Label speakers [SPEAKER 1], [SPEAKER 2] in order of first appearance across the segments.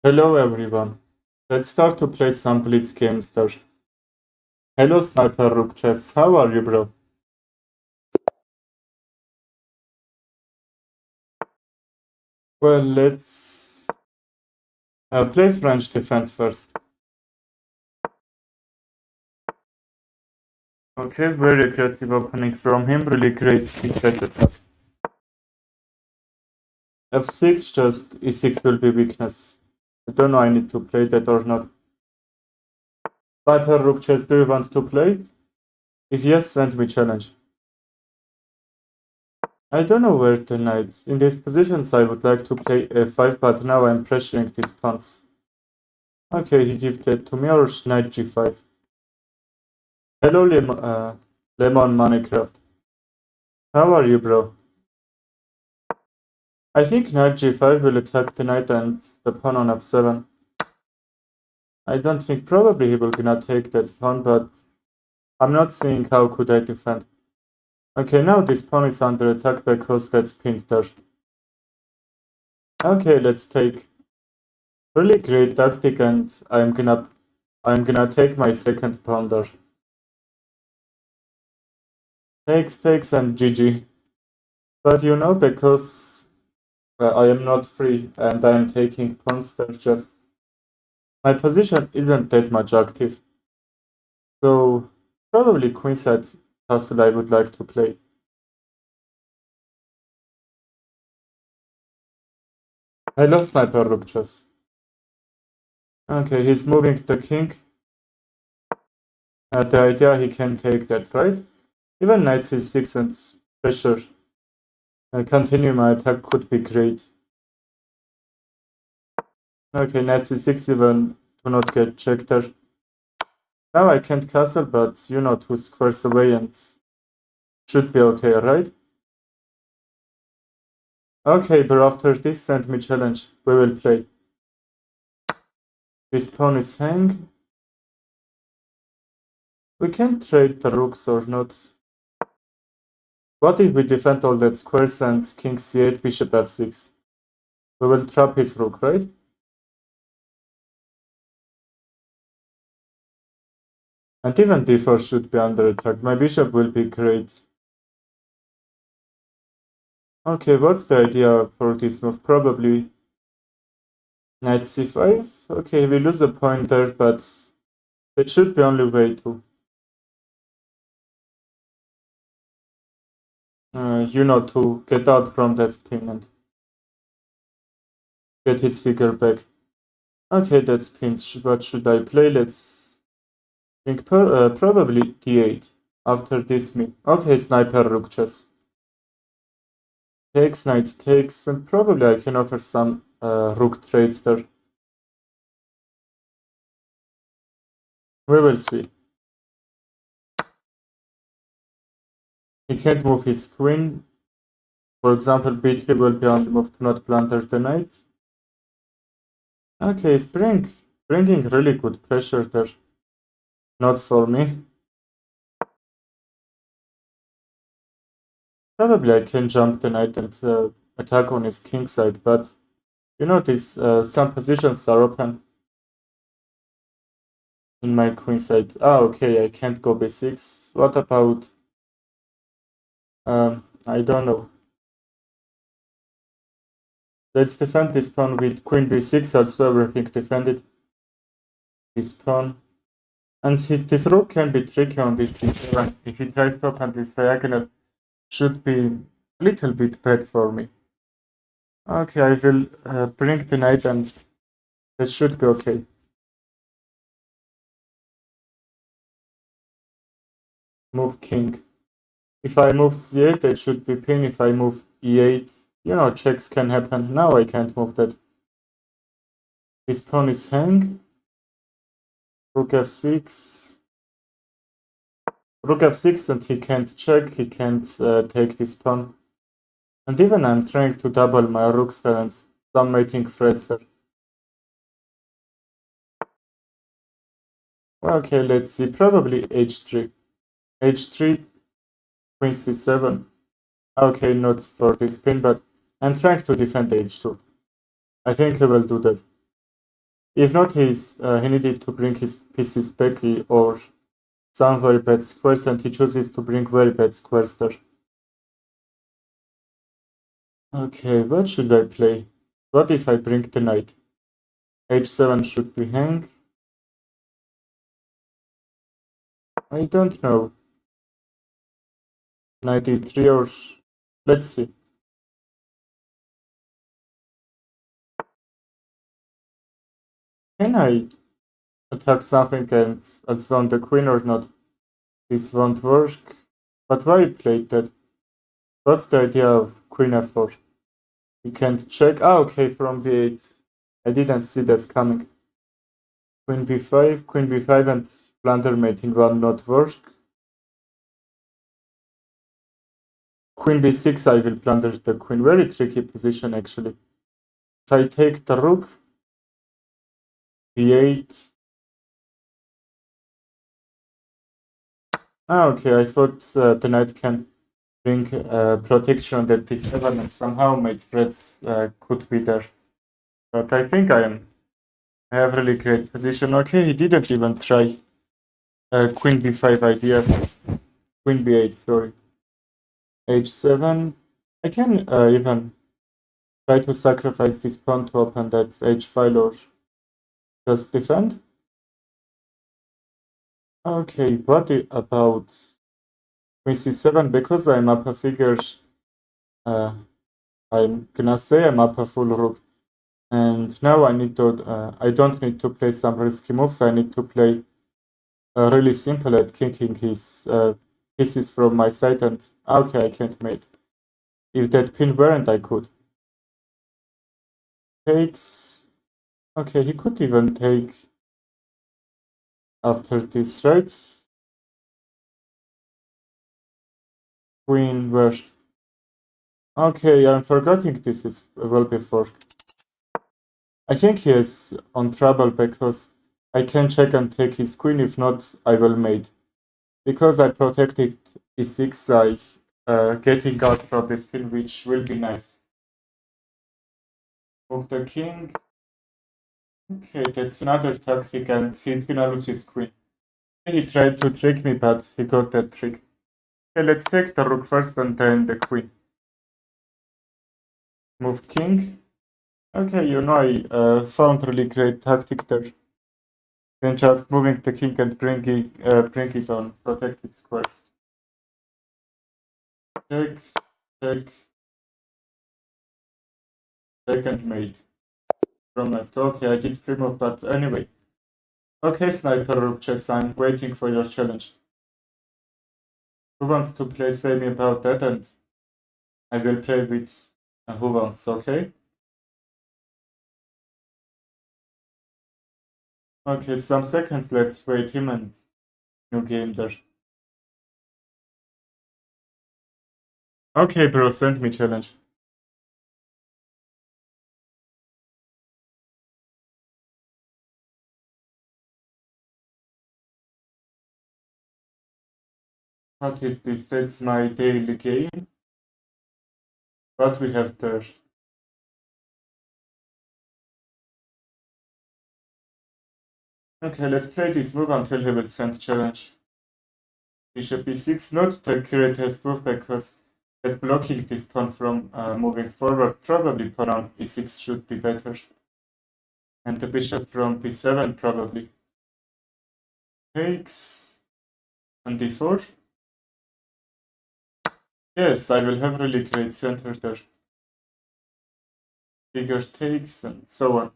[SPEAKER 1] Hello everyone. Let's start to play some Blitz games there. Hello Sniper Rook Chess. How are you, bro? Well, let's play French defense first. Okay, very aggressive opening from him. Really great defense attack. F6, just E6 will be weakness. I don't know I need to play that or not. Sniper Rook Chess, do you want to play? If yes, send me challenge. I don't know where tonight. In these positions I would like to play F5, but now I'm pressuring these pawns. Okay, he gave that to me or knight G5. Hello, Lemon Minecraft. How are you, bro? I think knight G5 will attack the knight and the pawn on F7. I don't think probably he will gonna take that pawn, but I'm not seeing how could I defend. Okay, now this pawn is under attack because that's pinned there. Okay, let's take really great tactic and I'm gonna take my second pawn there. Takes and GG. But you know, because I am not free and I am taking pawns, there just my position isn't that much active. So probably queenside castle I would like to play. I love sniper rook chess. Okay, he's moving the king. The idea he can take that, right? Even knight c6 and pressure. Continue my attack could be great. Okay, knight c6 even to not get checked there. Now I can't castle, but you know, 2 squares away and should be okay, right? Okay, but after this, send me challenge. We will play. This pawn is hang. We can trade the rooks or not. What if we defend all that squares and king c8, bishop f6? We will trap his rook, right? And even d4 should be under attack. My bishop will be great. Okay, what's the idea for this move? Probably knight c5. Okay, we lose a point there, but it should be only way to. You know, to get out from that spin and get his figure back. Okay, that's pinned. What should I play? Let's think probably d8 after this move. Okay, sniper rook chess. Takes, knight takes, and probably I can offer some rook trades there. We will see. He can't move his queen. For example, b3 will be on the move to not plunder the knight. Okay, bringing really good pressure there. Not for me. Probably I can jump the knight and attack on his king side, but you know, some positions are open in my queen side. Ah, okay, I can't go b6. What about... I don't know. Let's defend this pawn with queen b6, also everything defended. This pawn. And this rook can be tricky on this d7. If he tries to open this diagonal, should be a little bit bad for me. Okay, I will bring the knight and that should be okay. Move king. If I move c8, that should be pin. If I move e8, you know, checks can happen. Now I can't move that. This pawn is hang. Rook f6. Rook f6 and he can't check. He can't take this pawn. And even I'm trying to double my rooks there and some mating threats there. Okay, let's see. Probably h3. h3, queen c7. Okay, not for this pin, but I'm trying to defend h2. I think he will do that. If not, he needed to bring his pieces back or some very bad squares, and he chooses to bring very bad squares there. Okay, what should I play? What if I bring the knight? h7 should be hang. I don't know. Knight e3 or... Let's see. Can I attack something and zone the queen or not? This won't work. But why played that? What's the idea of queen f4? You can't check. Ah, okay, from b8. I didn't see this coming. Queen b5 and blunder mating will not work. Queen b6, I will blunder the queen. Very tricky position actually. If I take the rook, b8. Ah, okay, I thought the knight can bring protection on the d7 and somehow my threats could be there. But I think I have really great position. Okay, he didn't even try queen b5 idea. Queen b8, sorry. h7. I can even try to sacrifice this pawn to open that h file or just defend. Okay, what about queen c7? Because I'm up a figure, I'm gonna say I'm up a full rook. And now I don't need to play some risky moves. I need to play really simple at kicking his pieces from my side. And okay, I can't mate. If that pin weren't, I could. Takes. Okay, he could even take after this, right? Queen where? Okay, I'm forgetting this is well before. I think he is on trouble because I can check and take his queen. If not, I will mate. Because I protected e6, I getting out from this pin, which will be nice. Move the king. Okay, that's another tactic, and he's gonna lose his queen. He tried to trick me, but he got that trick. Okay, let's take the rook first and then the queen. Move king. Okay, I found really great tactic there. Then just moving the king and bring it on protected squares. Check, check, check and mate. From left. Okay, I did pre-move, but anyway. Okay, Sniper Rook Chess, I'm waiting for your challenge. Who wants to play? Say me about that, and I will play with who wants, okay? Okay, some seconds, let's wait him and new game there. Okay, bro, send me challenge. What is this? That's my daily game. What we have there? Okay, let's play this move until he will send challenge. Bishop e6, not the greatest move because it's blocking this pawn from moving forward. Probably pawn on e6 should be better. And the bishop from b7 probably. Takes and d4. Yes, I will have really great center there. Figure takes and so on.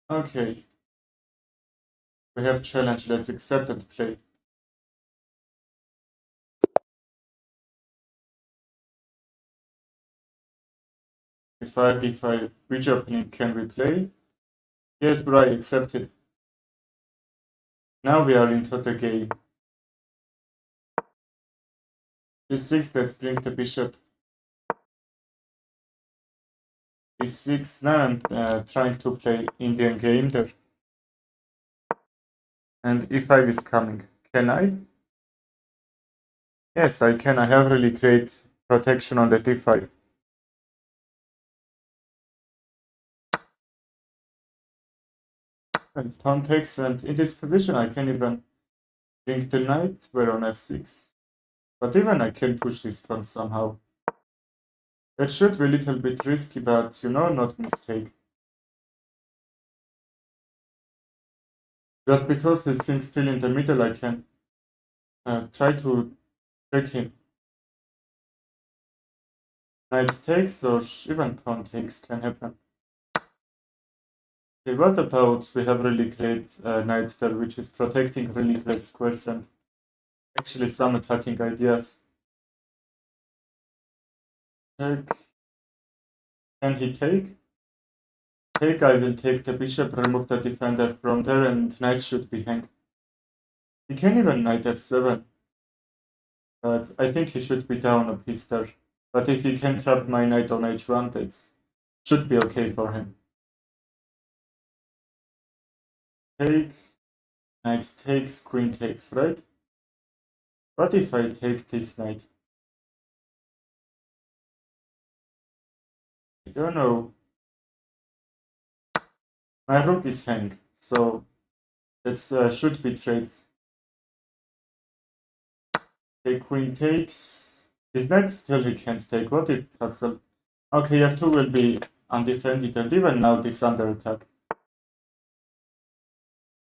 [SPEAKER 1] Okay. We have challenge, let's accept and play. d5, d5. Which opening can we play? Yes, bro, I accepted. Now we are into the game. d6, let's bring the bishop. d6, now I'm trying to play Indian game there. And e5 is coming. Can I? Yes, I can. I have really great protection on the d5. And pawn takes, and in this position I can even bring the knight, we're on f6. But even I can push this pawn somehow. That should be a little bit risky, but you know, not mistake. Just because his king's still in the middle, I can try to trick him. Knight takes or even pawn takes can happen. Okay, what about we have really great knight there, which is protecting really great squares and actually some attacking ideas. Check. Can he take? Take, I will take the bishop, remove the defender from there, and knight should be hanged. He can even knight f7, but I think he should be down a piece there. But if he can trap my knight on h1, that should be okay for him. Take, knight takes, queen takes, right? What if I take this knight? I don't know. My rook is hanged, so that should be trades. Okay, queen takes. His knight still he can't take. What if castle? Okay, f2 will be undefended, and even now this under attack.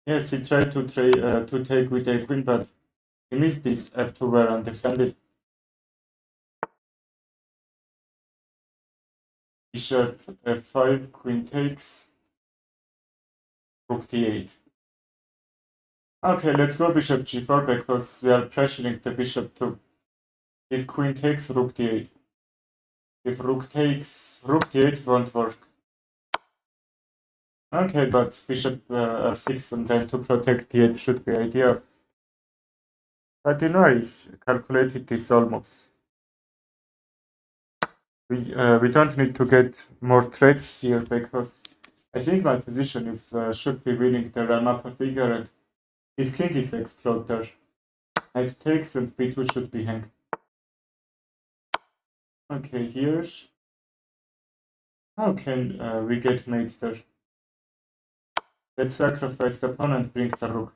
[SPEAKER 1] Yes, he tried to take with a queen, but he missed this f2 were undefended. Bishop f5, queen takes, rook d8. Okay, let's go bishop g4 because we are pressuring the bishop too. If queen takes, rook d8. If rook takes, rook d8 won't work. Okay, but bishop f6 and then to protect d8 should be ideal. But you know, I calculated this almost. We don't need to get more threats here because I think my position is should be winning there. I'm up a figure and his king is explode there. Knight takes and b2 should be hang. Okay, here. How can we get mate there? Let's sacrifice the pawn and bring the rook.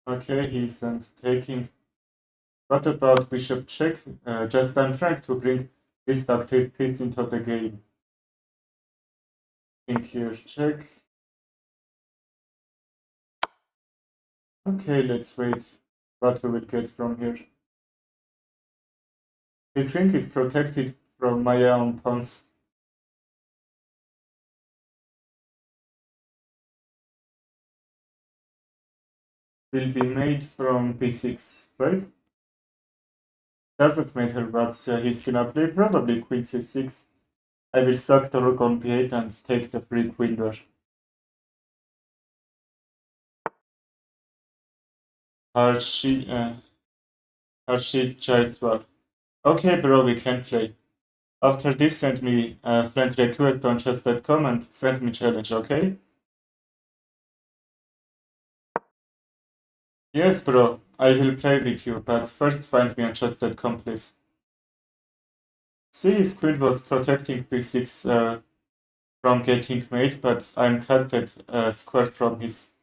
[SPEAKER 1] Okay, he's taking. What about bishop check? Just I'm trying to bring this active piece into the game. King here, check. Okay, let's wait what we will get from here. His king is protected from my own pawns. Will be made from b6, right? Doesn't matter what he's gonna play, probably queen c6. I will suck the rook on b8 and take the free queen there. Harshit Jaiswal. Okay, bro, we can play. After this, send me a friend request on chess.com and send me challenge, okay? Yes, bro, I will play with you, but first find me on chess.com, please. See, his queen was protecting b6 from getting mate, but I'm cut that square from his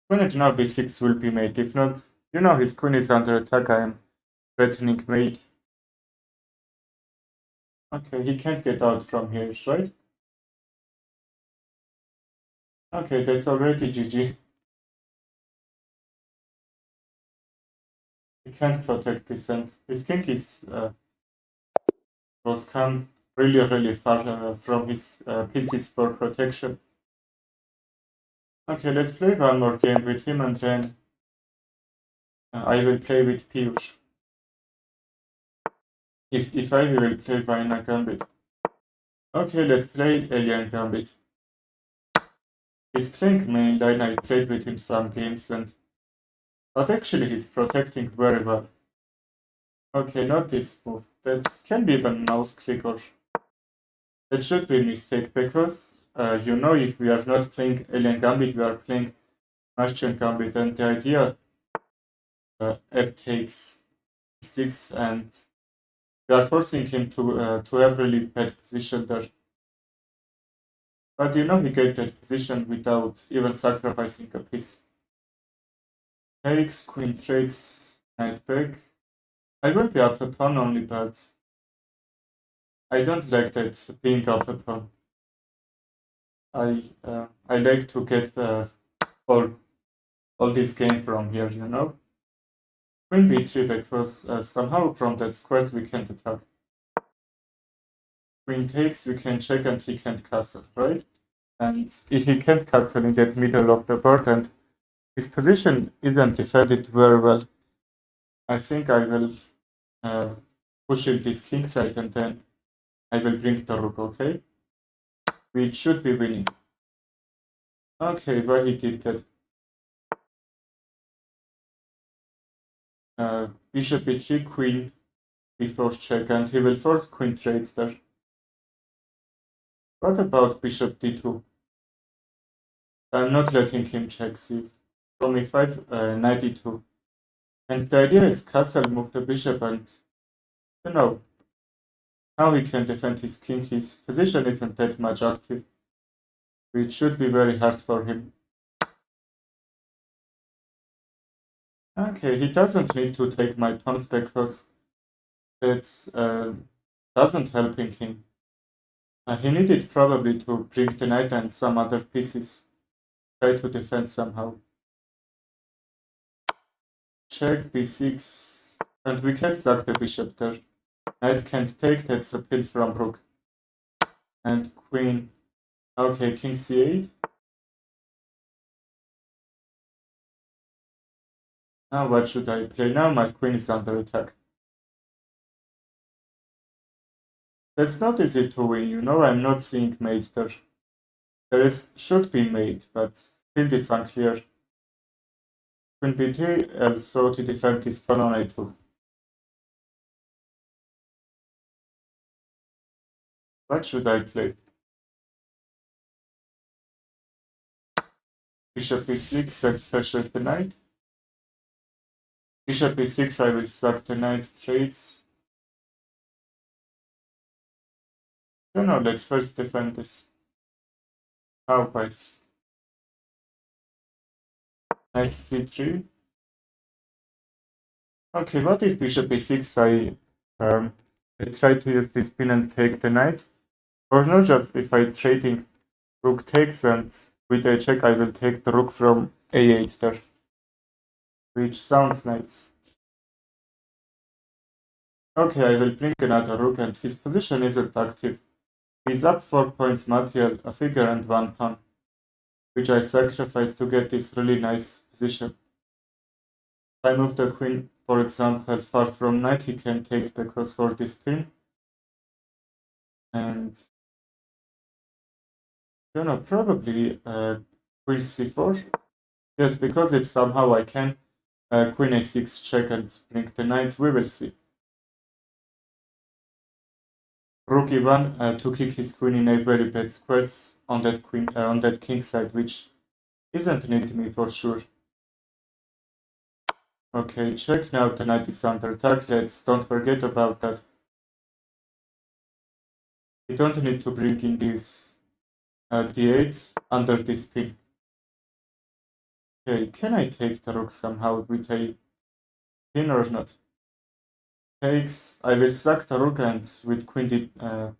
[SPEAKER 1] queen, and now b6 will be made. If not, you know his queen is under attack, I am threatening mate. Okay, he can't get out from here, right? Okay, that's already GG. He can't protect this, and his king is was come really far from his pieces for protection. Okay, let's play one more game with him, and then I will play with Piyush. If I will play Vaina Gambit. Okay, let's play Alien Gambit. He's playing main line, I played with him some games, but actually he's protecting very well. Okay, not this move. That can be even mouse click, or that should be a mistake because you know, if we are not playing Alien Gambit, we are playing Martian Gambit, and the idea f takes 6, and we are forcing him to have really bad position there. But you know he gained that position without even sacrificing a piece. Takes, queen trades, knight back. I will be up a pawn only, but I don't like that being up a pawn. I like to get all this game from here, you know? Queen b3 because somehow from that squares we can't attack. Queen takes, we can check and he can't castle, right? And if he can't castle in that middle of the board and his position isn't defended very well, I think I will push him this king side and then I will bring the rook, okay? We should be winning. Okay, why he did that? Bishop b3, queen b4 check, and he will force queen trades there. What about bishop d2? I'm not letting him check c. From e5, knight e2. And the idea is castle, move the bishop, and you know, how he can defend his king. His position isn't that much active. It should be very hard for him. Okay, he doesn't need to take my pawns because that doesn't helping him. He needed probably to bring the knight and some other pieces. Try to defend somehow. Check b6, and we can sack the bishop there. Knight can't take, that's a pin from rook. And queen. Okay, king c8. Now what should I play? Now my queen is under attack. That's not easy to win, you know, I'm not seeing mate there. Should be mate, but still it's unclear. Queen b3 also to defend his pawn on a2. What should I play? Bishop b6 and pressure the knight. Bishop b6, I will sack the knight trades. No, let's first defend this. How bites? Knight c3. Okay, what if bishop a6, I try to use this pin and take the knight? Or not just if I trading rook takes and with a check I will take the rook from a8 there. Which sounds nice. Okay, I will bring another rook and his position isn't active. He's up 4 points material, a figure and 1 pawn, which I sacrifice to get this really nice position. If I move the queen, for example, far from knight, he can take because for this pin. And, you know, probably queen c4. Yes, because if somehow I can queen a6 check and bring the knight, we will see. Rook e1 to kick his queen in a very bad squares on that king side, which isn't needed me for sure. Okay, check now. The knight is under attack. Don't forget about that. We don't need to bring in this d8 under this pin. Okay, can I take the rook somehow with a pin or not? Takes. I will sack the rook and with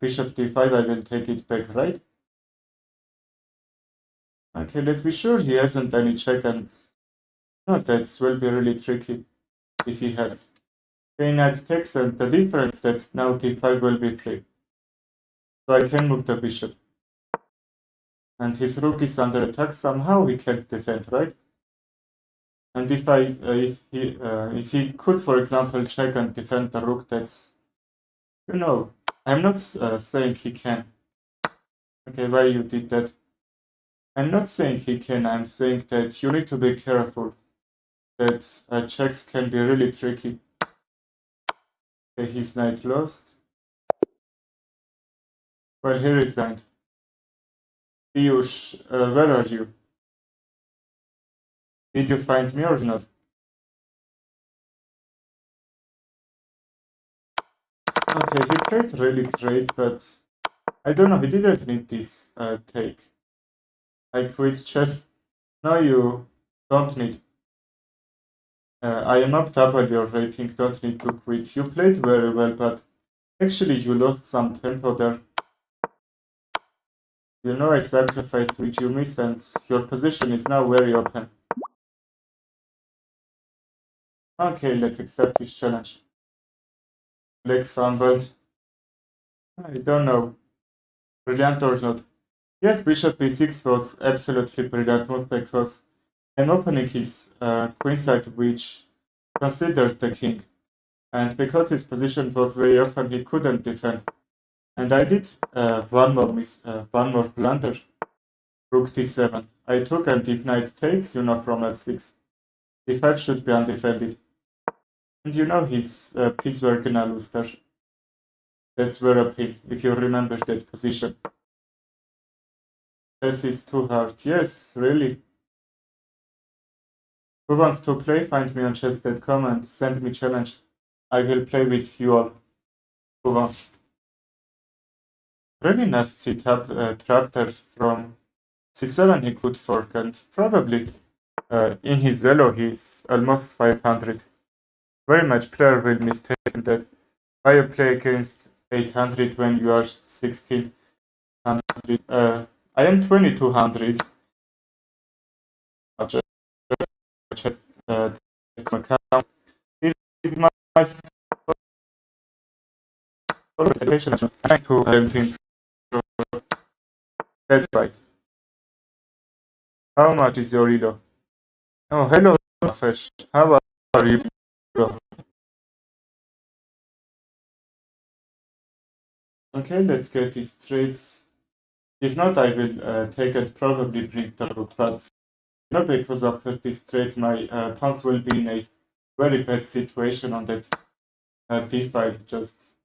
[SPEAKER 1] bishop d5 I will take it back, right? Okay, let's be sure he hasn't any check and no, that will be really tricky if he has. Okay, knight takes and the difference that now d5 will be free. So I can move the bishop. And his rook is under attack, somehow he can't defend, right? And if he could, for example, check and defend the rook, that's, you know, I'm not saying he can. Okay, why you did that? I'm not saying he can, I'm saying that you need to be careful. That checks can be really tricky. Okay, his knight lost. Well, here is knight. Piyush, where are you? Did you find me or not? Okay, he played really great, but I don't know, he didn't need this take. I quit chess. No, you don't need. I am up double your rating, don't need to quit. You played very well, but actually you lost some tempo there. You know I sacrificed which you missed and your position is now very open. Okay, let's accept this challenge. Black fumbled. I don't know. Brilliant or not? Yes, bishop b6 was absolutely brilliant move because I'm opening his queenside, which considered the king. And because his position was very open, he couldn't defend. And I did one more blunder. Rook d7. I took, and if knight takes, from f6. d5 should be undefended. And his piece were gonna lose there. That's very appeal, if you remember that position. This is too hard. Yes, really. Who wants to play? Find me on chess.com and send me challenge. I will play with you all. Who wants? Really nasty trap there from c7 he could fork, and probably in his elo he's almost 500. Very much player will mistake that. Why you play against 800 when you are 1600? I am 2200. Just account. This is my situation. I'm trying to improve. That's right. How much is your elo? Oh, hello, Fresh. How are you? Okay, let's get these trades. If not, I will take it, probably bring the rook, but because after these trades, my pawns will be in a very bad situation on that d5. Just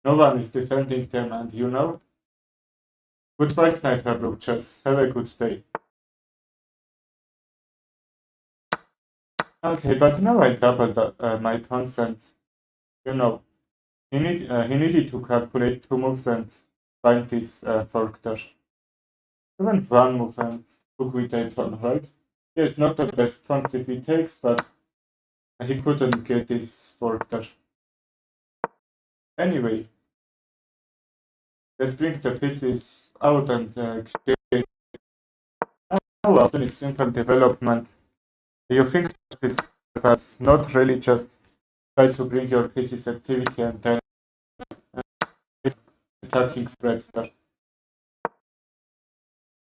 [SPEAKER 1] no one is defending them, and Goodbye, Sniper Rook Chess. Have a good day. Okay, but now I doubled my pawns, and he needed to calculate 2 moves and find this fork there. Even 1 move and took with a pawn, right? Yes, not the best pawns if he takes, but he couldn't get this fork there. Anyway, let's bring the pieces out and create a simple development. You think this is, but not really, just try to bring your pieces activity and then attacking threats there.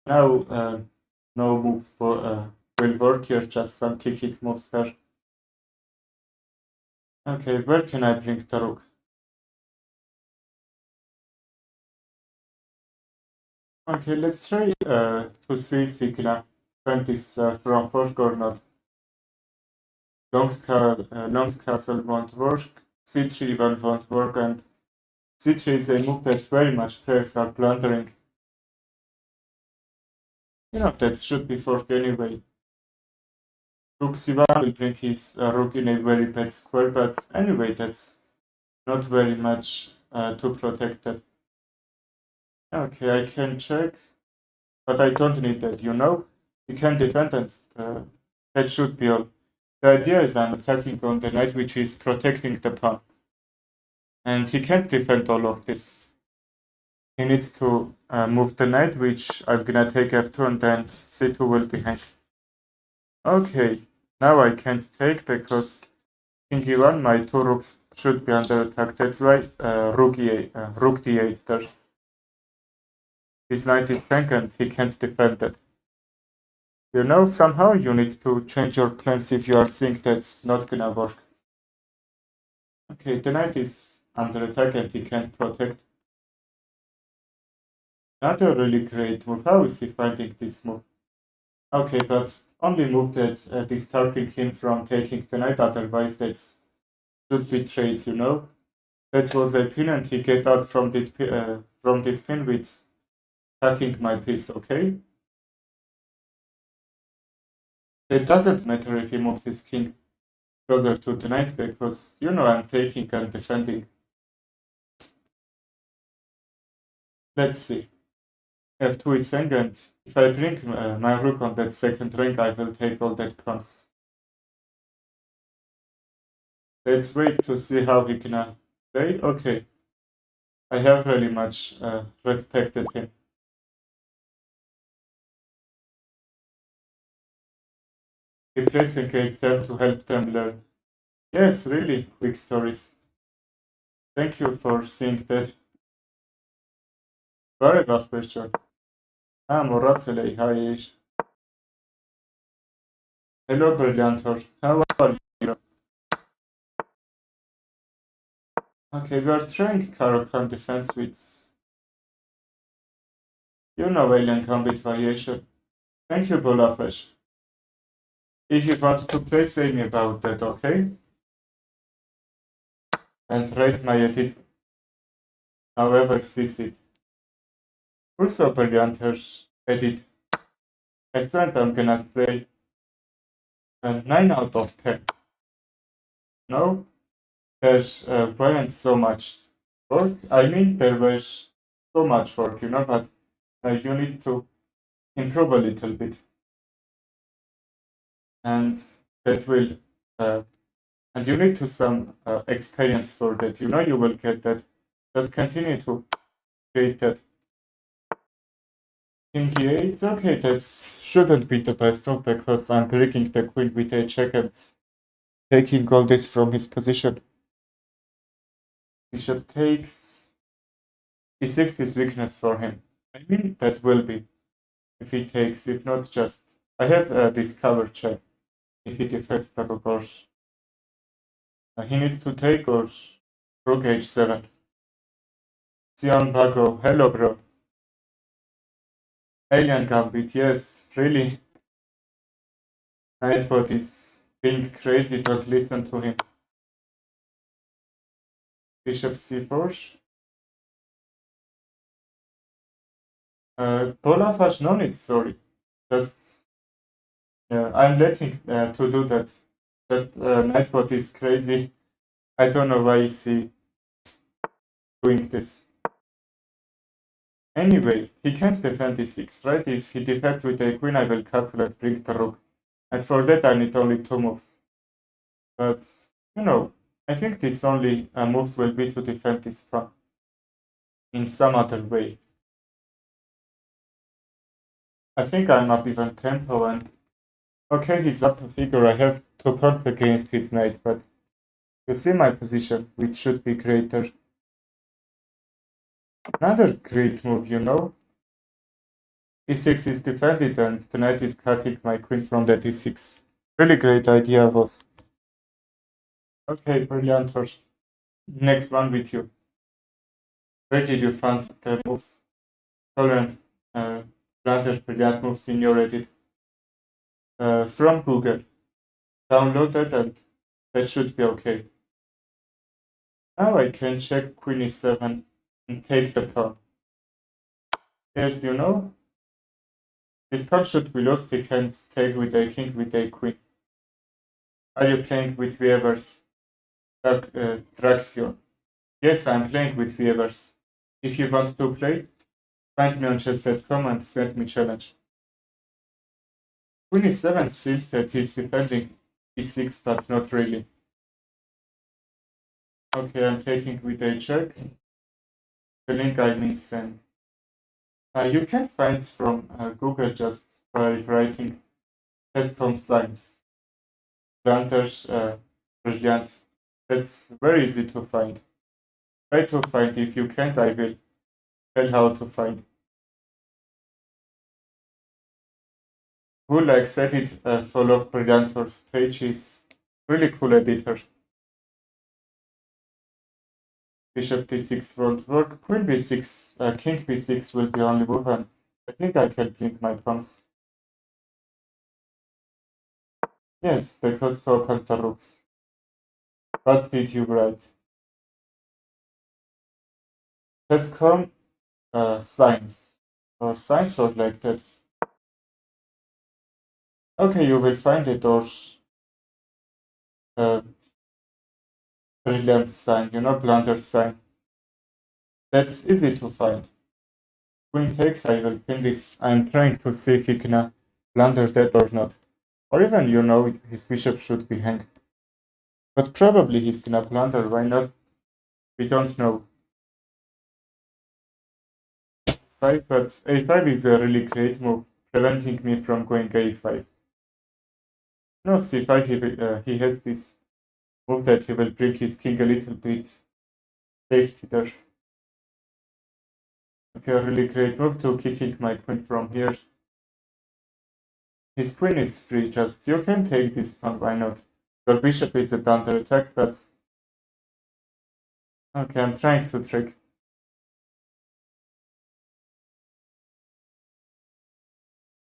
[SPEAKER 1] Now, no move will work here, just some kicking moves there. Okay, where can I bring the rook? Okay, let's try to see Signa. Find this from fork or not. Long castle won't work, c3 even won't work, and c3 is a move that very much players are blundering. That should be fork anyway. Rook c1 will bring his rook in a very bad square, but anyway, that's not very much to protect it. Okay, I can check, but I don't need that, You can defend and that should be all. The idea is I'm attacking on the knight, which is protecting the pawn. And he can't defend all of this. He needs to move the knight, which I'm gonna take f2 and then c2 will be hanged. Okay, now I can't take because king e1, my 2 rooks should be under attack. That's why rook d8 there. His knight is tank and he can't defend it. Somehow you need to change your plans if you are seeing that's not gonna work. Okay, the knight is under attack and he can't protect. Not a really great move. How is he finding this move? Okay, but only move that disturbing him from taking the knight, otherwise that should be trades, That was a pin and he get out from this pin with attacking my piece, okay? It doesn't matter if he moves his king closer to the knight because, I'm taking and defending. Let's see. F2 is hang, and if I bring my rook on that second rank, I will take all that pawns. Let's wait to see how he gonna play. Okay. I have really much respected him. He plays against them to help them learn. Yes, really quick stories. Thank you for seeing that. Very good question. Morazelei, hi. Hello, Brilliantor. How are you? Okay, we are trying Caro-Kann defense with, alien combat variation. Thank you, Bolafresh. If you want to play, say me about that, okay? And rate my edit however sees it. Also, Brilliantor's edit. I think I'm gonna say 9 out of 10. No, there's wasn't so much work. I mean, there was so much work, but you need to improve a little bit. And that will, and you need to some experience for that. You will get that. Just continue to create that. King e8, okay, that shouldn't be the best move because I'm breaking the queen with a check and taking all this from his position. Bishop takes. E6 is weakness for him. I mean, that will be if he takes, if not just. I have a discover check if he defends double course. He needs to take or rook h7. Sion Bago, hello bro. Alien Gambit, yes, really. Nightbot is being crazy, don't listen to him. Bishop c4. Polafaj, no need, sorry. Just, I'm letting to do that. Just Nightbot is crazy. I don't know why is he doing this. Anyway, he can't defend e6, right? If he defends with a queen, I will castle and bring the rook. And for that, I need only 2 moves. But, I think these only moves will be to defend this pawn in some other way. I think I'm up even tempo and... Okay, he's up a figure. I have 2 pawns against his knight, but you see my position, which should be greater. Another great move, e6 is defended and the knight is cutting my queen from that e6. Really great idea was. Okay, brilliant. Next one with you. Where did you find the moves? Tolerant, brilliant moves in your edit? From Google. Download it and that should be okay. Now I can check queen e7 and take the pawn. Yes, this pawn should be lost. We can take with a king with a queen. Are you playing with Weber's Traction? Yes, I'm playing with Weber's. If you want to play, find me on chess.com and send me challenge. Queen e7 seems that he's defending e6, but not really. Okay, I'm taking with a check. The link I mean send. You can find from Google just by writing chess.com science. Planters, brilliant. That's very easy to find. Try to find. If you can't, I will tell how to find. Who likes edit follow Brilliantor's page is really cool editor. Bishop d6 won't work. Queen b6, king b6 will be only move, and I think I can blink my pawns. Yes, because to open the rooks. What did you write? Chess.com science. Or science or like that. Okay, you will find it or brilliant sign, blunder sign. That's easy to find. queen takes, I will pin this. I'm trying to see if he can blunder that or not. Or even, his bishop should be hanged. But probably he's gonna blunder, why not? We don't know. 5, but a5 is a really great move, preventing me from going a5. No, c5, he has this move that he will bring his king a little bit safety there. Okay, a really great move to kicking my queen from here. His queen is free, just you can take this one, why not? Your bishop is under attack, but... Okay, I'm trying to trick.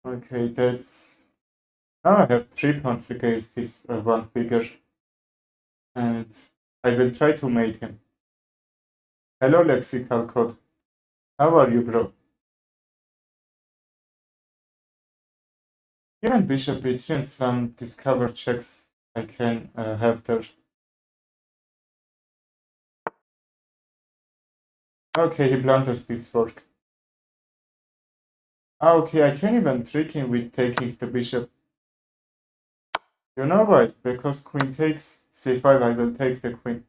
[SPEAKER 1] Okay, that's... Now I have 3 pawns against this one bigger. And I will try to mate him. Hello, Lexical Code. How are you, bro? Even bishop e3 and some discover checks I can have there. Okay, he blunders this fork. Okay, I can even trick him with taking the bishop. You know why? Because queen takes c5, I will take the queen.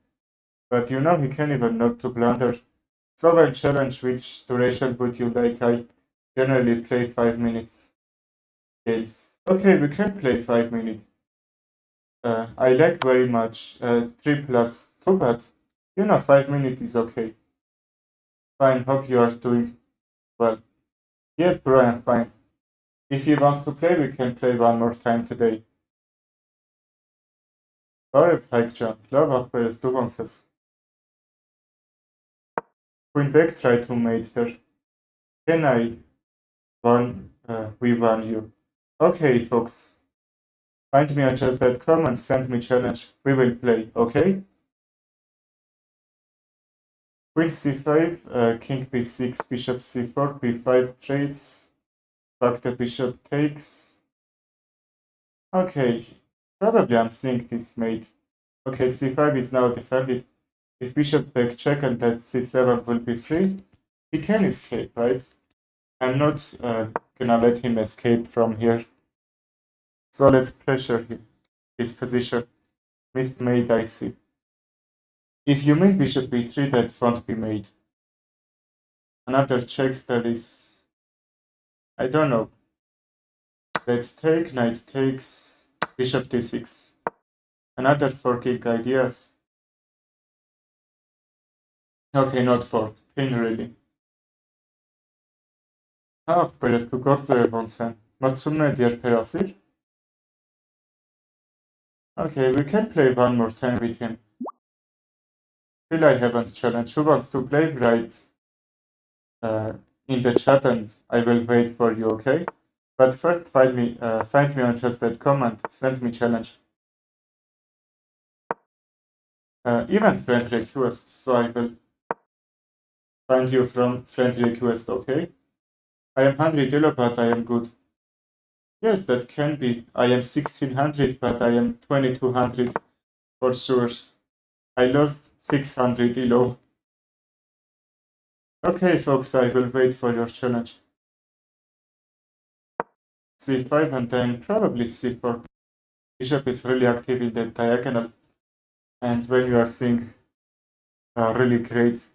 [SPEAKER 1] But he can even not to blunder. So I challenge which duration would you like. I generally play 5 minutes games. Okay, we can play 5 minutes. I like very much 3 plus 2, but 5 minutes is okay. Fine, hope you are doing well. Yes, bro, I'm fine. If he wants to play, we can play one more time today. Arif Haikcan, klar wacht du wants. Queen back try to mate there. Can I we won you? Okay, folks. Find me on chess.com and send me challenge. We will play, okay? Queen c5, king b6, bishop c4, b5 trades. Back the bishop takes. Okay, probably I'm seeing this mate. Okay, c5 is now defended. If bishop back check and that c7 will be free, he can escape, right? I'm not gonna let him escape from here. So let's pressure his position. Missed mate, I see. If you make bishop b3, that won't be made. Another checks that is... I don't know. Let's take, knight takes, bishop d6. Another forking ideas. Okay, not fork. Pin really. Պերես դու գործերը ոնց են։ Մրցումն երբեր ասիր։ Okay, we can play one more time with him. Still I haven't challenged. Who wants to play? Write in the chat and I will wait for you, okay? But first find me on chess.com and send me challenge. Even friend request, so I will find you from friend request, okay? I am $100, but I am good. Yes, that can be. I am 1600, but I am 2200 for sure. I lost 600 elo. Okay, folks, I will wait for your challenge. c5 and then probably c4. Bishop is really active in the diagonal. And when you are seeing really great,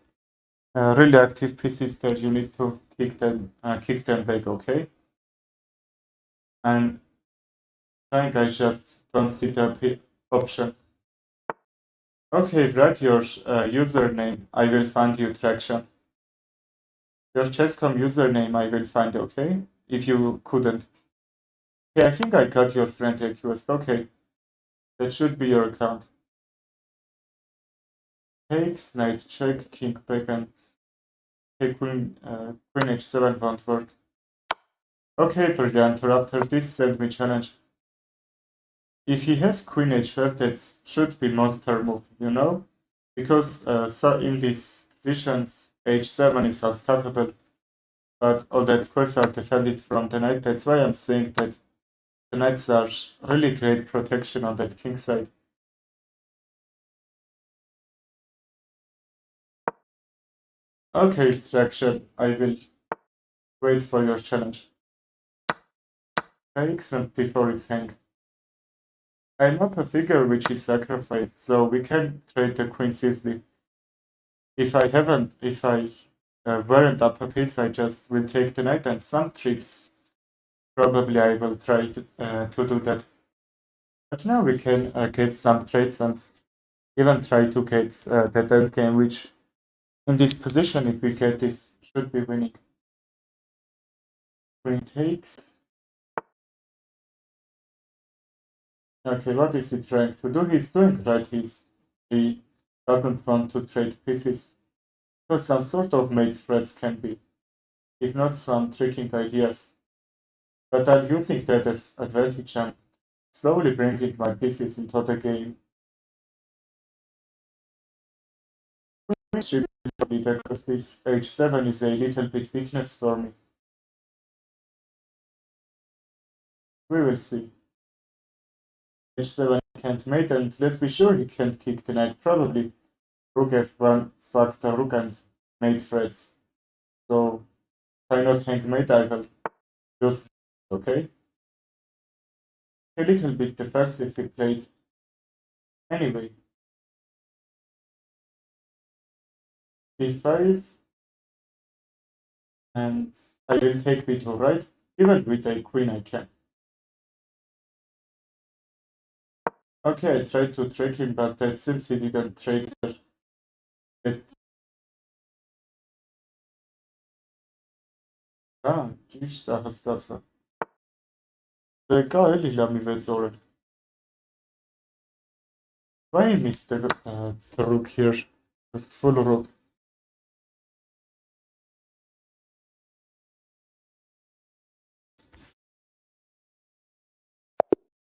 [SPEAKER 1] really active pieces there, you need to kick them back, okay? And I just don't see the option. Okay, write your username. I will find you traction. Your chess.com username I will find, okay? If you couldn't. Okay, I think I got your friend request. Okay, that should be your account. Takes, knight check, king back, and queen h7 won't work. Okay, brilliant. After this, send me challenge. If he has queen h5, that should be monster move, because so in these positions, h7 is unstoppable, but all the squares are defended from the knight. That's why I'm saying that the knights are really great protection on that king side. Okay, traction. I will wait for your challenge. Takes and d4 is hang. I'm up a figure which is sacrificed, so we can trade the queen easily. If I weren't up a piece, I just will take the knight, and some tricks probably I will try to do that. But now we can get some trades and even try to get the dead game, which in this position, if we get this, should be winning. Queen takes. Okay, what is he trying to do? He's doing right. He doesn't want to trade pieces. So some sort of mate threats can be, if not some tricking ideas. But I'm using that as advantage and slowly bringing my pieces into the game. Because this h7 is a little bit weakness for me. We will see. h7 can't mate, and let's be sure he can't kick the knight. Probably rook f1 sack the rook and mate threats. So if I not hang mate, I will just okay. A little bit defensive he played. Anyway. b5 and I will take b2, right? Even with a queen I can. Okay, I tried to trick him, but it seems he didn't trade it. Dziś ta skaca. Jaka lila mi vezole. Why I missed the rook here? Just full rook.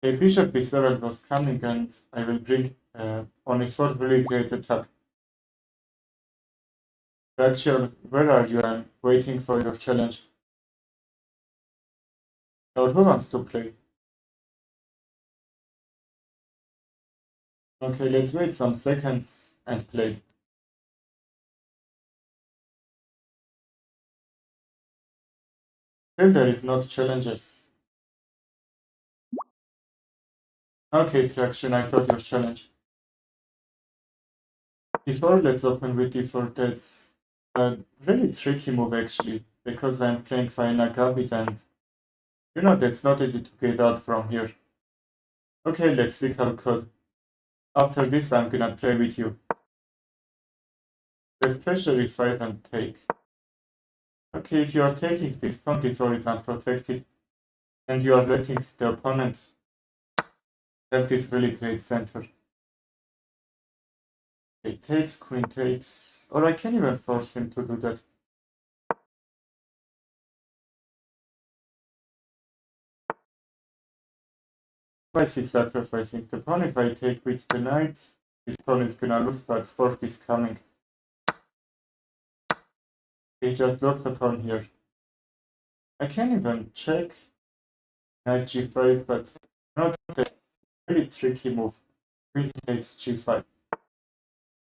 [SPEAKER 1] A bishop b7 was coming, and I will bring on e4 really great attack. Actually, where are you? I'm waiting for your challenge. Or who wants to play? Okay, let's wait some seconds and play. Still there is not challenges. Okay, Traction, I got your challenge. D4, let's open with D4. That's a really tricky move actually, because I'm playing Faina Gambit and you know that's not easy to get out from here. Okay, lexical code. After this, I'm gonna play with you. Let's pressure e5 and take. Okay, if you are taking this, pawn d4 is unprotected, and you are letting the opponent have this really great center. Okay, takes, queen takes, or I can even force him to do that. I see sacrificing the pawn. If I take with the knight, this pawn is gonna lose, but fork is coming. He just lost the pawn here. I can even check knight g5, but not a really tricky move. Queen takes g5,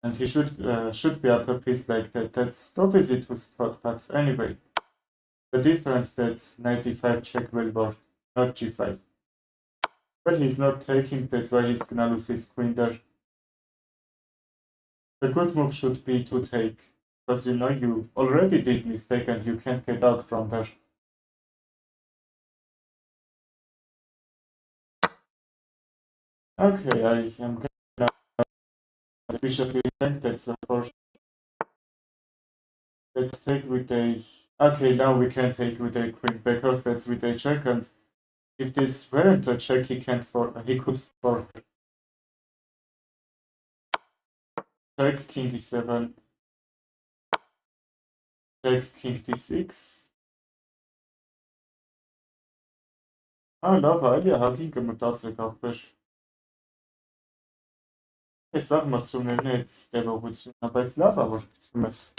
[SPEAKER 1] and he should be up a piece like that. That's not easy to spot, but anyway, the difference that knight d5 check will work, not g5. But he's not taking, that's why he's gonna lose his queen there. The good move should be to take, because you know you already did mistake and you can't get out from there. Okay, I am gonna bishop e8, that's of course. Let's take with a... Okay, now we can take with a queen, because that's with a check, and if this weren't a check, he could fork. Check, king e7. Check, king d6. Lava, ja, king mutacja kapesz. Sag mal zu mir nicht, der war gut, aber it's lava was mess.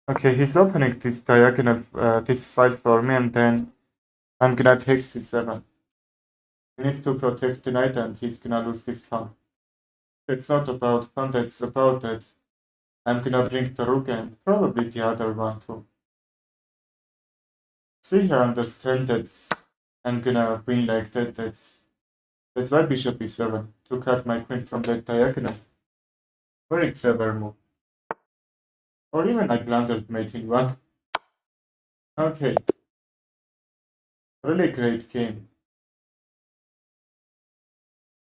[SPEAKER 1] Okay, he's opening this diagonal, this file for me, and then I'm gonna take c7. He needs to protect the knight, and he's gonna lose this pawn. It's not about pawn, it's about that I'm gonna bring the rook and probably the other one too. See, I understand that I'm gonna win like that. That's why bishop e7, to cut my queen from that diagonal. Very clever move. Or even I blundered mate in one. Okay. Really great game.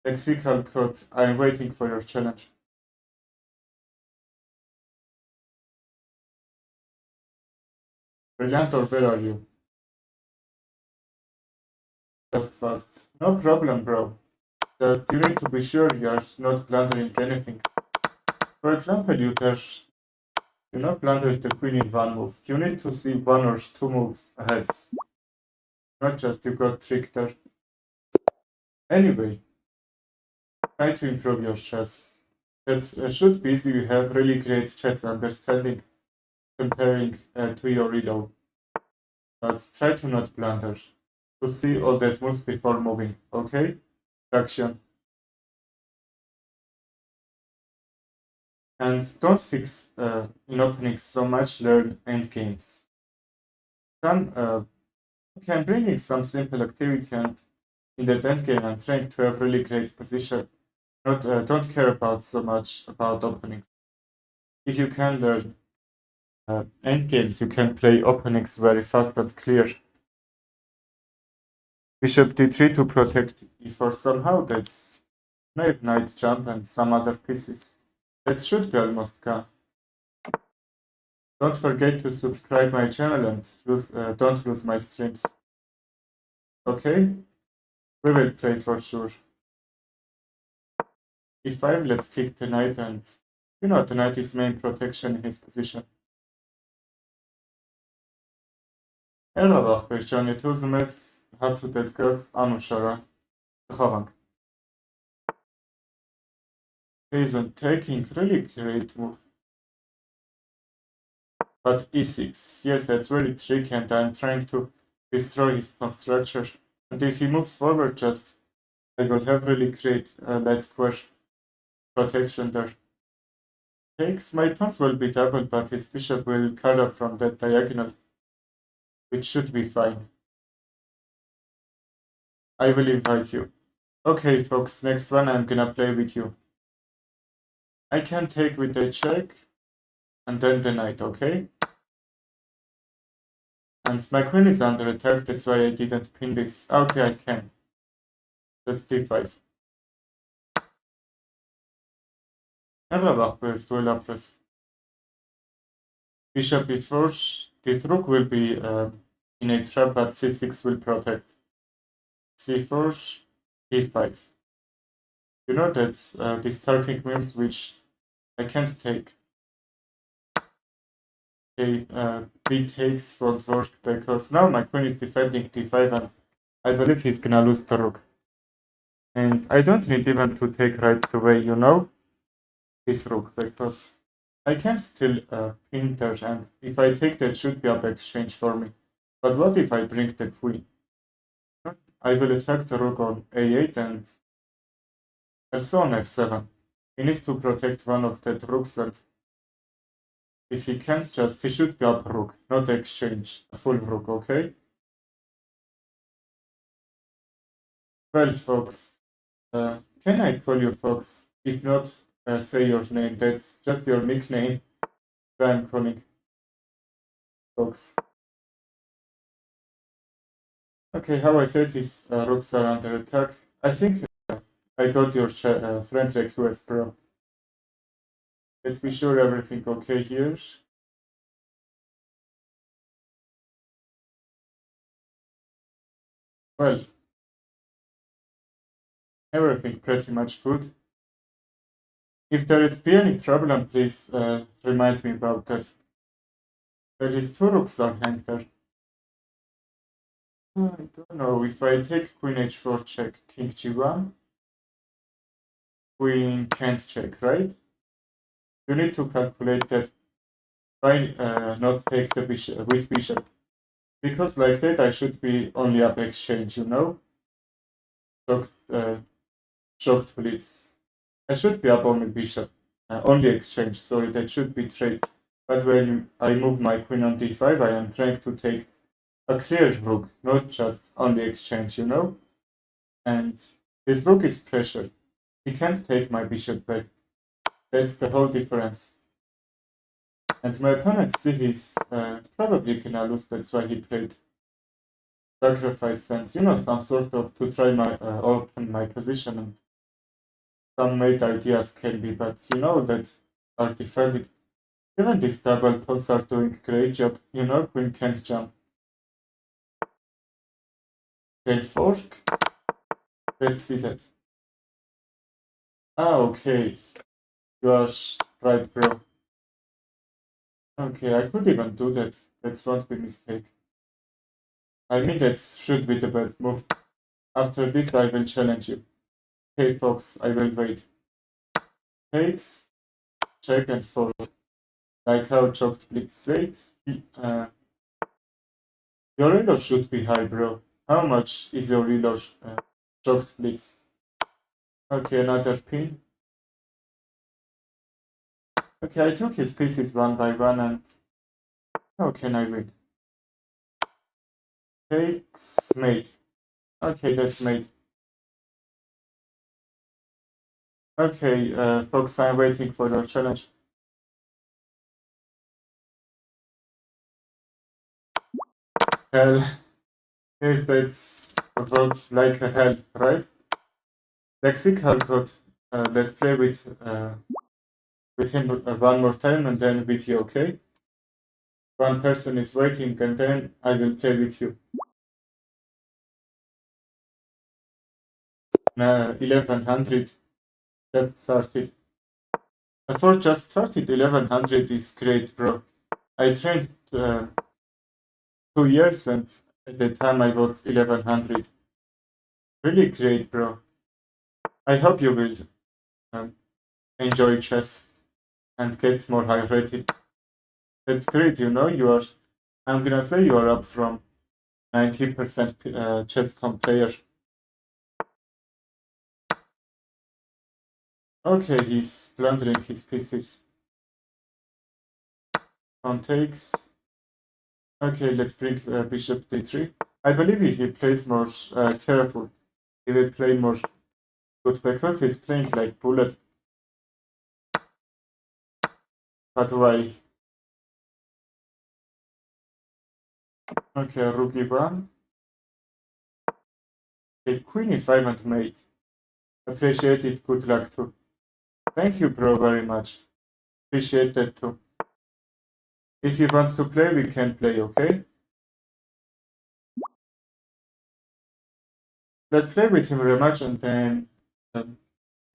[SPEAKER 1] Lexical code. I'm waiting for your challenge. Brilliant, or where are you? Just fast. No problem, bro. Just you need to be sure you are not blundering anything. For example, you not blunder the queen in one move. You need to see one or two moves ahead. Not just you got tricked there. Anyway, try to improve your chess. That should be easy. You have really great chess understanding comparing to your elo. But try to not blunder. To see all that moves before moving, okay? Traction. And don't fix in openings so much, learn endgames. Some can bring in some simple activity, and in that endgame I'm trying to have really great position. Don't care about so much about openings. If you can learn endgames, you can play openings very fast and clear. Bishop d3 to protect e4 somehow, that's knave knight jump and some other pieces. That should be almost gone. Don't forget to subscribe my channel and don't lose my streams. Okay? We will play for sure. e5, let's kick the knight, and the knight is main protection in his position. Elvavach Percsani Tuzmes, Hatsuteskas, Anushara, Chavang. He isn't taking, really great move. But e6, yes, that's very tricky, and I'm trying to destroy his pawn structure. And if he moves forward, I will have really great light square protection there. Takes, my pawns will be doubled, but his bishop will cut off from that diagonal, which should be fine. I will invite you. Okay, folks, next one I'm gonna play with you. I can take with a check, and then the knight, okay? And my queen is under attack, that's why I didn't pin this. Okay, I can. That's d5. Erlabach is duel press. Bishop e4, this rook will be in a trap, but c6 will protect. c4, d5. You know that's these starting moves which I can't take. Okay, b takes won't work because now my queen is defending d5 and I believe he's gonna lose the rook. And I don't need even to take right away, this rook, because I can still pin there, and if I take that should be up exchange for me. But what if I bring the queen? I will attack the rook on a8 and also on f7. He needs to protect one of the rooks, and if he can't he should be up rook, not exchange, a full rook, okay? Well, folks, can I call you Fox? If not, say your name. That's just your nickname. So I'm calling Fox. Okay, how I said his rooks are under attack. I think I got your friend request, bro. Let's be sure everything okay here. Well, everything pretty much good. If there is any problem, please remind me about that. There is two rooks are hanged there. I don't know, if I take queen h4 check, king g1, queen can't check, right? You need to calculate that by not take the bishop with bishop, because like that I should be only up exchange, shocked blitz. I should be up only bishop, only exchange, sorry, that should be trade. But when I move my queen on d5, I am trying to take a clear rook, not just only exchange, you know? And this rook is pressured. He can't take my bishop back. That's the whole difference. And my opponent see he's probably gonna lose, that's why he played sacrifice and, you know, some sort of to try my open my position, and some mate ideas can be, but you know that are defended. Even these double pawns are doing great job, you know, queen can't jump. Take fork. Let's see that. Ah, okay. You are right, bro. Okay, I could even do that. That won't be mistake. I mean, that should be the best move. After this, I will challenge you. Okay, folks, I will wait. Takes, check, and fork. Like how Choked Blitz said, your reload should be high, bro. How much is your reload, Choked Blitz? Okay, another pin. Okay, I took his pieces one by one, and how can I win? Takes, mate. Okay, that's mate. Okay, folks, I'm waiting for your challenge. Hell, yes, that's was like a hell, right? Lexical code. Let's play with him one more time, and then with you, okay? One person is waiting, and then I will play with you. 1100 just started. For just started, 1100 is great, bro. I trained 2 years, and at the time I was 1100. Really great, bro. I hope you will um, enjoy chess and get more high rated. That's great, you know. I'm gonna say you are up from 90% chess.com player. Okay, he's plundering his pieces. Pawn takes. Okay, let's bring bishop d3. I believe he plays more careful. He will play more good because he's playing like bullet. But why? Okay, rook e1. Okay, queen e5 and mate. Appreciate it. Good luck too. Thank you, bro, very much. Appreciate that too. If you want to play, we can play, okay? Let's play with him rematch and then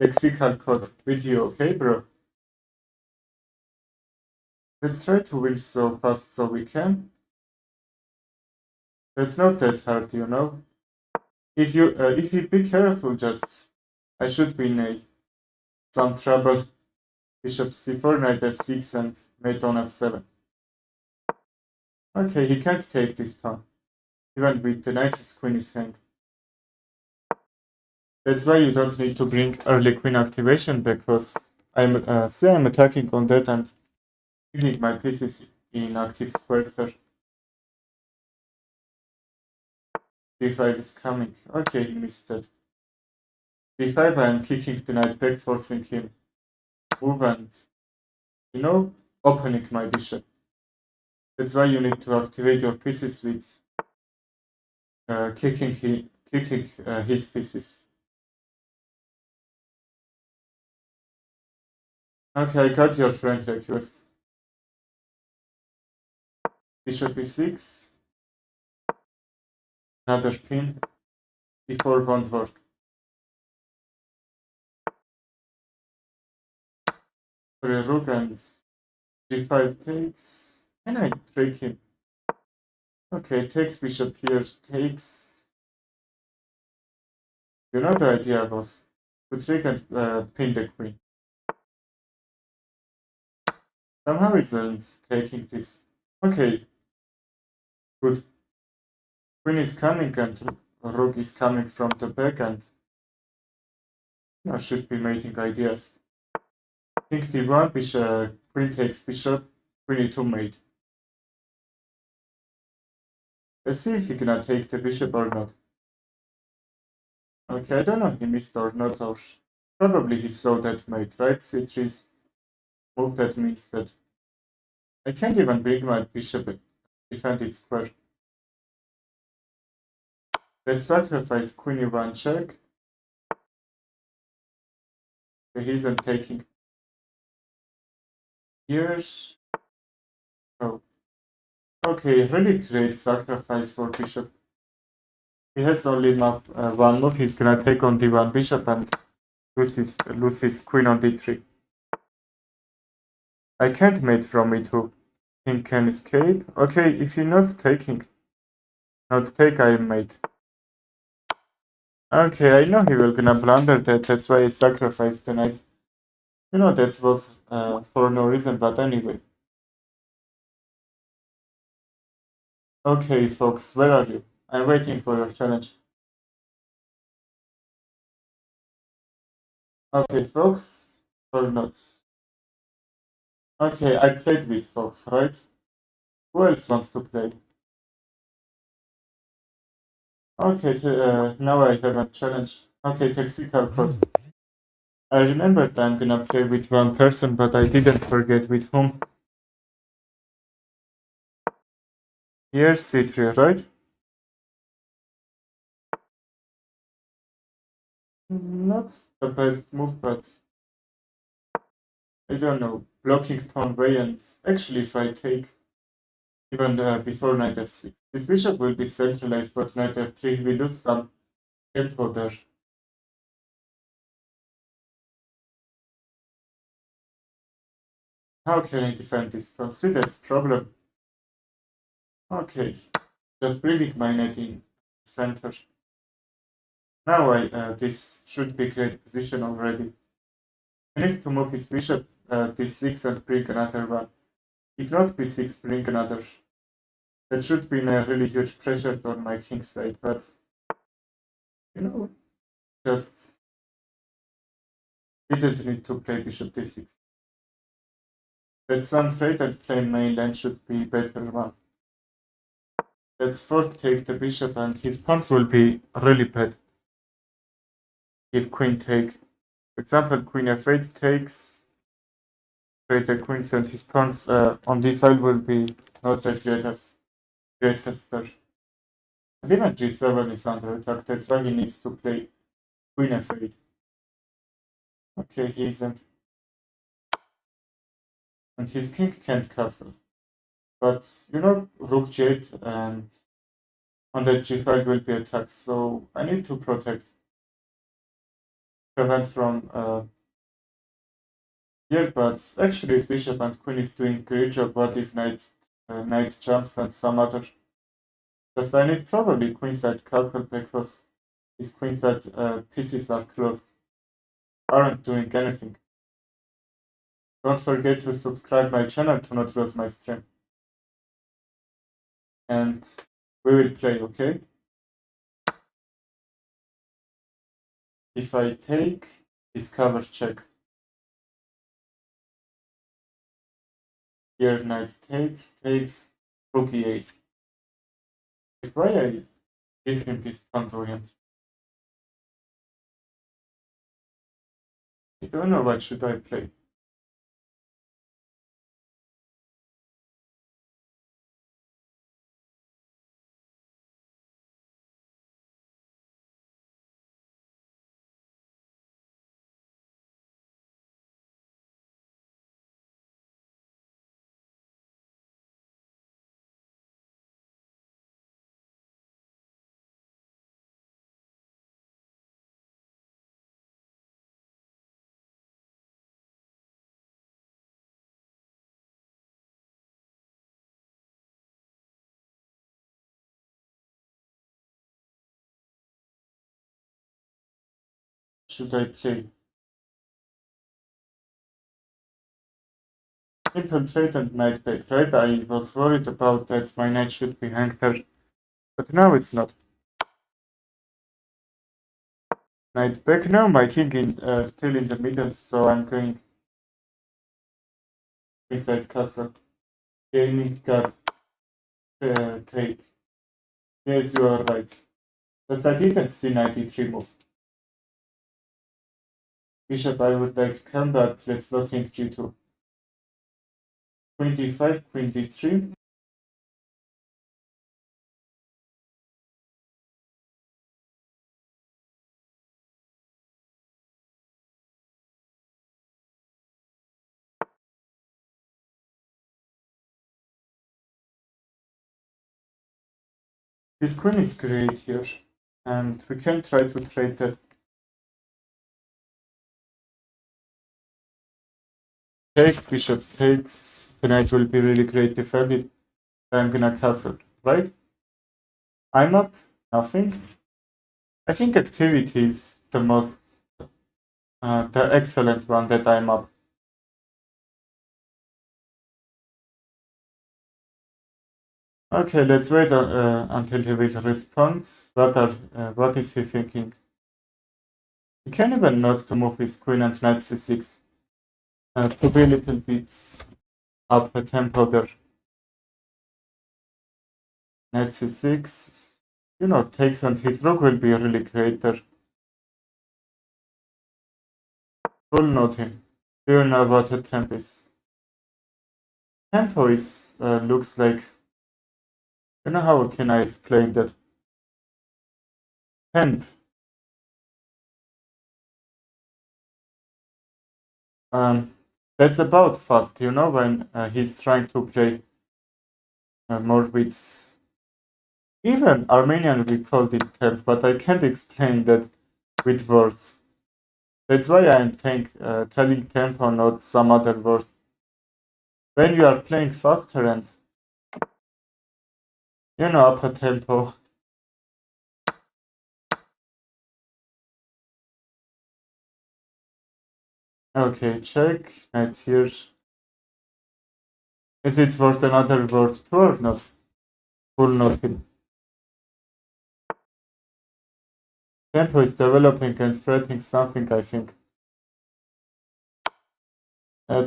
[SPEAKER 1] lexical code with you, okay, bro? Let's try to win so fast so we can. That's not that hard, you know. If you be careful, just I should be in some trouble. Bishop c4, knight f6, and mate on f7. Okay, he can't take this pawn. Even with the knight, his queen is hanged. That's why you don't need to bring early queen activation, because I'm attacking on that and killing my pieces in active squares there. d5 is coming. Okay, he missed that. d5, I'm kicking the knight back, forcing him move and, you know, opening my bishop. That's why you need to activate your pieces with kicking his pieces. Okay, I got your friend request. Bishop e6. Another pin. e4 won't work. For a rook and g5 takes. Can I break him? Okay, takes bishop here, takes. You know the idea was to trick and pin the queen. Somehow isn't taking this. Okay, good. Queen is coming and rook is coming from the back, and I should be mating ideas. King d1, bishop, queen takes bishop, queen e2 mate. Let's see if he gonna take the bishop or not. Okay, I don't know he missed or not, or probably he saw that mate, right? C3's move that means that I can't even bring my bishop and defend its square. Let's sacrifice queen e1 check. Okay, he isn't taking. Here's. Oh. Okay, really great sacrifice for bishop. He has only one move. He's gonna take on d1 bishop and lose his queen on d3. I can't mate from e2. King can escape. Okay, if he not taking, not take, I mate. Okay, I know he will gonna blunder that. That's why I sacrificed the knight. You know, that was for no reason, but anyway. Okay, folks, where are you? I'm waiting for your challenge. Okay, folks, or not? Okay, I played with folks, right? Who else wants to play? Okay, now I have a challenge. Okay, Texical Code. I remembered I'm gonna play with one person, but I didn't forget with whom. Here's C3, right? Not the best move, but I don't know. Blocking pawn way, and actually if I take even before knight f6, this bishop will be centralized, but knight f3 we lose some tempo there. How can I defend this pawn? See, that's problem. Okay, just bringing my knight in center. Now this should be great position already. He needs to move his bishop d6 and bring another one. If not b6, bring another. That should be a really huge pressure on my king side, but you know, just didn't need to play bishop d6. That some trade and play mainland should be better one. Let's fork take the bishop and his pawns will be really bad. If queen take, for example, queen f8 takes, trade the queens and his pawns on d5 will be not the greatest there. And even g7 is under attack, that's why he needs to play queen f8. Okay, he isn't. And his king can't castle. But, you know, rook g8 and on the g5 will be attacked, so I need to prevent from here, but actually his bishop and queen is doing great job. What if knight jumps and some other? Just I need probably queenside castle because his queenside pieces are closed, aren't doing anything. Don't forget to subscribe my channel to not lose my stream. And we will play, okay? If I take, discover check. Here knight takes, rook e8. Why I give him this pawn to him? I don't know what should I play. Should I play? Simple trade and knight back, right? I was worried about that my knight should be hanged there, but now it's not. Knight back. Now my king still in the middle, so I'm going inside castle. Gaining guard take. Yes, you are right. Because I didn't see knight e3 move. Bishop, I would like to come, but let's not think g2. Queen d5, queen d3. This queen is great here, and we can try to trade that. Takes, bishop takes, the knight will be really great defended. I'm gonna castle, right? I'm up, nothing. I think activity is the most, the excellent one that I'm up. Okay, let's wait until he will respond. What is he thinking? He can even not to move his queen and knight c6. To be a little bit up the tempo there. Knight c6, takes and his rook will be really great there. Full noting. Do you know what a tempo is? Tempo is, looks like, how can I explain that? Temp. That's about fast, when he's trying to play more beats. Even Armenian we called it temp, but I can't explain that with words. That's why I'm telling tempo, not some other word. When you are playing faster and, upper tempo. Okay, check, knight here. Is it worth another word too or not? Full nothing. Tempo is developing and threatening something, I think.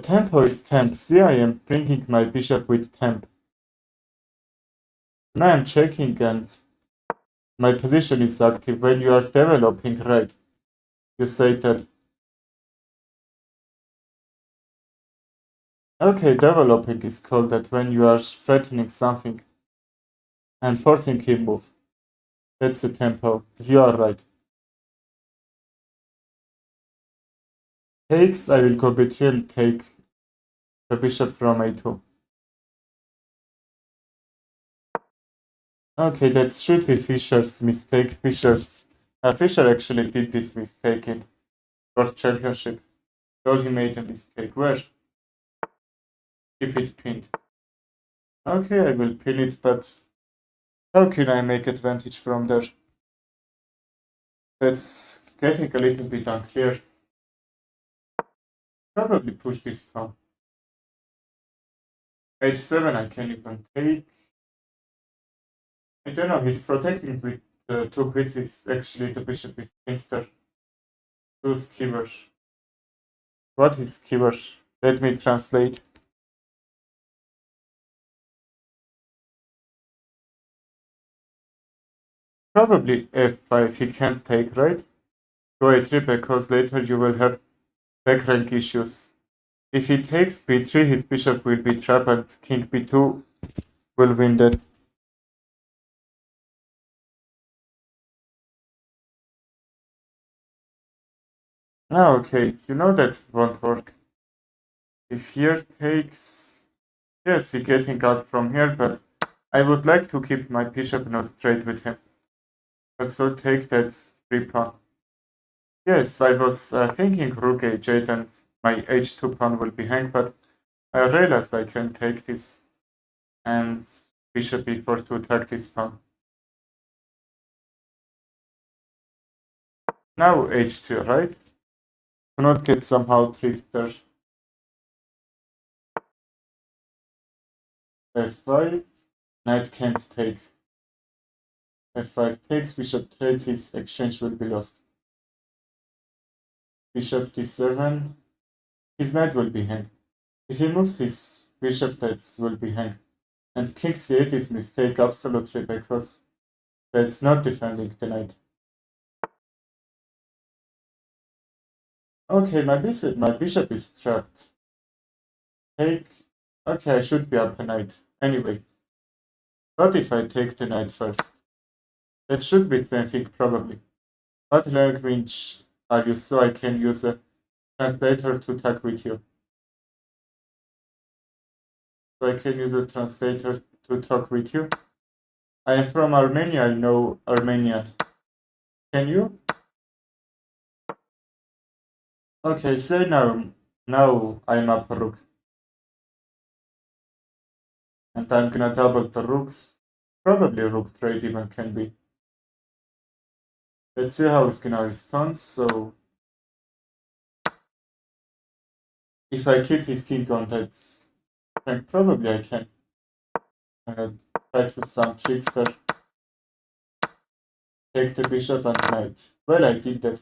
[SPEAKER 1] Tempo is temp. See, I am bringing my bishop with temp. Now I'm checking and my position is active. When you are developing, right, you say that. Okay, developing is called that when you are threatening something and forcing him move. That's the tempo. You are right. Takes, I will go b3 and take the bishop from a2. Okay, that should be Fischer's mistake. Fischer actually did this mistake in World Championship. Though he made a mistake. Where? Keep it pinned. Okay, I will pin it, but how can I make advantage from there? That's getting a little bit unclear. Probably push this pawn. H7 I can even take. I don't know, he's protecting with two pieces. Actually, the bishop is Pinster. Two skewer. What is skewer? Let me translate. Probably f5 he can't take, right? Go a3 because later you will have back rank issues. If he takes b3, his bishop will be trapped and king b2 will win that. Ah, okay, that won't work. If here takes... Yes, he's getting out from here, but I would like to keep my bishop not trade with him. Also take that free pawn. Yes, I was thinking rook h8 and my h2 pawn will be hanged, but I realized I can take this and bishop e4 to attack this pawn. Now h2, right? Do not get somehow tricked there. f5, knight can't take. f5 takes, bishop trades, his exchange will be lost. Bishop d7, his knight will be hanged. If he moves his bishop, that will be hanged. And king c8 is mistake absolutely because That's not defending the knight. Okay, my bishop is trapped. Take. Okay, I should be up a knight. Anyway. What if I take the knight first? That should be something probably. What language are you so I can use a translator to talk with you? So I can use a translator to talk with you. I am from Armenia, I know Armenian. Can you? Okay, say now. Now I'm up a rook. And I'm gonna double the rooks. Probably rook trade even can be. Let's see how it's gonna respond. So if I keep his king on that, then probably I can try to some tricks there. Take the bishop and knight. Well, I did that.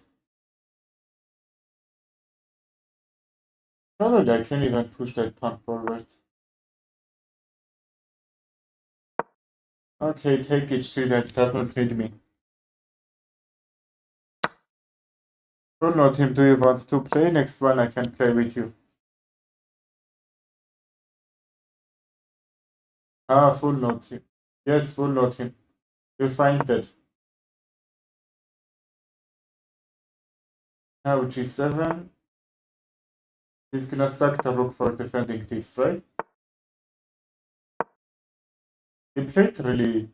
[SPEAKER 1] Probably I can even push that pawn forward. Okay, take h3, that doesn't hit me. Full note him, do you want to play? Next one I can play with you. Ah, full note him. Yes, full note him. You find that. Now g7. He's gonna sack the rook for defending this, right? He played really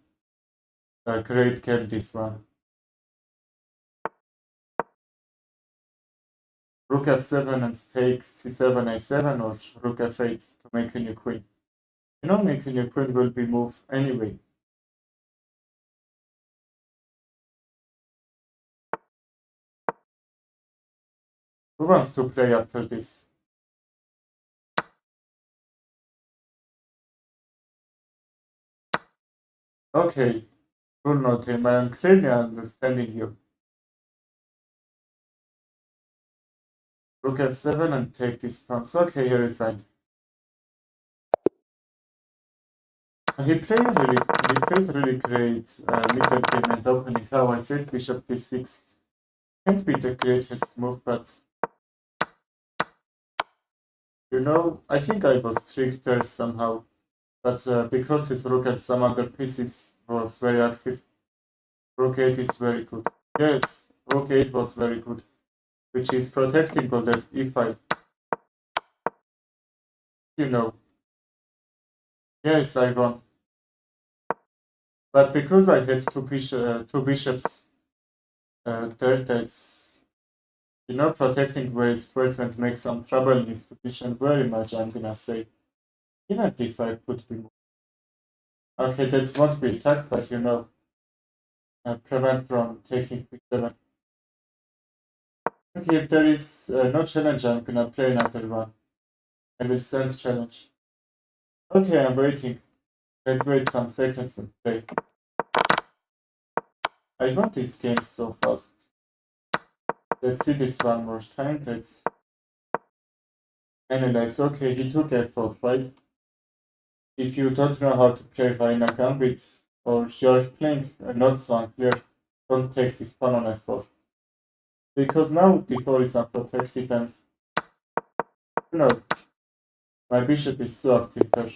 [SPEAKER 1] a great game, this one. Rook f7 and take c7, a7, or rook f8 to make a new queen. You know, making a queen will be moved anyway. Who wants to play after this? Okay, full note him. I am clearly understanding you. Rook f7 and take these pawns. Okay, he resigned. He played really great middle game and opening. How I said bishop b6 can't be the greatest move, but you know, I think I was tricked there somehow. But because his rook and some other pieces was very active, rook 8 is very good. Yes, rook 8 was very good, which is protecting all that e5. You know. Yes, I won. But because I had two bishops there, that's, you know, protecting where his present makes some trouble in his position very much, I'm gonna say. Even d5 could be moved. Okay, that's won't be attacked, but you know, prevent from taking b7. Okay, if there is no challenge, I'm gonna play another one. I will send challenge. Okay, I'm waiting. Let's wait some seconds and play. I want this game so fast. Let's see this one more time. Let's analyze. Okay, he took f4, right? If you don't know how to play Varina Gambit, or you're playing not so unclear, don't take this pawn on f4. Because now d4 is unprotected and, you know, my bishop is so active there.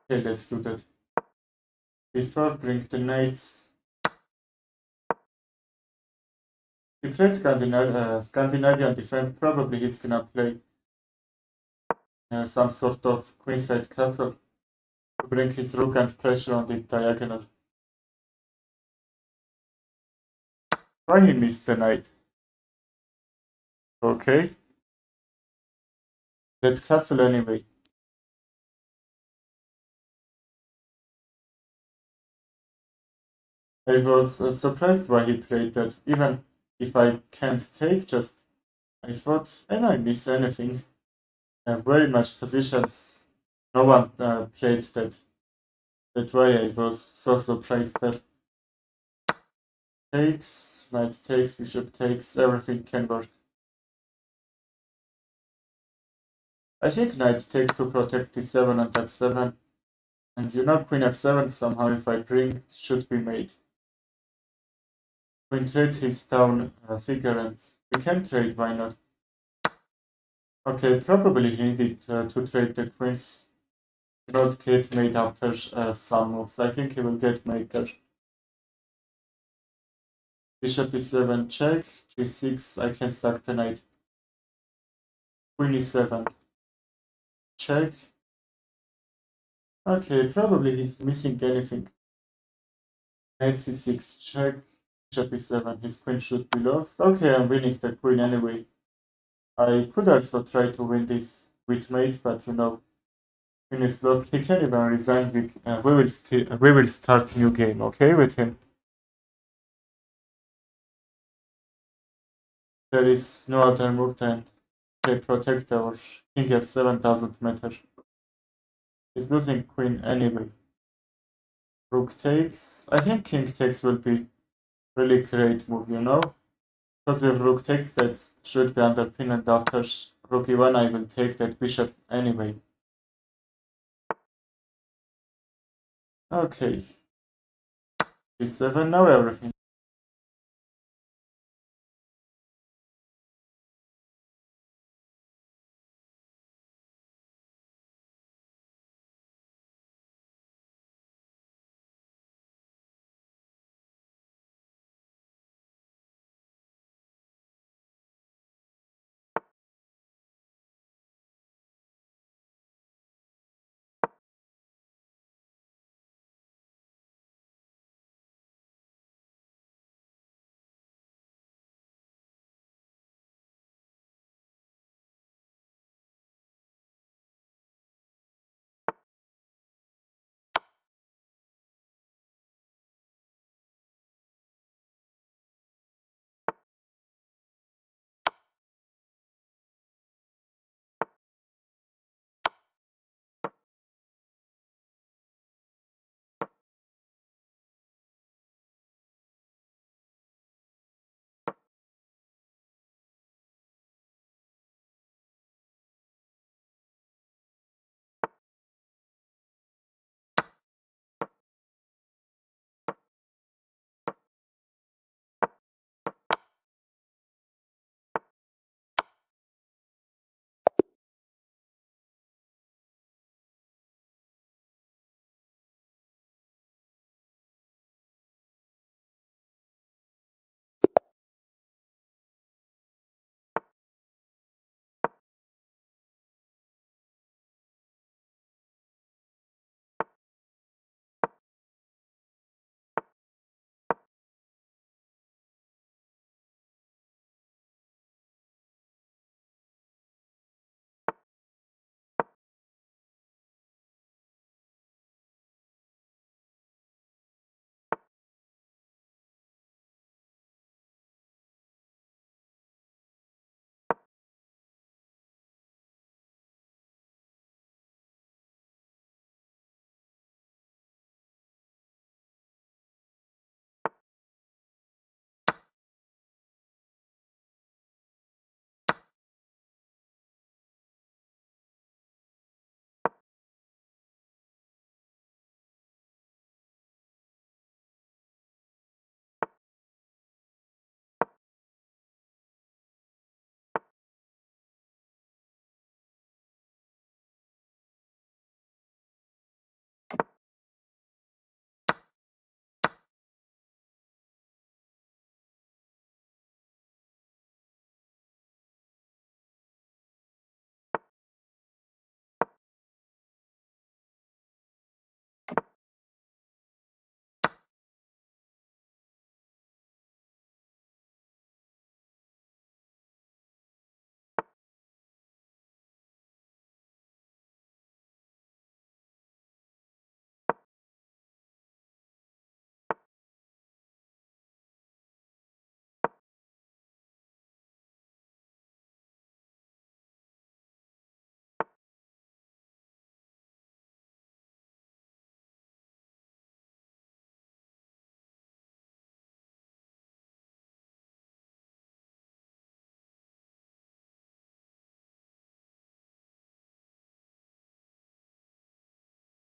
[SPEAKER 1] Okay, let's do that. d4, bring the knights. He played Scandinavian defense, probably he's gonna play some sort of queenside castle to bring his rook and pressure on the diagonal. Why he missed the knight? Okay. Let's castle anyway. I was surprised why he played that. Even if I can't take, just I thought, I don't miss anything. Very much positions. No one played that. That's why I was so surprised that takes, knight takes, bishop takes, everything can work. I think knight takes to protect d7 and f7. And you know queen f7 somehow if I bring it should be made. Queen trades his down figure and we can trade, why not? Okay, probably he needed to trade the queens, not get made after some moves. I think he will get made there. Bishop e7 check, g6, I can sack the knight. Queen e7 check. Okay, probably he's missing anything. Knight c6 check, bishop e7, his queen should be lost. Okay, I'm winning the queen anyway. I could also try to win this with mate, but you know, queen is lost. He can even resign. We will start a new game, okay, with him. There is no other move than play protect our king f7 doesn't matter. He's losing queen anyway. Rook takes. I think king takes will be really great move, you know? Because with rook takes that should be underpinned and after rook e1 I will take that bishop anyway. Okay. g7, now everything.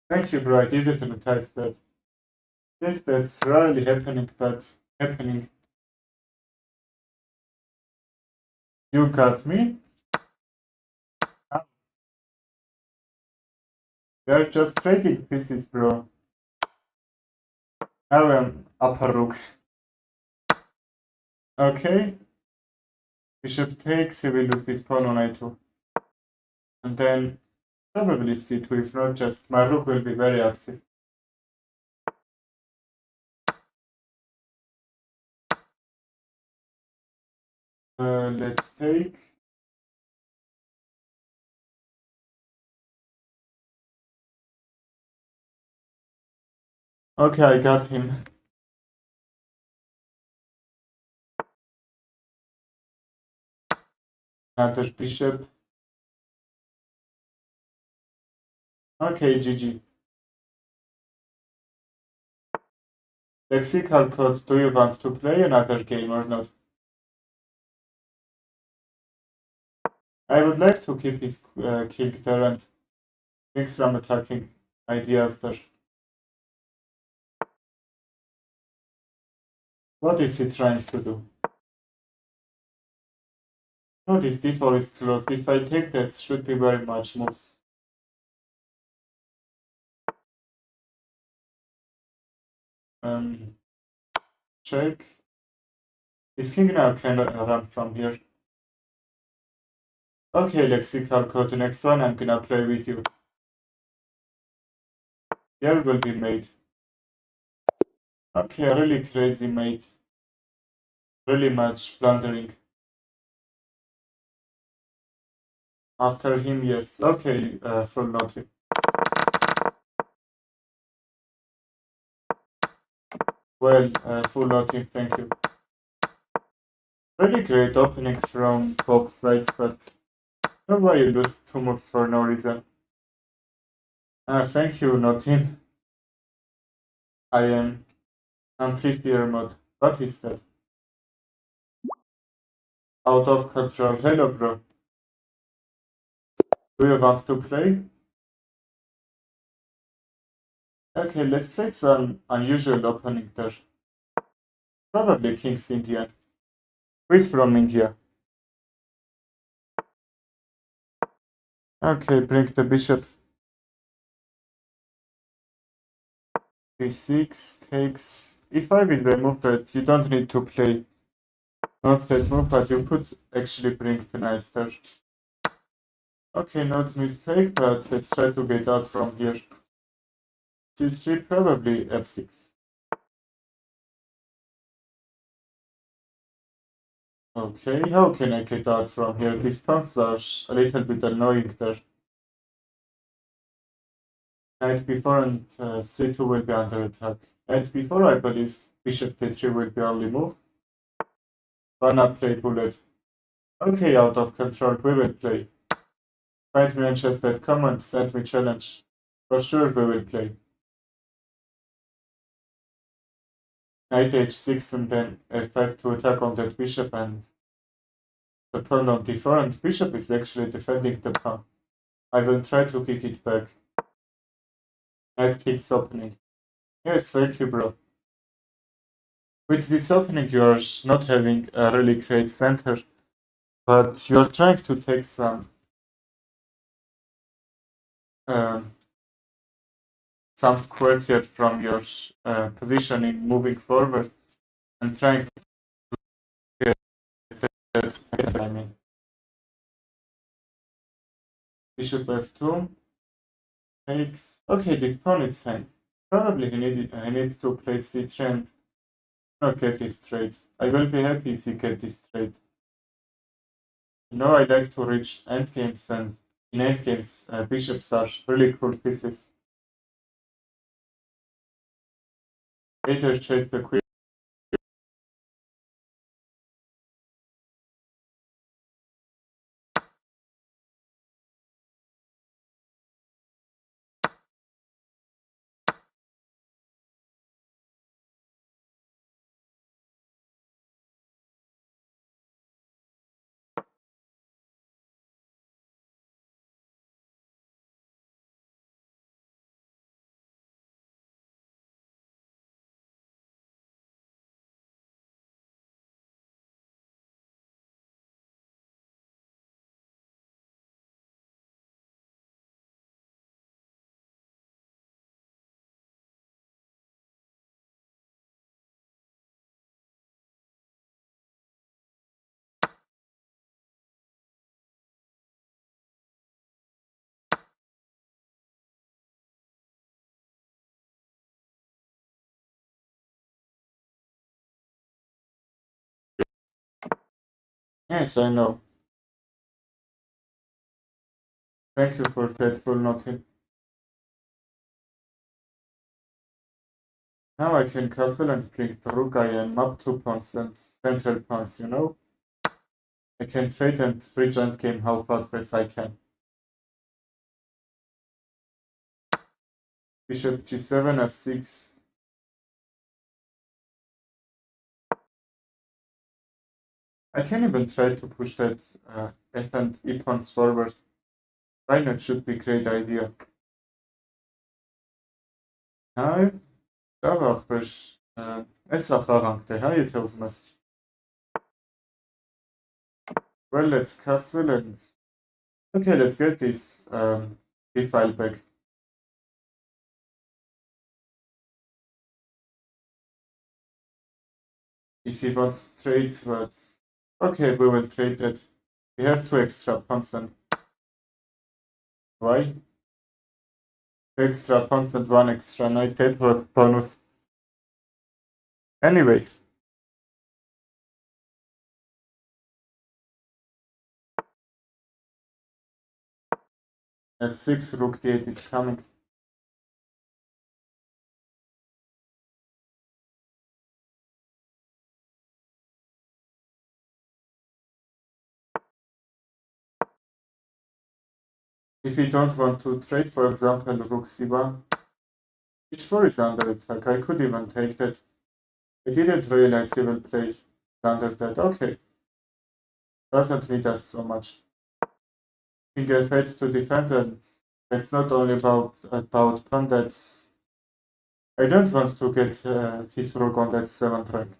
[SPEAKER 1] Thank you, bro. I didn't notice that. Yes, that's rarely happening, but happening. You got me? Ah, we are just trading pieces, bro. Now I'm upper rook. Okay, bishop takes, he will lose this pawn on I2. And then probably C2, if not just my rook will be very active. Let's take. Okay, I got him. Another bishop. Okay, GG. Lexical code, do you want to play another game or not? I would like to keep his king there and bring some attacking ideas there. What is he trying to do? No, this d4 is closed. If I take that, should be very much moves. Check. His king now can run from here. Okay, lexical code. The next one I'm gonna play with you. Here will be mate. Okay, really crazy mate. Really much blundering. After him, yes. Okay, full nothing. Well, full nothing, thank you. Really great opening from both sides, but I don't know why you lose two moves for no reason. Thank you, nothing. I am unprepared mode. What is that? Out of control. Hello, bro. Do you want to play? Okay, let's play some unusual opening there. Probably King's Indian. Who is from India? Okay, bring the bishop. D6 takes. E5 is the move that you don't need to play. Not that move, but you could actually bring the knights there. Okay, not mistake, but let's try to get out from here. C3, probably F6. Okay, how can I get out from here? These pawns are a little bit annoying there. Knight b4 and c2 will be under attack. Knight b4, I believe bishop d3 will be only move. Wanna play bullet. Okay, out of control, we will play. Find me on chess.com and send me challenge. For sure we will play. Knight h6 and then f5 to attack on that bishop and the pawn on d4 and bishop is actually defending the pawn. I will try to kick it back. Nice kicks opening. Yes, thank you, bro. With this opening, you are not having a really great center, but you are trying to take um, some squares here from your positioning moving forward and trying to get that. I mean, bishop f2 takes. Okay, this pawn is hanged. Probably he needs to play c3 and not get this straight. I will be happy if you get this straight. You know, I like to reach endgames, and in endgames, bishops are really cool pieces. Later chase the queen. Yes, I know. Thank you for that full noting. Now I can castle and bring the rook I and map 2 pawns and central pawns, you know? I can trade and reach endgame how fast as I can. Bishop g7, f6. I can even try to push that f and e pawns forward. Why not should be great idea. Hi, davach besh. Essa harangte, hi it tells us. Well, let's castle and okay, let's get this d file back. If he wants trade, but okay, we will trade that. We have 2 extra pawns and why? 2 extra pawns and 1 extra knight. That was bonus. Anyway, f6, rook d8 is coming. If you don't want to trade, for example, rook c1, h4 is under attack. I could even take that. I didn't realize he will play under that. Okay, doesn't need us so much. King f8 to defend, and that's not only about pawn. That's I don't want to get his rook on that 7th rank.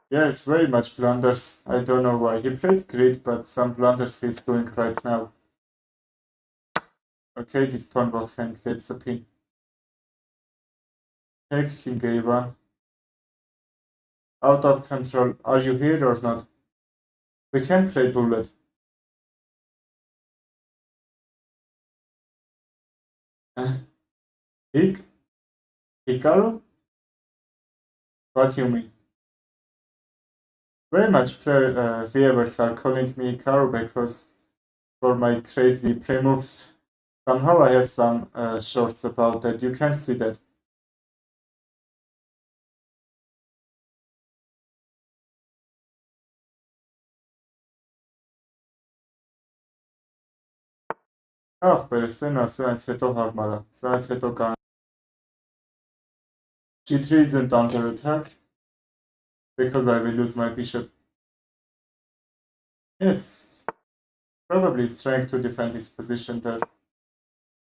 [SPEAKER 1] Yes, very much blunders. I don't know why. He played great, but some blunders he's doing right now. Okay, this pawn was hanged. It's a pin. Take king a1. Out of control. Are you here or not? We can play bullet. Hic? Hikaru? What do you mean? Very much viewers are calling me Hikaru because for my crazy play moves. Somehow I have some shorts about that. You can see that. Peresena, să-ți to harmara. Să-ți to can. G3 isn't under attack because I will lose my bishop. Yes, probably is trying to defend his position there.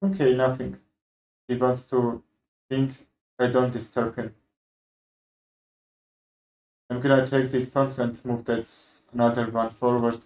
[SPEAKER 1] Okay, nothing. He wants to think I don't disturb him. I'm gonna take this pawns and move that another one forward.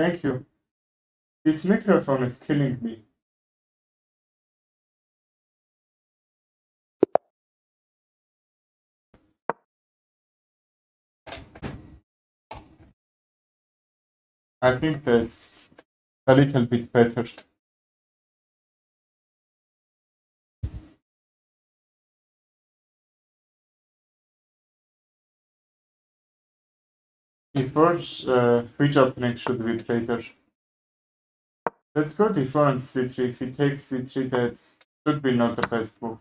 [SPEAKER 1] Thank you. This microphone is killing me. I think that's a little bit better. Before which opening should we play there? Let's go d4 and c3. If he takes c3, that should be not the best move.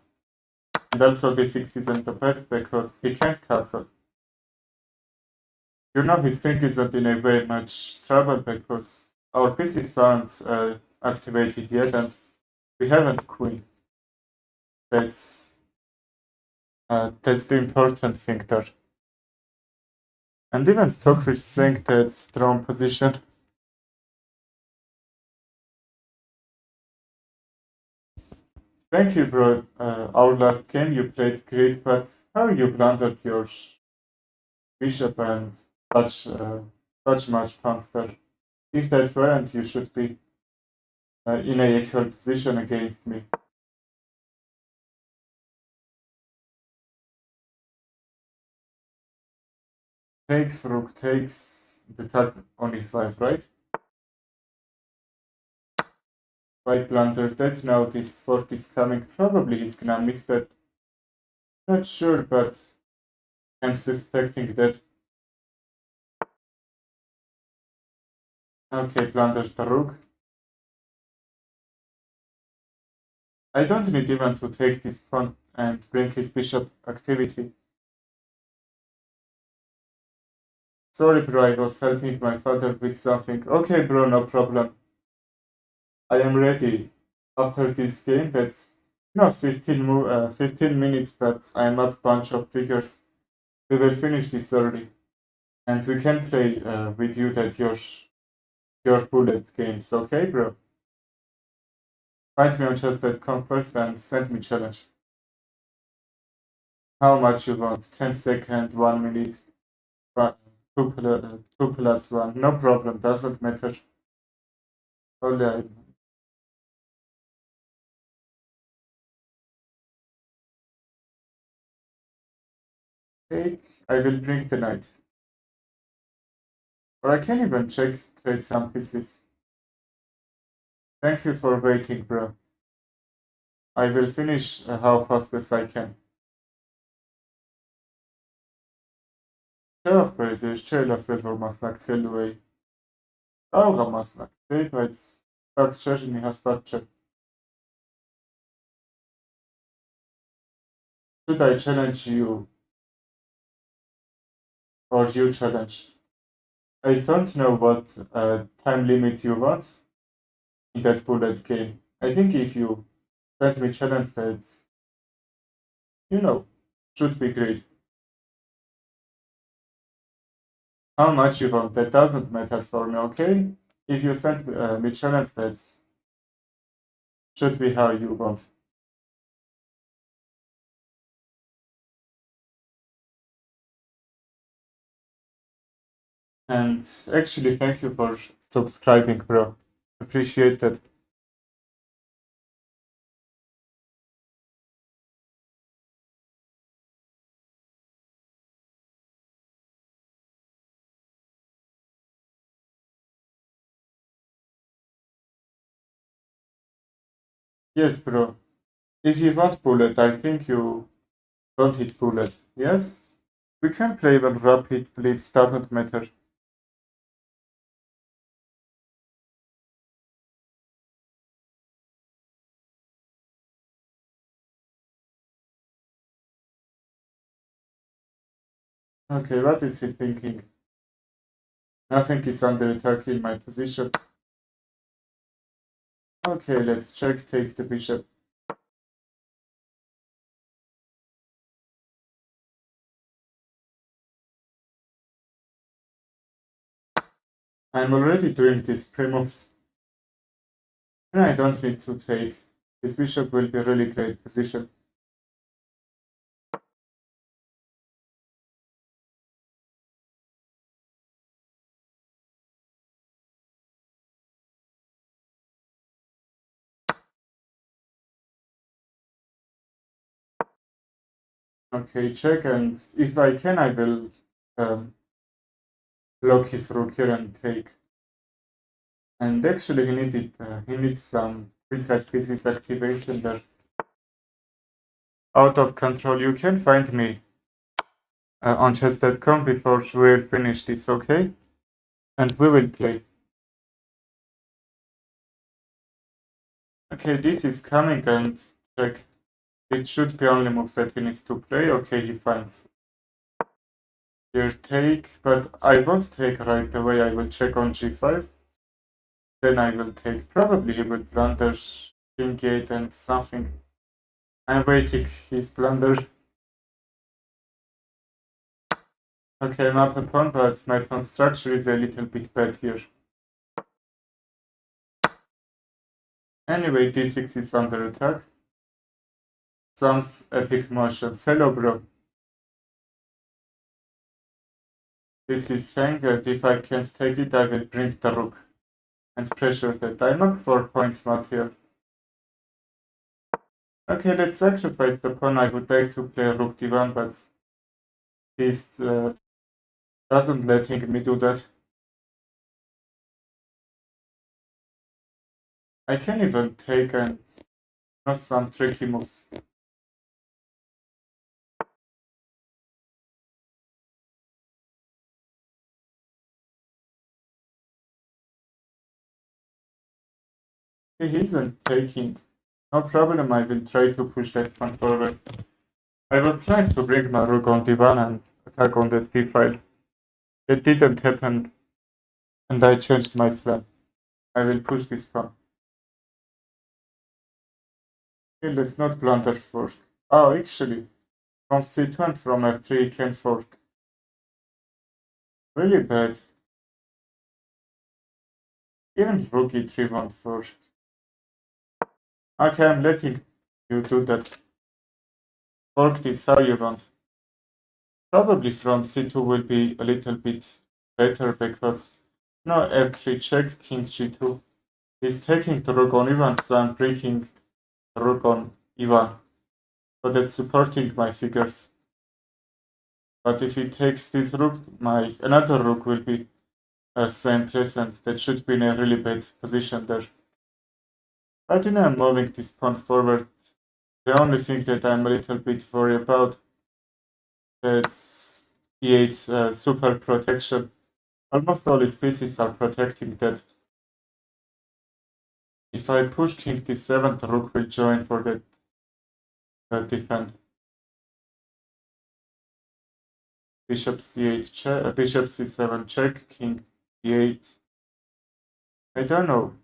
[SPEAKER 1] And also d6 isn't the best because he can't castle. You know his king isn't in a very much trouble because our pieces aren't activated yet and we haven't queen. That's the important thing there. And even Stockfish saying that's drawn position. Thank you, bro. Our last game you played great, but how you blundered your bishop and such much pawns there. If that weren't, you should be in a equal position against me. Takes, rook takes, the tag on e5, right? White blundered that, now this fork is coming, probably he's gonna miss that. Not sure, but I'm suspecting that. Okay, blundered the rook. I don't need even to take this pawn and bring his bishop activity. Sorry bro, I was helping my father with something. Okay bro, no problem. I am ready. After this game, that's 15 minutes, but I'm up bunch of figures. We will finish this early. And we can play with you that your bullet games, okay bro? Find me on chess.com first and send me challenge. How much you want? 10 seconds, 1 minute, 2 plus 1. No problem, doesn't matter. Only take, I will bring the knight. Or I can even trade some pieces. Thank you for waiting, bro. I will finish how fast as I can. Ce powiedzieć, cześć, serwomasznak celuje. Auramasnak, typec, tak czerni hastacze. Should I challenge you? Or you challenge? I don't know what time limit you want in that bullet game. I think if you send me challenge that, should be great. How much you want, that doesn't matter for me, okay? If you send me challenge that should be how you want. And actually, thank you for subscribing, bro. Appreciate it. Yes, bro. If you want bullet, I think you don't hit bullet. Yes? We can play even rapid blitz, doesn't matter. Okay, what is he thinking? Nothing is under attack in my position. Okay, let's check, take the bishop. I'm already doing these pre-moves. I don't need to take. This bishop will be a really great position. Okay, check, and if I can, I will block his rook here and take. And actually, he needs some reset pieces activation there. Out of control. You can find me on chess.com before we finish this, okay? And we will play. Okay, this is coming and check. This should be only moves that he needs to play. Okay, he finds. Here take, but I won't take right away. I will check on g5. Then I will take. Probably he will blunder king 8 and something. I'm waiting his blunder. Okay, I'm up a pawn, but my pawn structure is a little bit bad here. Anyway, d6 is under attack. Sam's epic motions. Hello, bro. This is hang, and if I can't take it, I will bring the rook and pressure the diamond. 4 points mat here. Okay, let's sacrifice the pawn. I would like to play rook d1, but he's doesn't letting me do that. I can even take and know some tricky moves. He isn't taking. No problem, I will try to push that pawn forward. I was trying to bring my rook on d1 and attack on the d file. It didn't happen, and I changed my plan. I will push this pawn. Okay, let's not blunder fork. Oh, actually, from c2 and from f3 you can fork. Really bad. Even rook e3 won't fork. Okay, I'm letting you do that. Fork this how you want. Probably from c2 will be a little bit better because no f3 check, king g2. He's taking the rook on e1, so I'm breaking the rook on e1. So that's supporting my figures. But if he takes this rook, my another rook will be same present. That should be in a really bad position there. But I'm moving this pawn forward. The only thing that I'm a little bit worried about is e8 super protection. Almost all his pieces are protecting that. If I push king d7, the rook will join for that defend. Bishop c8 check, bishop c7 check, king d8. I don't know.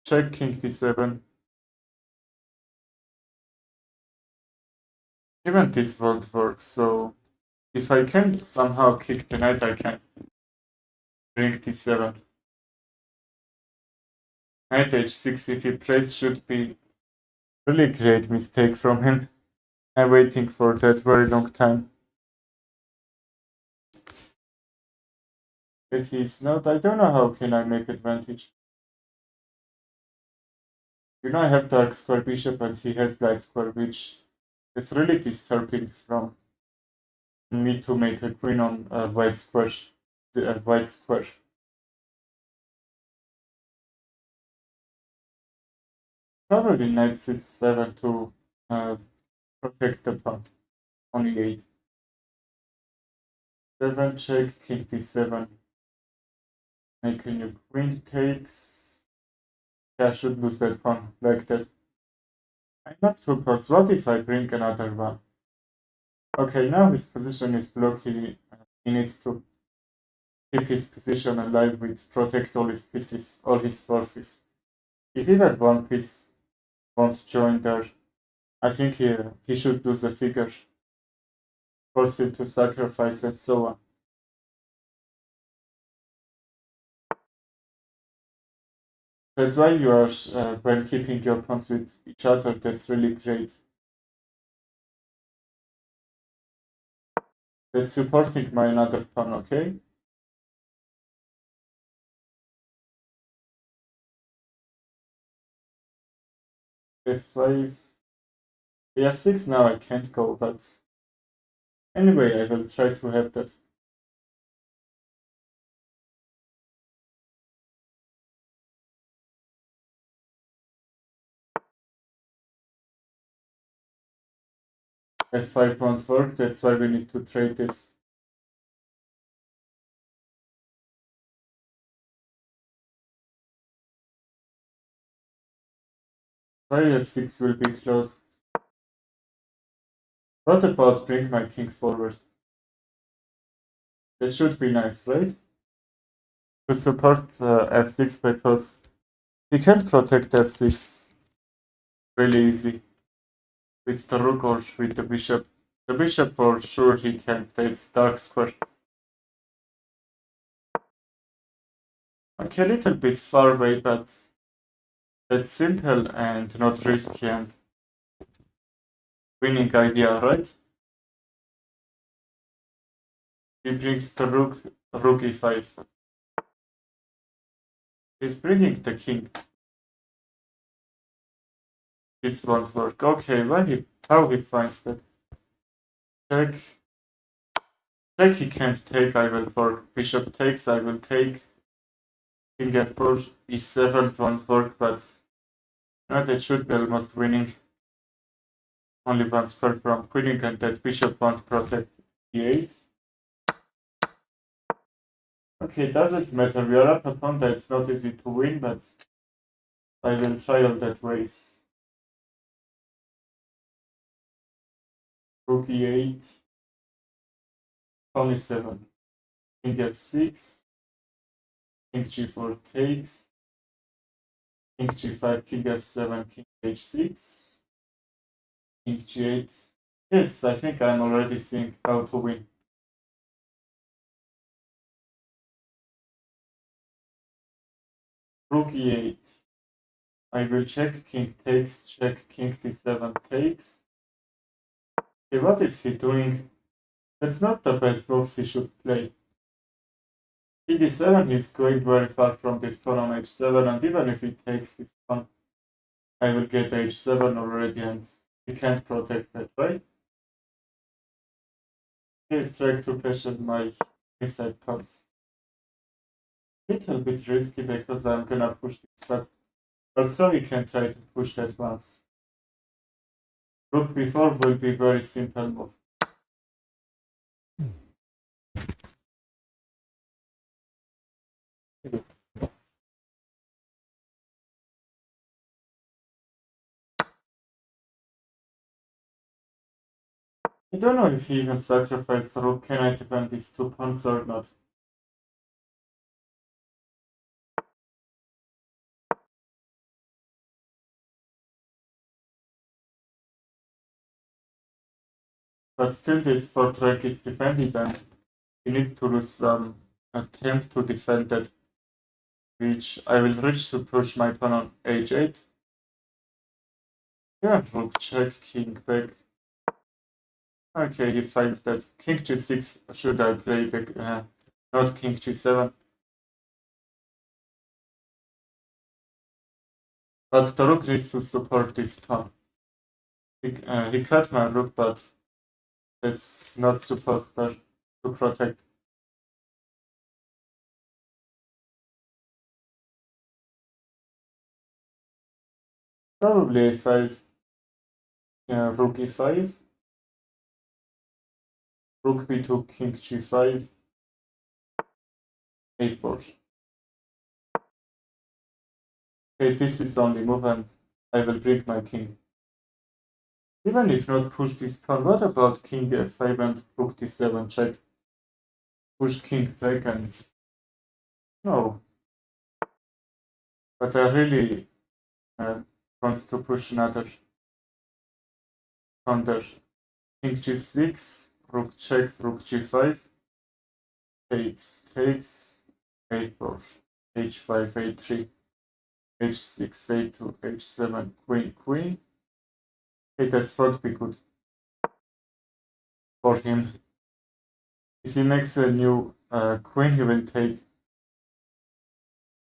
[SPEAKER 1] Check king d7. Even this won't work, so if I can somehow kick the knight, I can bring d7. Knight h6 if he plays should be really great mistake from him. I'm waiting for that very long time. If he's not, I don't know how can I make advantage. I have dark square bishop and he has light square, which is really disturbing from me to make a queen on a white square. White square. Probably knight c7 to protect the pawn. Only 8. 7 check, king d7. Make a new queen takes. Yeah, I should lose that pawn like that. I'm not two pawns. What if I bring another one? Okay, now his position is blocked. He needs to keep his position alive with protect all his pieces, all his forces. If even one piece won't join there, I think he should lose a figure, force him to sacrifice and so on. That's why you are, when keeping your pawns with each other, that's really great. That's supporting my another pawn, okay? F5. f6 now I can't go, but anyway, I will try to have that. f5 won't work, that's why we need to trade this. Why f6 will be closed. What about bring my king forward? That should be nice, right? To support f6 because he can't protect f6 really easy with the rook or with the bishop. The bishop for sure he can play its dark square. Okay, a little bit far away, but that's simple and not risky and winning idea, right? He brings the rook e5. He's bringing the king. This won't work. Okay, how he finds that? Check. Check he can't take, I will fork. Bishop takes, I will take. King f4, e7 won't work, but not it should be almost winning. Only one square from queening and that bishop won't protect e8. Okay, doesn't matter. We are up a pawn that's not easy to win, but I will try all that ways. Rook e8, pawn e7, king f6, king g4 takes, king g5, king f7, king h6, king g8. Yes, I think I'm already seeing how to win. Rook e8. I will check, king takes, check, king d7 takes. Okay, what is he doing? That's not the best moves he should play. King d7 is going very far from this pawn on h7, and even if he takes this pawn, I will get h7 already, and he can't protect that, right? He's trying to pressure my inside pawns. Little bit risky because I'm gonna push this, but also he can try to push that once. Rook b4 will be very simple move. I don't know if he even sacrificed the rook. Can I defend these two pawns or not? But still this fourth rank is defended and he needs to lose some attempt to defend that, which I will reach to push my pawn on h8. Yeah, rook check, king back. Okay, he finds that king g6 should I play back, not king g7. But the rook needs to support this pawn. He cut my rook, but that's not supposed to protect. Probably a5, rook e5, rook b2, king g5, a4. Okay, this is only move and I will bring my king. Even if not push this pawn, what about king f5 and rook d7 check? Push king back and... No. But I really want to push another pawn there. King g6, rook check, rook g5, takes, a4, h5, a3, h6, a2, h7, queen, queen. Okay, that's would be good for him. If he makes a new queen, he will take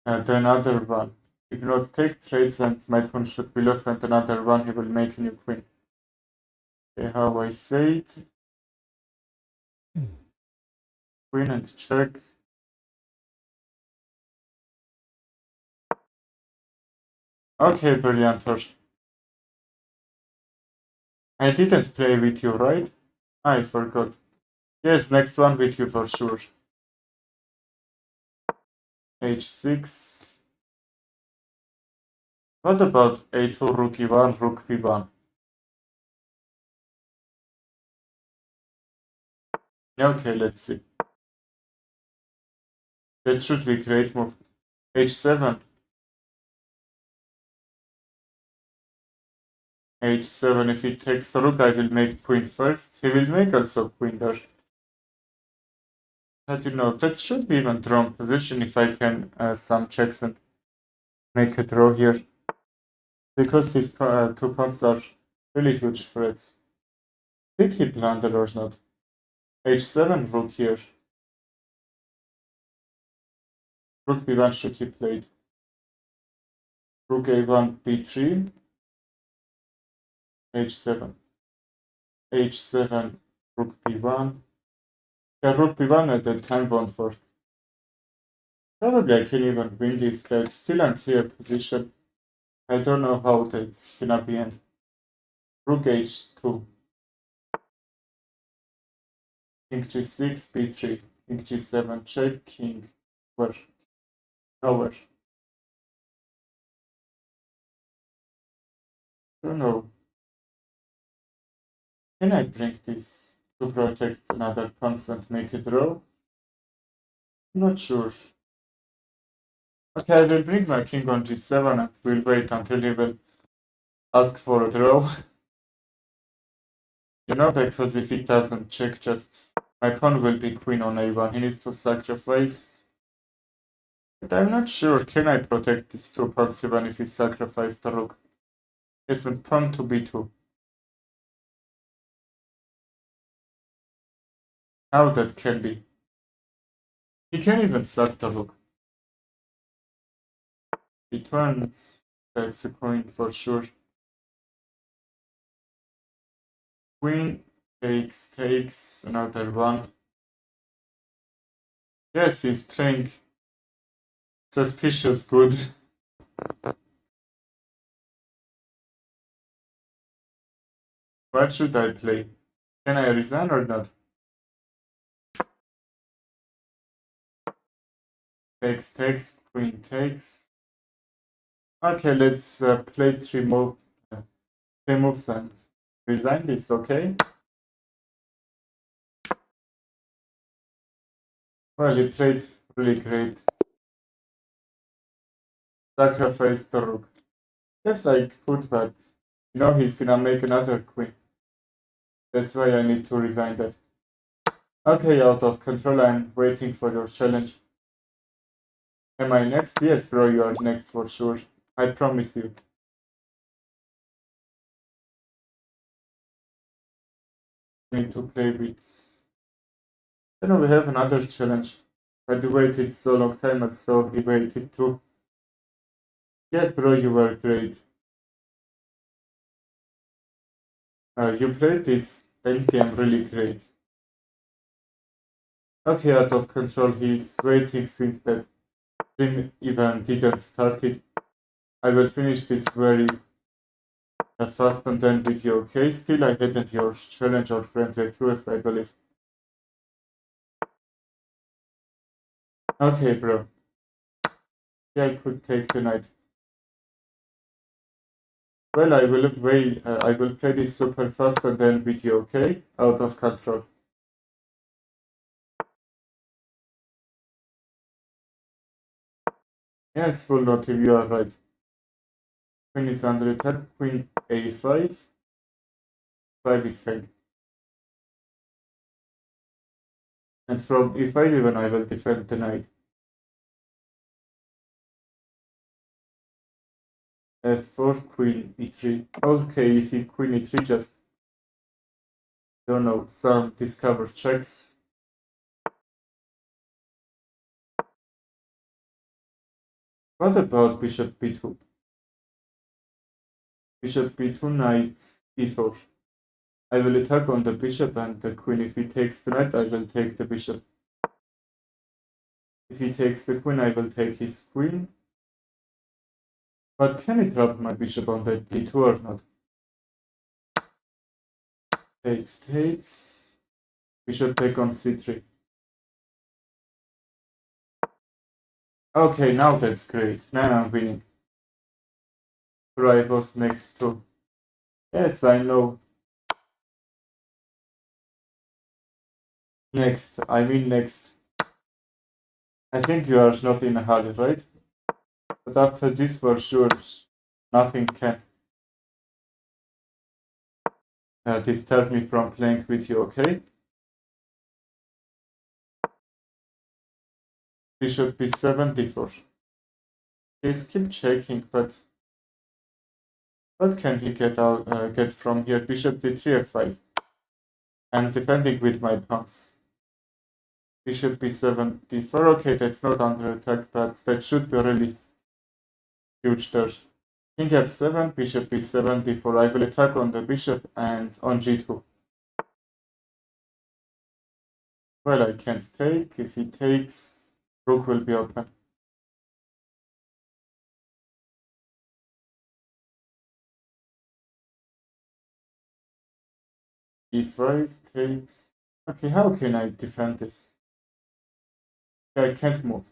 [SPEAKER 1] the another one. If not take trades and my pawn should be lost and another one, he will make a new queen. Okay, how I say it. Queen and check. Okay, brilliant. I didn't play with you, right? I forgot. Yes, next one with you for sure. H6. What about A2, Rook E1, Rook B1? Okay, let's see. This should be great move. H7. H7, if he takes the rook, I will make queen first. He will make also queen there. But you know, that should be even drawn position if I can some checks and make a draw here. Because his 2 pawns are really huge threats. Did he blunder or not? H7 rook here. Rook B1 should be played. Rook A1 B3. H7. H7 Rook B1. Yeah, Rook B1 at that time won't work. Probably I can even win this. That's still unclear position. I don't know how that's gonna be end. Rook H2. King G6, B3. King G7, check, King. Where? Nowhere. Don't know. Can I bring this to protect another constant, make a draw? Not sure. Okay, I will bring my king on G7 and we'll wait until he will ask for a draw. You know, because if he doesn't check, just my pawn will be queen on A1. He needs to sacrifice. But I'm not sure. Can I protect these 2 pawns even if he sacrificed the rook? Isn't pawn to B2. How that can be? He can even sack the rook. It wants. That's a coin for sure. Queen takes another one. Yes, he's playing suspicious good. What should I play? Can I resign or not? Takes, queen takes. Okay, let's play 3 moves and resign this, okay? Well, he played really great. Sacrifice the rook. Yes, I could, but you know he's gonna make another queen. That's why I need to resign that. Okay, out of control, I'm waiting for your challenge. Am I next? Yes, bro, you are next for sure. I promised you. Need to play with. Then we have another challenge. But you waited so long time and so he waited too. Yes, bro, you were great. You played this endgame really great. Okay, out of control, he's waiting since that dream even didn't start it. I will finish this very fast and then video, okay? Still, I hadn't your challenge or friend request, I believe. Okay, bro. Yeah, I could take the knight. Well, I will wait. I will play this super fast and then video, okay? Out of control. Yes, full notive, you are right. Queen is under attack, queen a5. 5 is hang. And from e5 even I will defend the knight. F4, queen e3. Okay, if he queen e3, just don't know, some discover checks. What about bishop b2? Bishop b2, knight e4. I will attack on the bishop and the queen. If he takes the knight, I will take the bishop. If he takes the queen, I will take his queen. But can he drop my bishop on the d2 or not? Takes. Bishop take on c3. Okay, now that's great. Now I'm winning. I was next to. Yes, I know. Next. I mean next. I think you are not in a hurry, right? But after this, for sure, nothing can disturb me from playing with you, okay? Bishop b7, d4. Please keep checking, but what can he get from here? Bishop d3, f5. I'm defending with my pawns. Bishop b7, d4. Okay, that's not under attack, but that should be really huge there. King f7, bishop b7, d4. I will attack on the bishop and on g2. Well, I can't take. If he takes, rook will be open. e5 takes. Okay, how can I defend this? I can't move.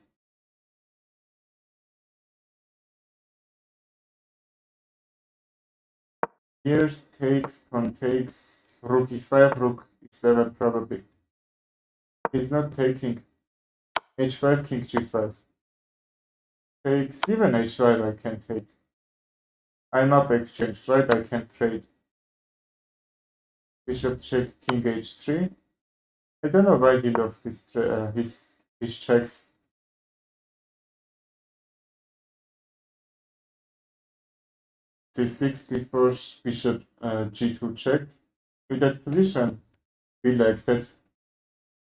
[SPEAKER 1] Here takes, pawn takes, rook e5, rook e7 probably. He's not taking. h5, king g5. Takes, even h5 I can take. I'm up exchange, right? I can trade. Bishop check, king h3. I don't know why he lost his checks. c6, d4, bishop g2 check. With that position, be like that,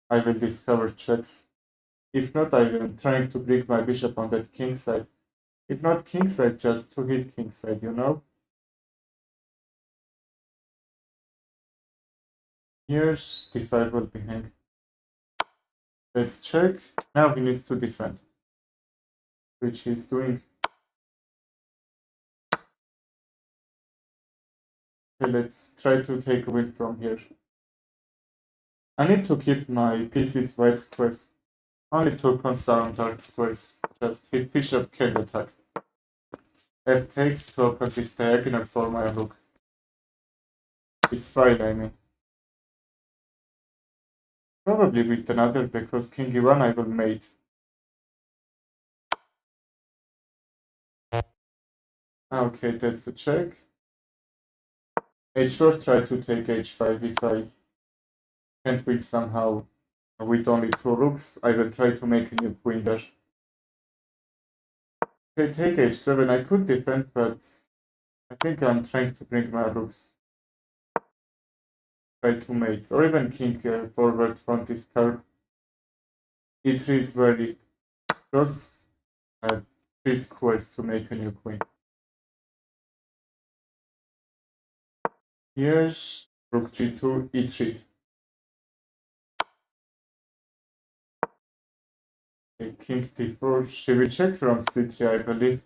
[SPEAKER 1] I will discover checks. If not, I am trying to break my bishop on that king side. If not king side, just to hit king side, you know? Here's d5 will be hang. Let's check. Now he needs to defend, which he's doing. Okay, let's try to take a win from here. I need to keep my pieces white squares. Only 2 pawns are on dark squares. Just his bishop can attack. F takes to open this diagonal for my rook. It's fine, I mean. Probably with another, because king e1 I will mate. Okay, that's a check. h4, try to take h5 if I can't win somehow with only 2 rooks. I will try to make a new queen there. Okay, take h7. I could defend, but I think I'm trying to bring my rooks. Try to mate, or even king forward front is card. e3 is very close. 3 squares to make a new queen. Here's rook g2, e3. Okay, king d4. Should we check from c3, I believe?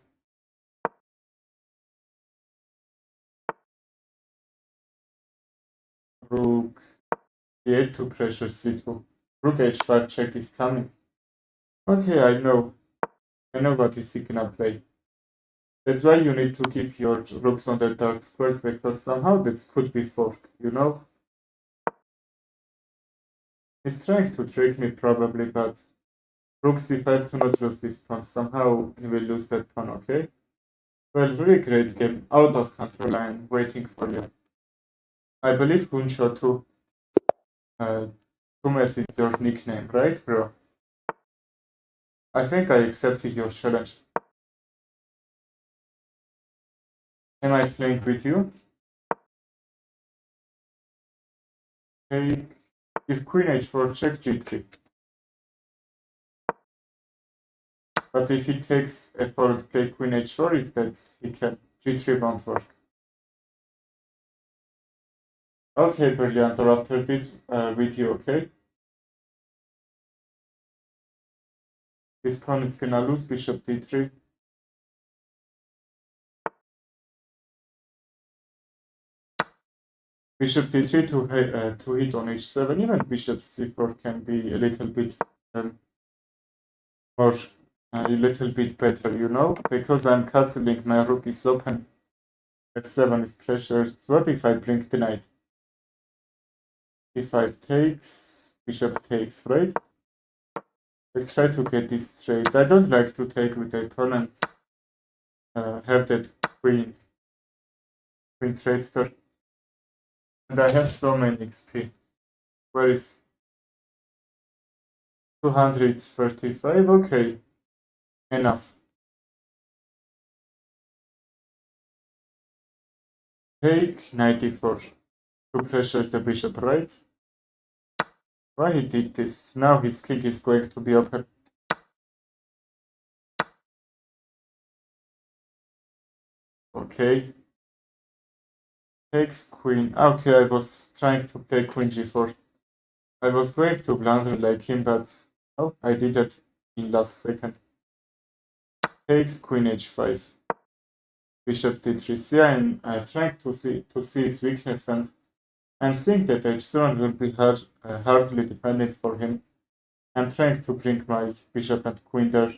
[SPEAKER 1] Rook c8 to pressure c2. Rook h5 check is coming. Okay, I know what is he gonna play. That's why you need to keep your rooks on the dark squares, because somehow that could be fork, you know? He's trying to trick me probably, but rook c5 to not lose this pawn. Somehow he will lose that pawn, okay? Well, really great game. Out of control, I'm waiting for you. I believe Gunsho too. Tumes is your nickname, right, bro? I think I accepted your challenge. Am I playing with you? Take. If queen h4, check g3. But if he takes f4, play queen h4, if that's he can. g3 won't work. Okay, brilliant. Or after this video, okay? This pawn is gonna lose, bishop d3. Bishop d3 to hit on h7. Even bishop c4 can be a little bit more, a little bit better, you know? Because I'm castling, my rook is open. f7 is pressured. What if I bring the knight? e5 takes, bishop takes, right? Let's try to get these trades. I don't like to take with the opponent. Have that queen tradester. And I have so many XP. Where is 235? Okay, enough. Take 94 to pressure the bishop, right? Why he did this? Now his king is going to be open. Okay. Takes queen. Okay, I was trying to play queen g4. I was going to blunder like him, but oh, I did it in last second. Takes queen h5. Bishop d3. See, I'm trying to see his weakness, and I'm seeing that h7 will be hardly defended for him. I'm trying to bring my bishop and queen there,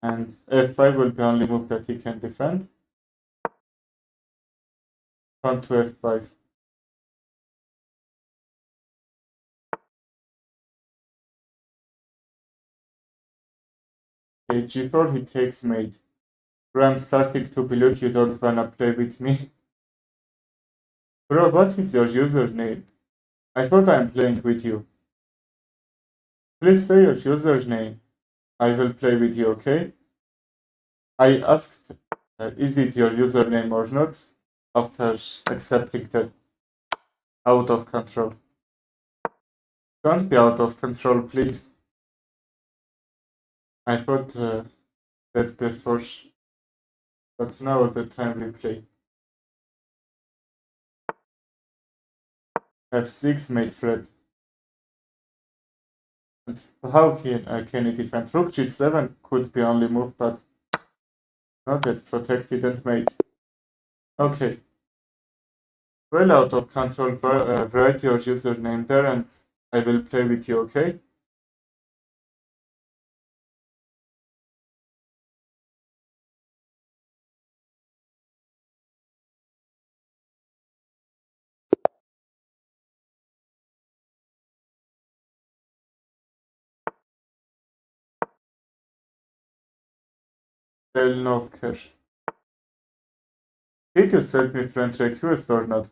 [SPEAKER 1] and f5 will be the only move that he can defend. Pawn to f5. Okay, g4 he takes mate. Bro, I'm starting to believe you don't wanna play with me. Bro, what is your username? I thought I'm playing with you. Please say your username. I will play with you, okay? I asked, is it your username or not? After accepting that out of control. Don't be out of control, please. I thought that before, but now the time we play. f6 made threat. And how can he defend? Rook g7 could be only move, but no, that's protected and made. Okay. Well out of control. Write your username there and I will play with you, okay? Elnovker. Did you send me friend request or not?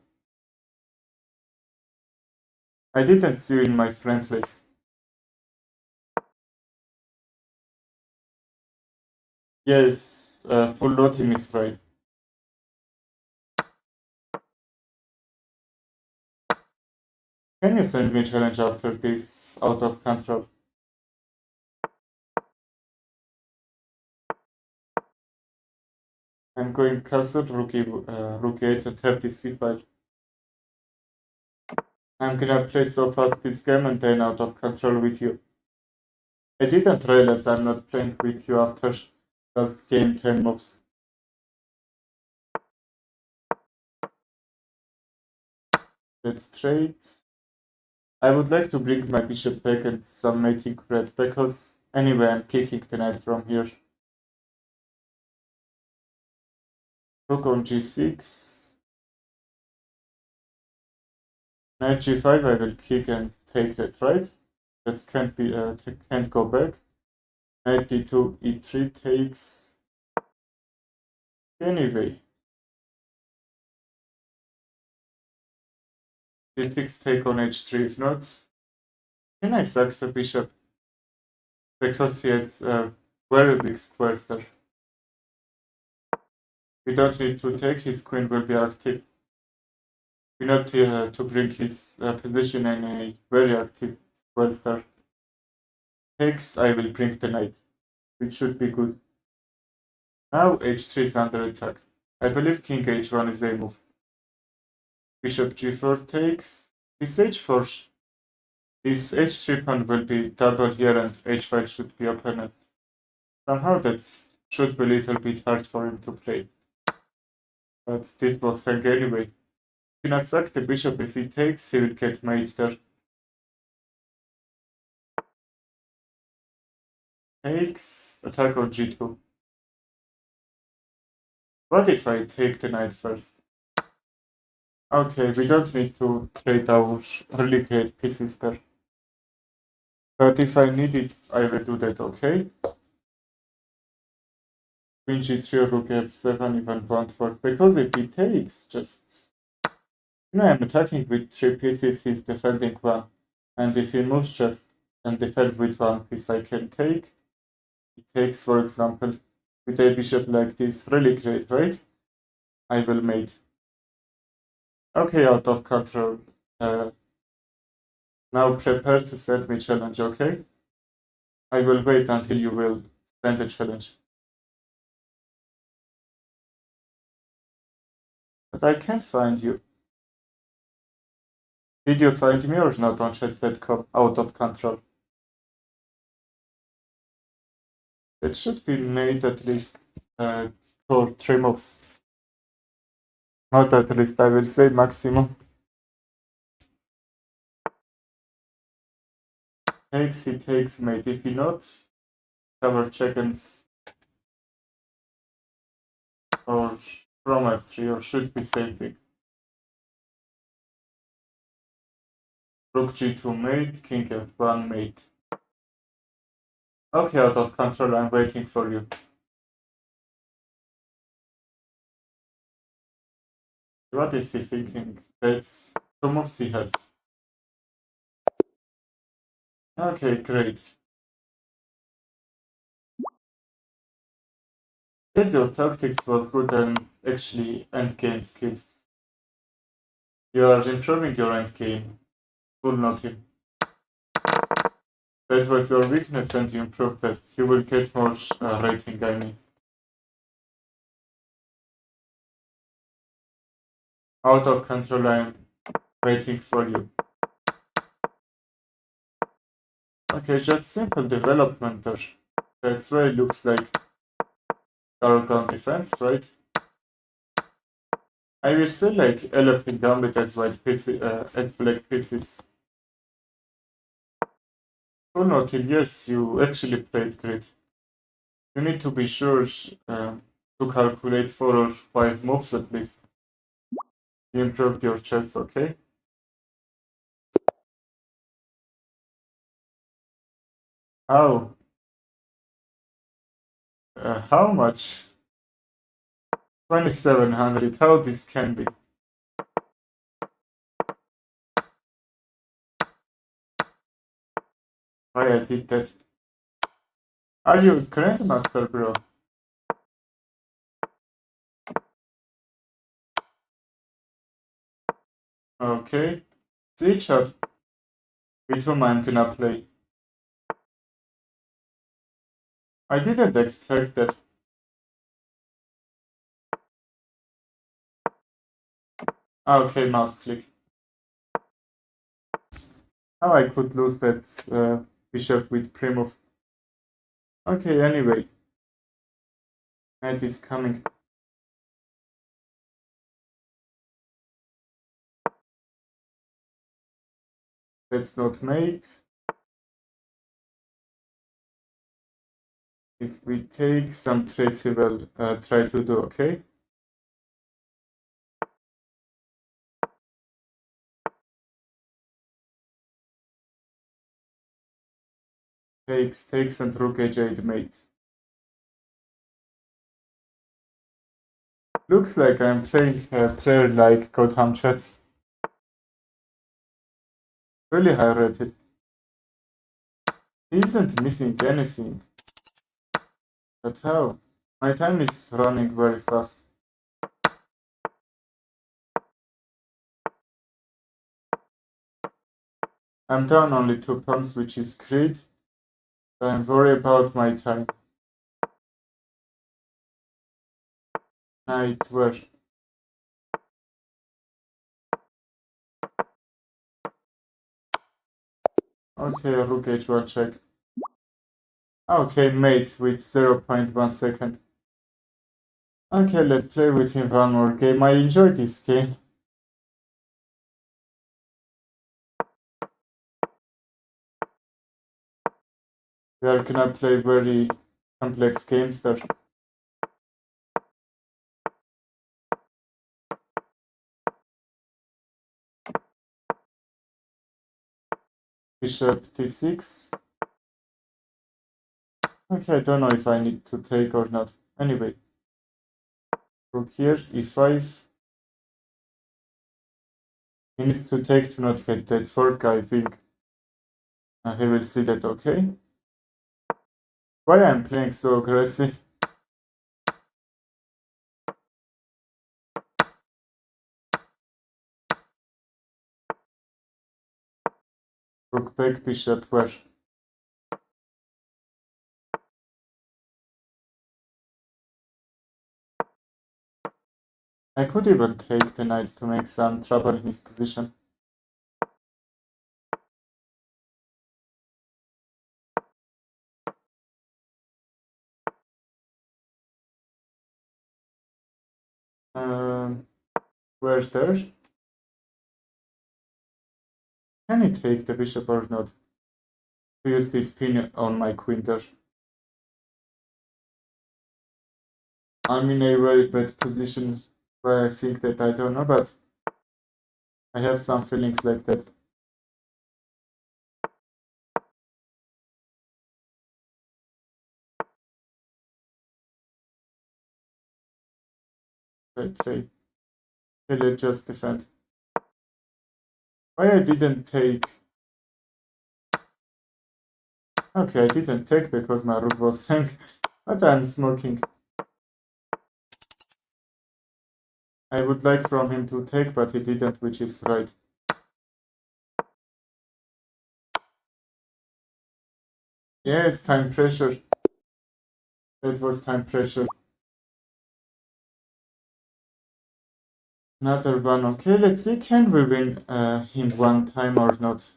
[SPEAKER 1] I didn't see you in my friend list. Yes, full loading is right. Can you send me a challenge after this out of control? I'm going castle, rook 8 and have this c5. I'm gonna play so fast this game and then out of control with you. I didn't realize I'm not playing with you after just game 10 moves. Let's trade. I would like to bring my bishop back and some mating threats because anyway I'm kicking the knight from here. Rook on g6. Knight g5 I will kick and take that, right? That can't go back. Knight d2 e3 takes. Anyway. d6 take on h3 if not. Can I sack the bishop? Because he has very big squares there. We don't need to take, his queen will be active. We need to bring his position in a very active square star. Takes, I will bring the knight, which should be good. Now h3 is under attack. I believe king h1 is a move. Bishop g4 takes. This h4, this h3 pawn will be double here and h5 should be open. Somehow that should be a little bit hard for him to play. But this was hang anyway. He cannot sack the bishop. If he takes, he will get mate there. Takes, attack on g2. What if I take the knight first? Okay, we don't need to trade our really great pieces there. But if I need it, I will do that, okay? Queen g3 or rook f7 even won't work. Because if he takes, just... I'm attacking with 3 pieces, he's defending 1. And if he moves just and defend with 1 piece, I can take. He takes, for example, with a bishop like this. Really great, right? I will mate. Okay, out of control. Now prepare to send me challenge, okay? I will wait until you will send a challenge. But I can't find you. Did you find me or not on chess.com? Out of control. It should be made at least for 3 moves. Not at least, I will say maximum. Takes, he takes mate. If he not, cover check and or from f3 or should be saving. Rook g2 mate, king f1 mate. Okay, out of control, I'm waiting for you. What is he thinking? That's 2 moves he has. Okay, great. Yes, your tactics was good and actually endgame skills. You are improving your endgame. Full nothing. That was your weakness and you improved that. You will get more rating, I mean. Out of control, I'm waiting for you. Okay, just simple development there. That's why it looks like arrogant defense, right? I will still like elephant gambit as white pieces, as black pieces. Full nothing, yes, you actually played great. You need to be sure to calculate 4 or 5 moves at least. You improved your chess, okay? How? How much? 2700, how this can be? Why I did that? Are you a grandmaster, bro? Okay. Z-shot. With whom I'm gonna play? I didn't expect that. Okay, mouse click. How I could lose that bishop with pre-move. Okay, anyway. Knight is coming. That's not mate. If we take some trades, he will try to do, okay? Takes, and rook h8 mate. Looks like I'm playing a player like Gotham Chess. Really high rated. He isn't missing anything. But how? My time is running very fast. I'm down only 2 pawns, which is great. But I'm worried about my time. Knight where? Okay, rook h1 check. Okay, mate with 0.1 second. Okay, let's play with him one more game. I enjoyed this game. We are gonna play very complex games there. Bishop d6. Okay, I don't know if I need to take or not. Anyway, rook here, e5. He needs to take to not get that fork, I think. He will see that, okay? Why I'm playing so aggressive? Rook back, bishop where? I could even take the knight to make some trouble in his position. Where's there? Can he take the bishop or not? To use this pin on my queen there. I'm in a very bad position where I think that I don't know, but I have some feelings like that. Okay, let's just defend. Why I didn't take? Okay, I didn't take because my rook was hanged, but I'm smoking. I would like from him to take, but he didn't, which is right. Yes, time pressure. That was time pressure. Another one. Okay, let's see. Can we win him one time or not?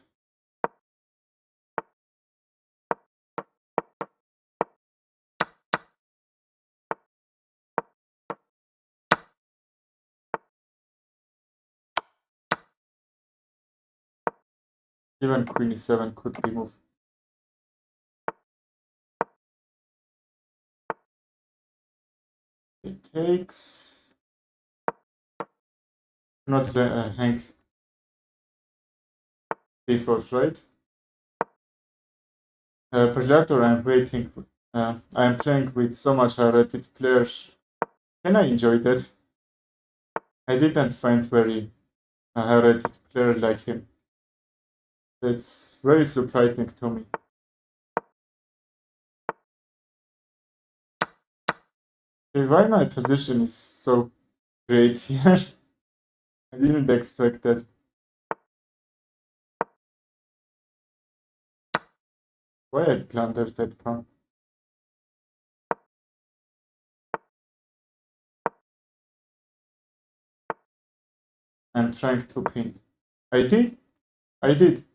[SPEAKER 1] Even queen e7 could be moved. It takes. Not hang d4, right? Predator, I'm waiting. I'm playing with so much high-rated players. Can I enjoy that? I didn't find very high-rated player like him. That's very surprising to me. Okay, why my position is so great here? I didn't expect that. Why I blundered that pawn? I'm trying to pin. I did? I did.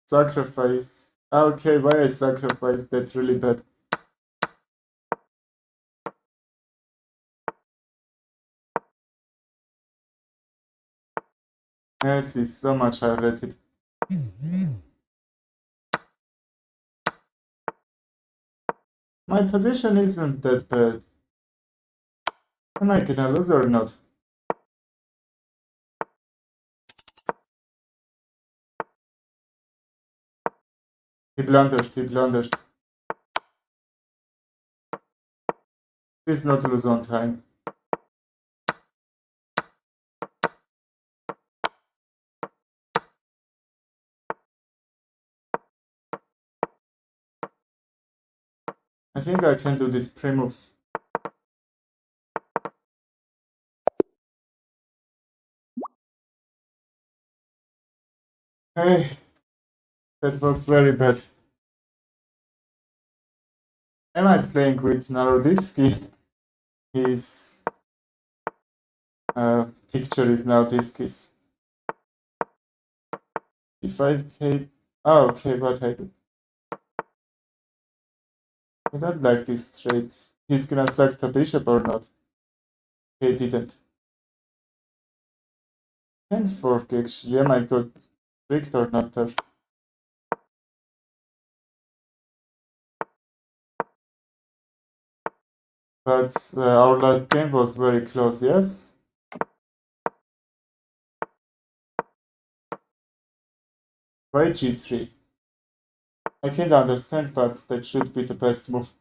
[SPEAKER 1] Sacrifice. Okay, why I sacrificed that really bad? Yes, it's so much high rated. My position isn't that bad. Am I gonna lose or not? He blundered, he blundered. Please not lose on time. I think I can do these pre-moves. Hey, that was very bad. Am I playing with Naroditsky? He's picture is now this case. C5k. Oh, okay, what I do? I don't like these trades. He's gonna sack the bishop or not? He didn't. Can fork actually. Am I got tricked or not there? But our last game was very close, yes? Why g3? I can't understand, but that should be the best move.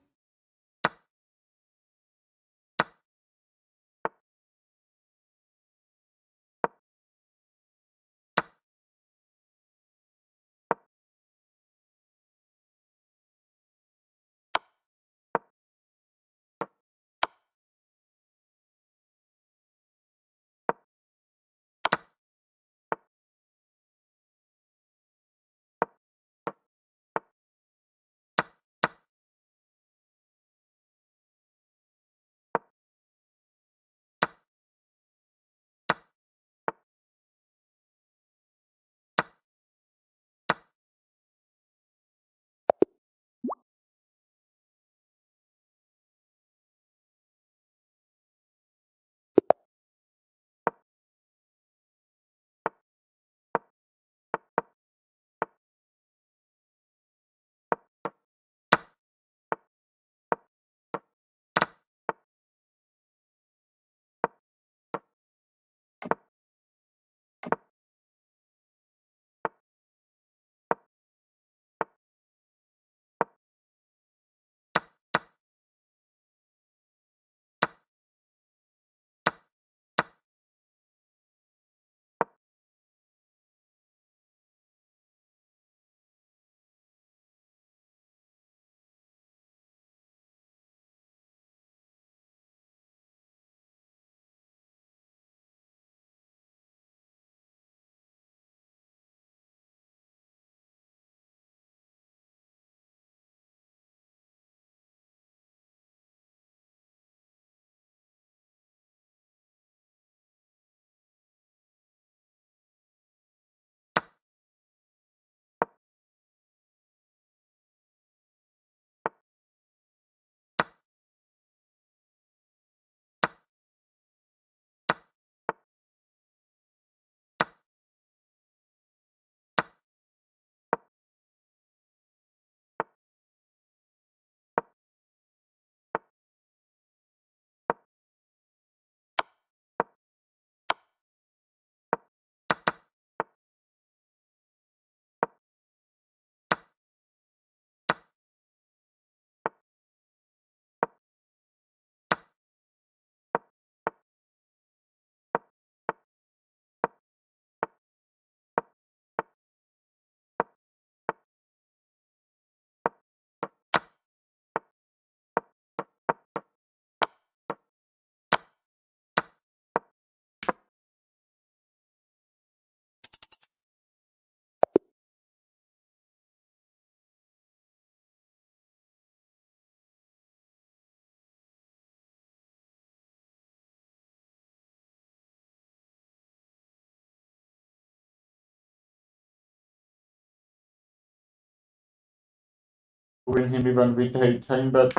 [SPEAKER 1] Win him even with the time, but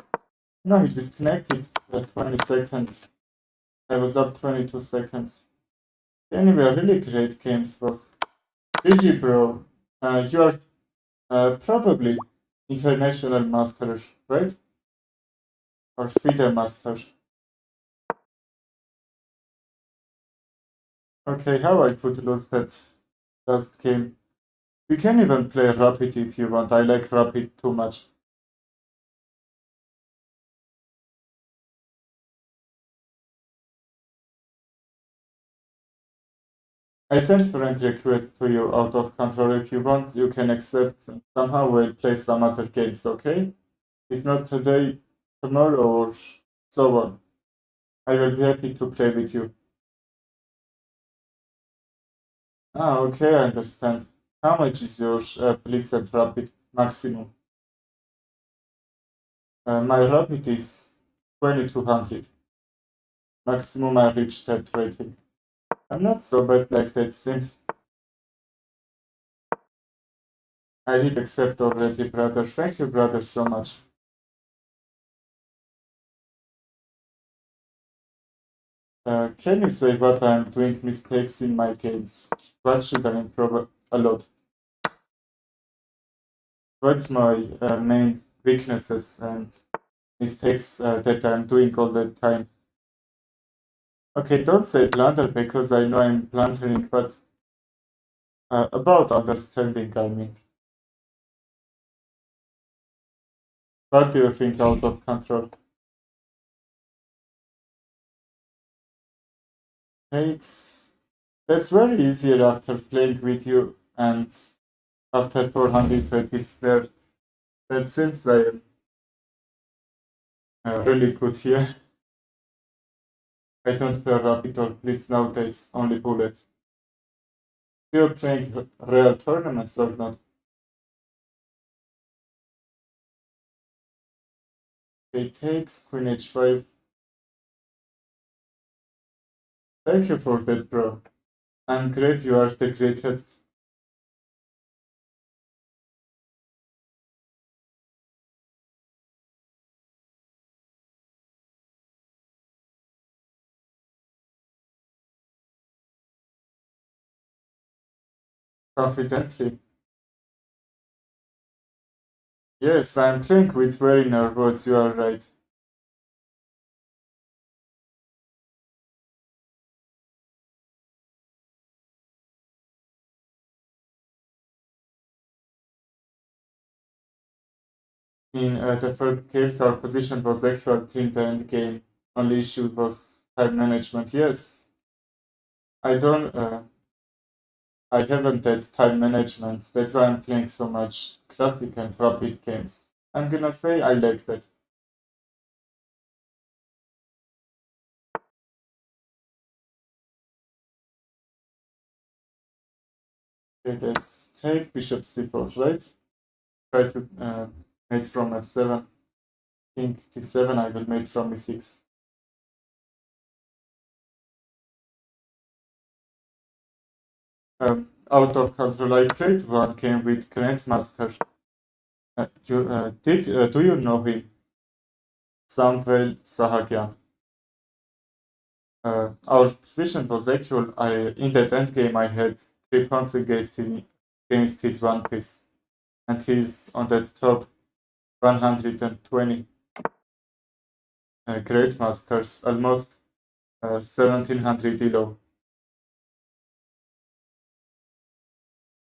[SPEAKER 1] no, he disconnected at 20 seconds. I was up 22 seconds. Anyway, really great games was. GG, bro. You're probably international master, right? Or FIDE master. Okay, how I could lose that last game? You can even play Rapid if you want. I like Rapid too much. I sent friend request to you out of control. If you want, you can accept and somehow we'll play some other games, okay? If not today, tomorrow or so on. I will be happy to play with you. Ah, okay, I understand. How much is your Blizzard Rapid maximum? My Rapid is 2200. Maximum I reached that rating. I'm not so bad like that seems. I did accept already, brother. Thank you, brother, so much. Can you say what I'm doing mistakes in my games? What should I improve a lot? What's my main weaknesses and mistakes that I'm doing all the time? Okay, don't say blunder because I know I'm blundering, but about understanding, I mean. What do you think out of control? Takes. That's very easier after playing with you and after 420 there. That seems I am really good here. I don't play rapid or blitz nowadays, only bullet. You're playing real tournaments or not? Okay, takes Queen H5. Thank you for that, bro. I'm great, you are the greatest. Confidently. Yes, I'm playing with very nervous, you are right. In the first games, our position was equal till the end game. Only issue was time management. Yes, I don't. I haven't had time management. That's why I'm playing so much classic and rapid games. I'm gonna say I like that. Okay, let's take bishop c4, right? Try to mate from f7. King d7. I will mate from e6. Out of control. I played one game with Grandmaster. Do you know him? Samuel Sahagyan. Our position was equal. In that end game, I had 3 pawns against his one piece, and he's on that top 120 great masters, almost 1700 elo.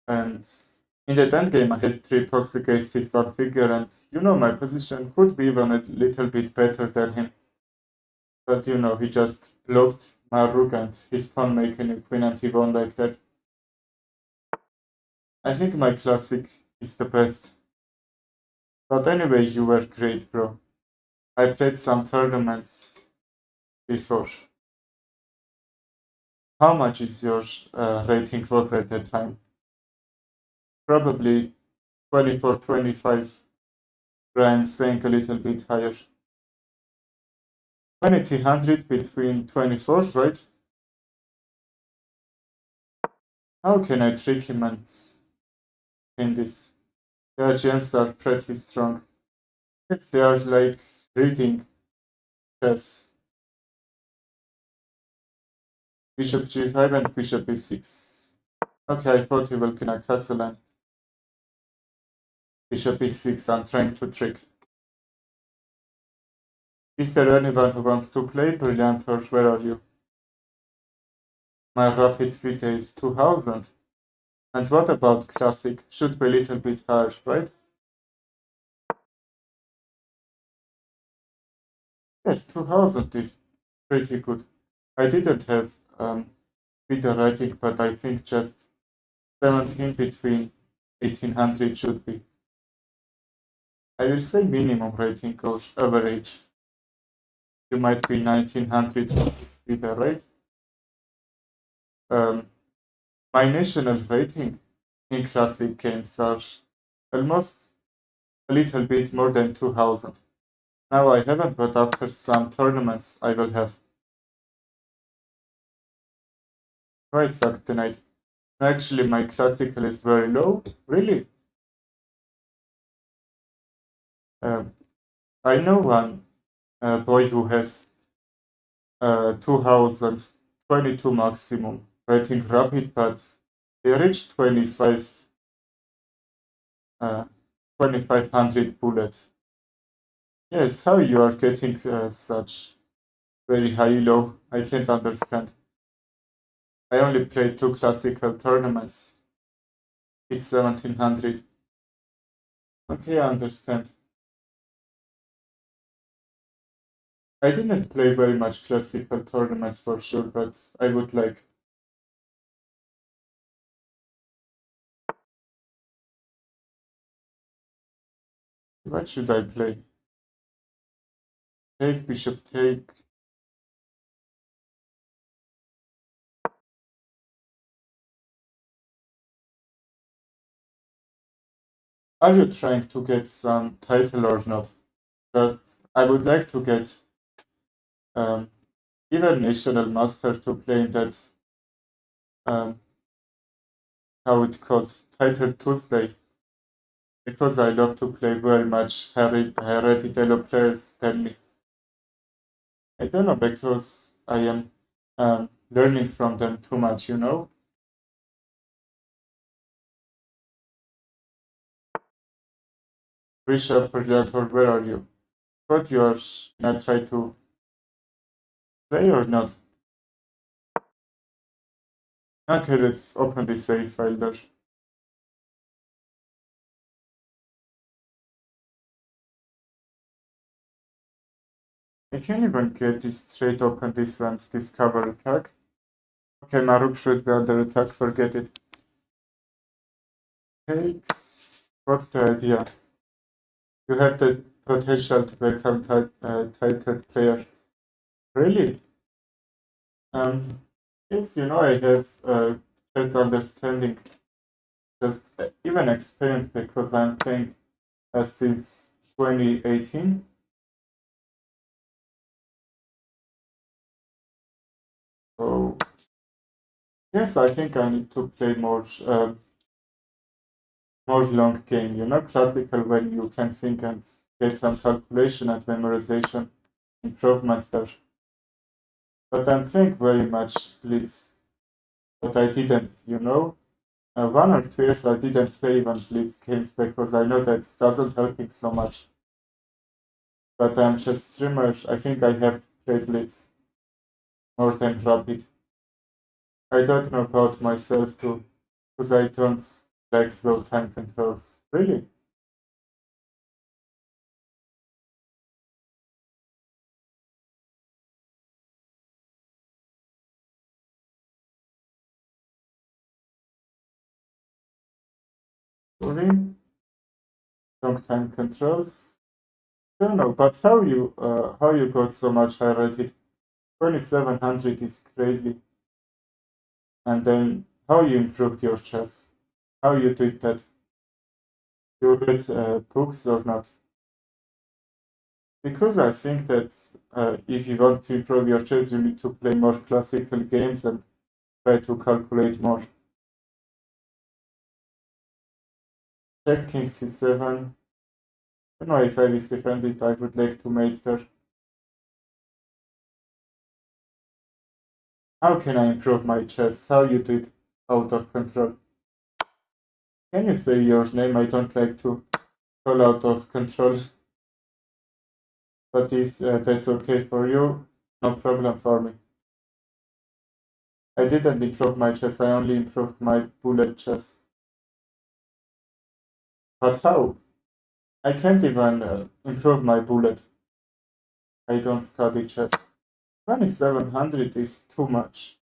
[SPEAKER 1] And in that end game, I had 3 pawns against his one figure, and my position could be even a little bit better than him. But he just blocked my rook and his pawn making a queen, and he won like that. I think my classic is the best. But anyway, you were great, bro. I played some tournaments before. How much is your rating was at that time? Probably 24, 25. I'm saying a little bit higher. 2300 between 24, right? How can I trick him and in this? Their gems are pretty strong. They are like reading chess. Bishop g5 and bishop e6. Okay, I thought he will connect castle and bishop e6. I'm trying to trick. Is there anyone who wants to play Brilliant or where are you? My rapid fit is 2000. And what about classic? Should be a little bit higher, right? Yes, 2000 is pretty good. I didn't have Peter rating, but I think just 17 between 1800 should be. I will say minimum rating or average. You might be 1900 Peter, right? Um, my national rating in classic games are almost a little bit more than 2000. Now I haven't, but after some tournaments I will have. I suck tonight. Actually, my classical is very low. Really? Um, I know one boy who has 2022 maximum rating rapid, but he reached 2500 bullet. Yes, how you are getting such very high low? I can't understand. I only played 2 classical tournaments. It's 1700. Okay, I understand. I didn't play very much classical tournaments for sure, but I would like. What should I play? Take, bishop, take. Are you trying to get some title or not? Just, I would like to get um, either national master to play in that, um, how it called, Title Tuesday, because I love to play very much hereditary players tell me. I don't know, because I am learning from them too much, you know? Bishop Predator, where are you? But you're not try to play or not? Okay, let's open the save file there. I can't even get this straight open this and discover attack. Okay, Maruk should be under attack, forget it. Takes. What's the idea? You have the potential to become titled player. Really? Um, yes, you know, I have just understanding, just even experience because I'm playing since 2018. So, yes, I think I need to play more long game, you know, classical when you can think and get some calculation and memorization improvement there. But I'm playing very much Blitz, but I didn't, you know. 1 or 2 years I didn't play even Blitz games because I know that doesn't help me so much. But I'm just streamer. I think I have to play Blitz more than Rapid. I don't know about myself too, because I don't like slow time controls. Really? Really? Long time controls? Don't know, but how you got so much high rated? 2700 is crazy. And then how you improved your chess? How you did that? You read books or not? Because I think that if you want to improve your chess, you need to play more classical games and try to calculate more. Check king c7. I don't know if I is defended, I would like to mate there. How can I improve my chess? How you did out of control? Can you say your name? I don't like to call out of control. But if that's okay for you, no problem for me. I didn't improve my chess, I only improved my bullet chess. But how? I can't even improve my bullet. I don't study chess. 2700 is too much.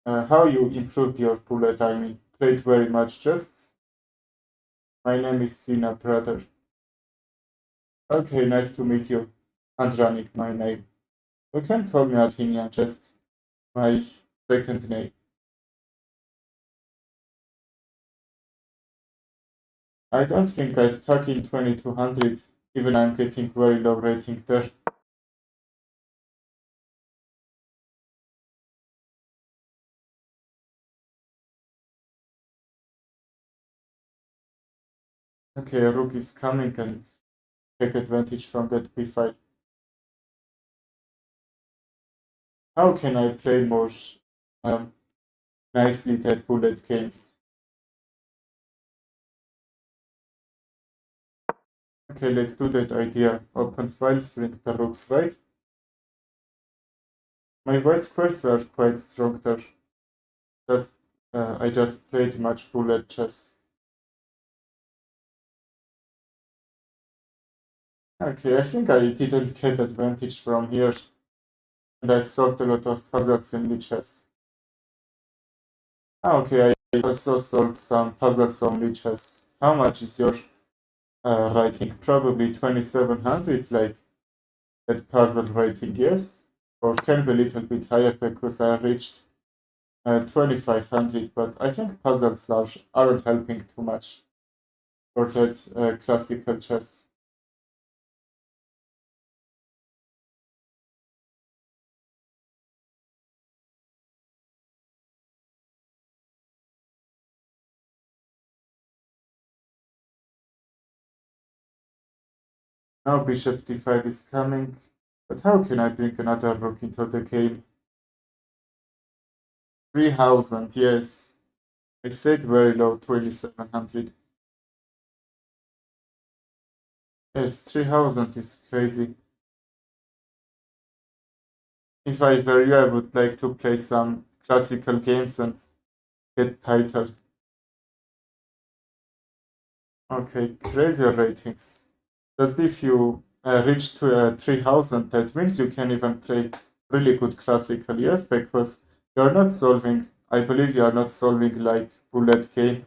[SPEAKER 1] How you improved your bullet? I mean, played very much chess. My name is Sina, brother. Okay, nice to meet you. Andranik, my name. You can call me Atinia, just my second name. I don't think I stuck in 2200, even I'm getting very low rating there. Okay, a rook is coming and take advantage from that b file. How can I play more nicely that bullet games? Okay, let's do that idea. Open files, bring the rooks, right? My white squares are quite strong there. I just played much bullet chess. Okay, I think I didn't get advantage from here. And I solved a lot of puzzles in lichess. Okay, I also solved some puzzles on lichess. How much is your rating? Probably 2700, like that puzzle rating, yes? Or can be a little bit higher because I reached 2500, but I think puzzles aren't helping too much for that classical chess. Now bishop d5 is coming, but how can I bring another rook into the game? 3000, yes. I said very low, 2700. Yes, 3000 is crazy. If I were you, I would like to play some classical games and get title. Okay, crazy ratings. Just if you reach to 3000, that means you can even play really good classical, yes, because you are not solving, I believe you are not solving like bullet game.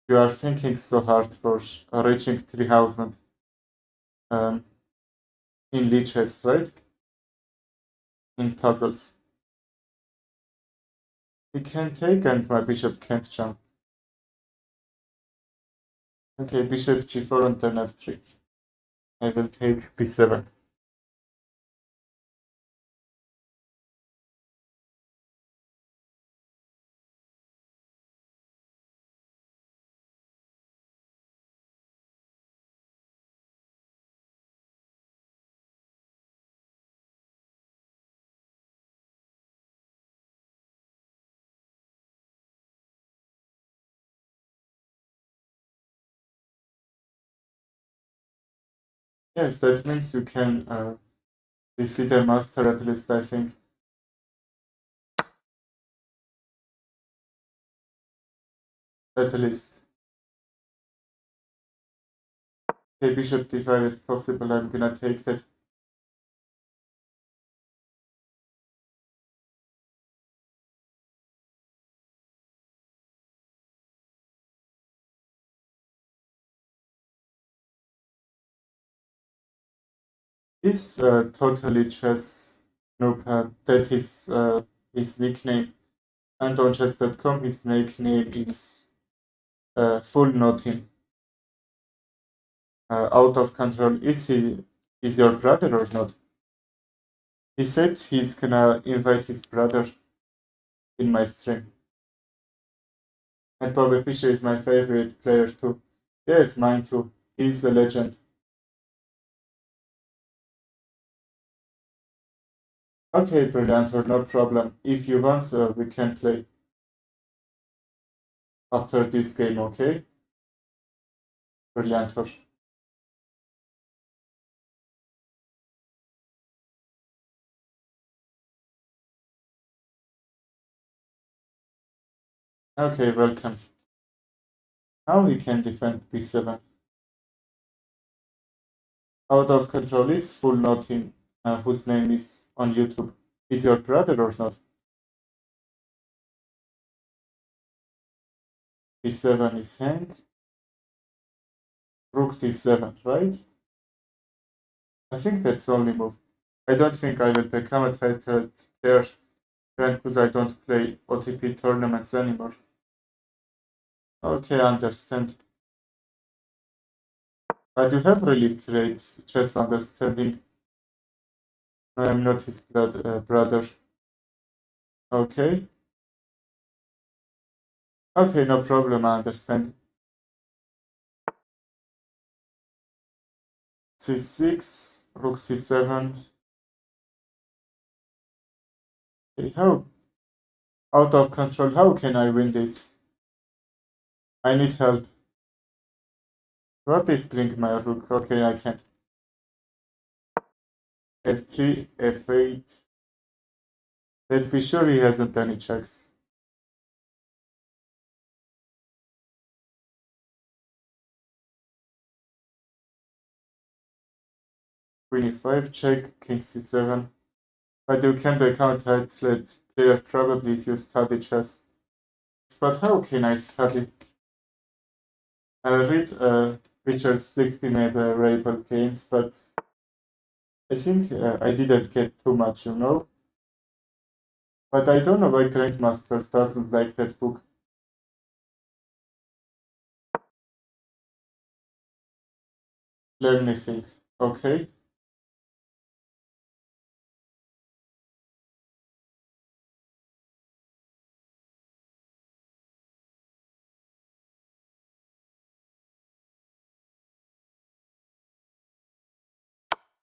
[SPEAKER 1] You are thinking so hard for reaching 3000 um, in lichess, right? In puzzles. He can take and my bishop can't jump. Okay, bishop g4 and then f3. I will take b7. Yes, that means you can defeat a master at least, I think. At least. Okay, bishop d5 is possible. I'm gonna take that. Is totally chess noob. That is his nickname. And on chess.com, his nickname is full nothing. Out of control. Is your brother or not? He said he's gonna invite his brother in my stream. And Bobby Fischer is my favorite player too. Yes, mine too. He's a legend. Okay, Brilliantor, no problem. If you want, we can play after this game, okay? Brilliantor. Okay, welcome. Now we can defend b7. Out of control is full nothing, whose name is on YouTube. Is your brother or not? b7 is hang. Rook d7, right? I think that's only move. I don't think I will become a titled player because I don't play OTP tournaments anymore. Okay, I understand. But you have really great chess understanding. No, I'm not his brother. Okay. Okay, no problem, I understand. c6, rook c7. Okay, how out of control? How can I win this? I need help. What if bring my rook? Okay, I can't. f3, f8. Let's be sure he hasn't any checks. Queen e5 check, king c7. But you can become a tight player probably if you study chess. But how can I study? I read Richard 60 memorable games, but I think I didn't get too much, you know? But I don't know why Grandmasters doesn't like that book. Learn anything. Okay.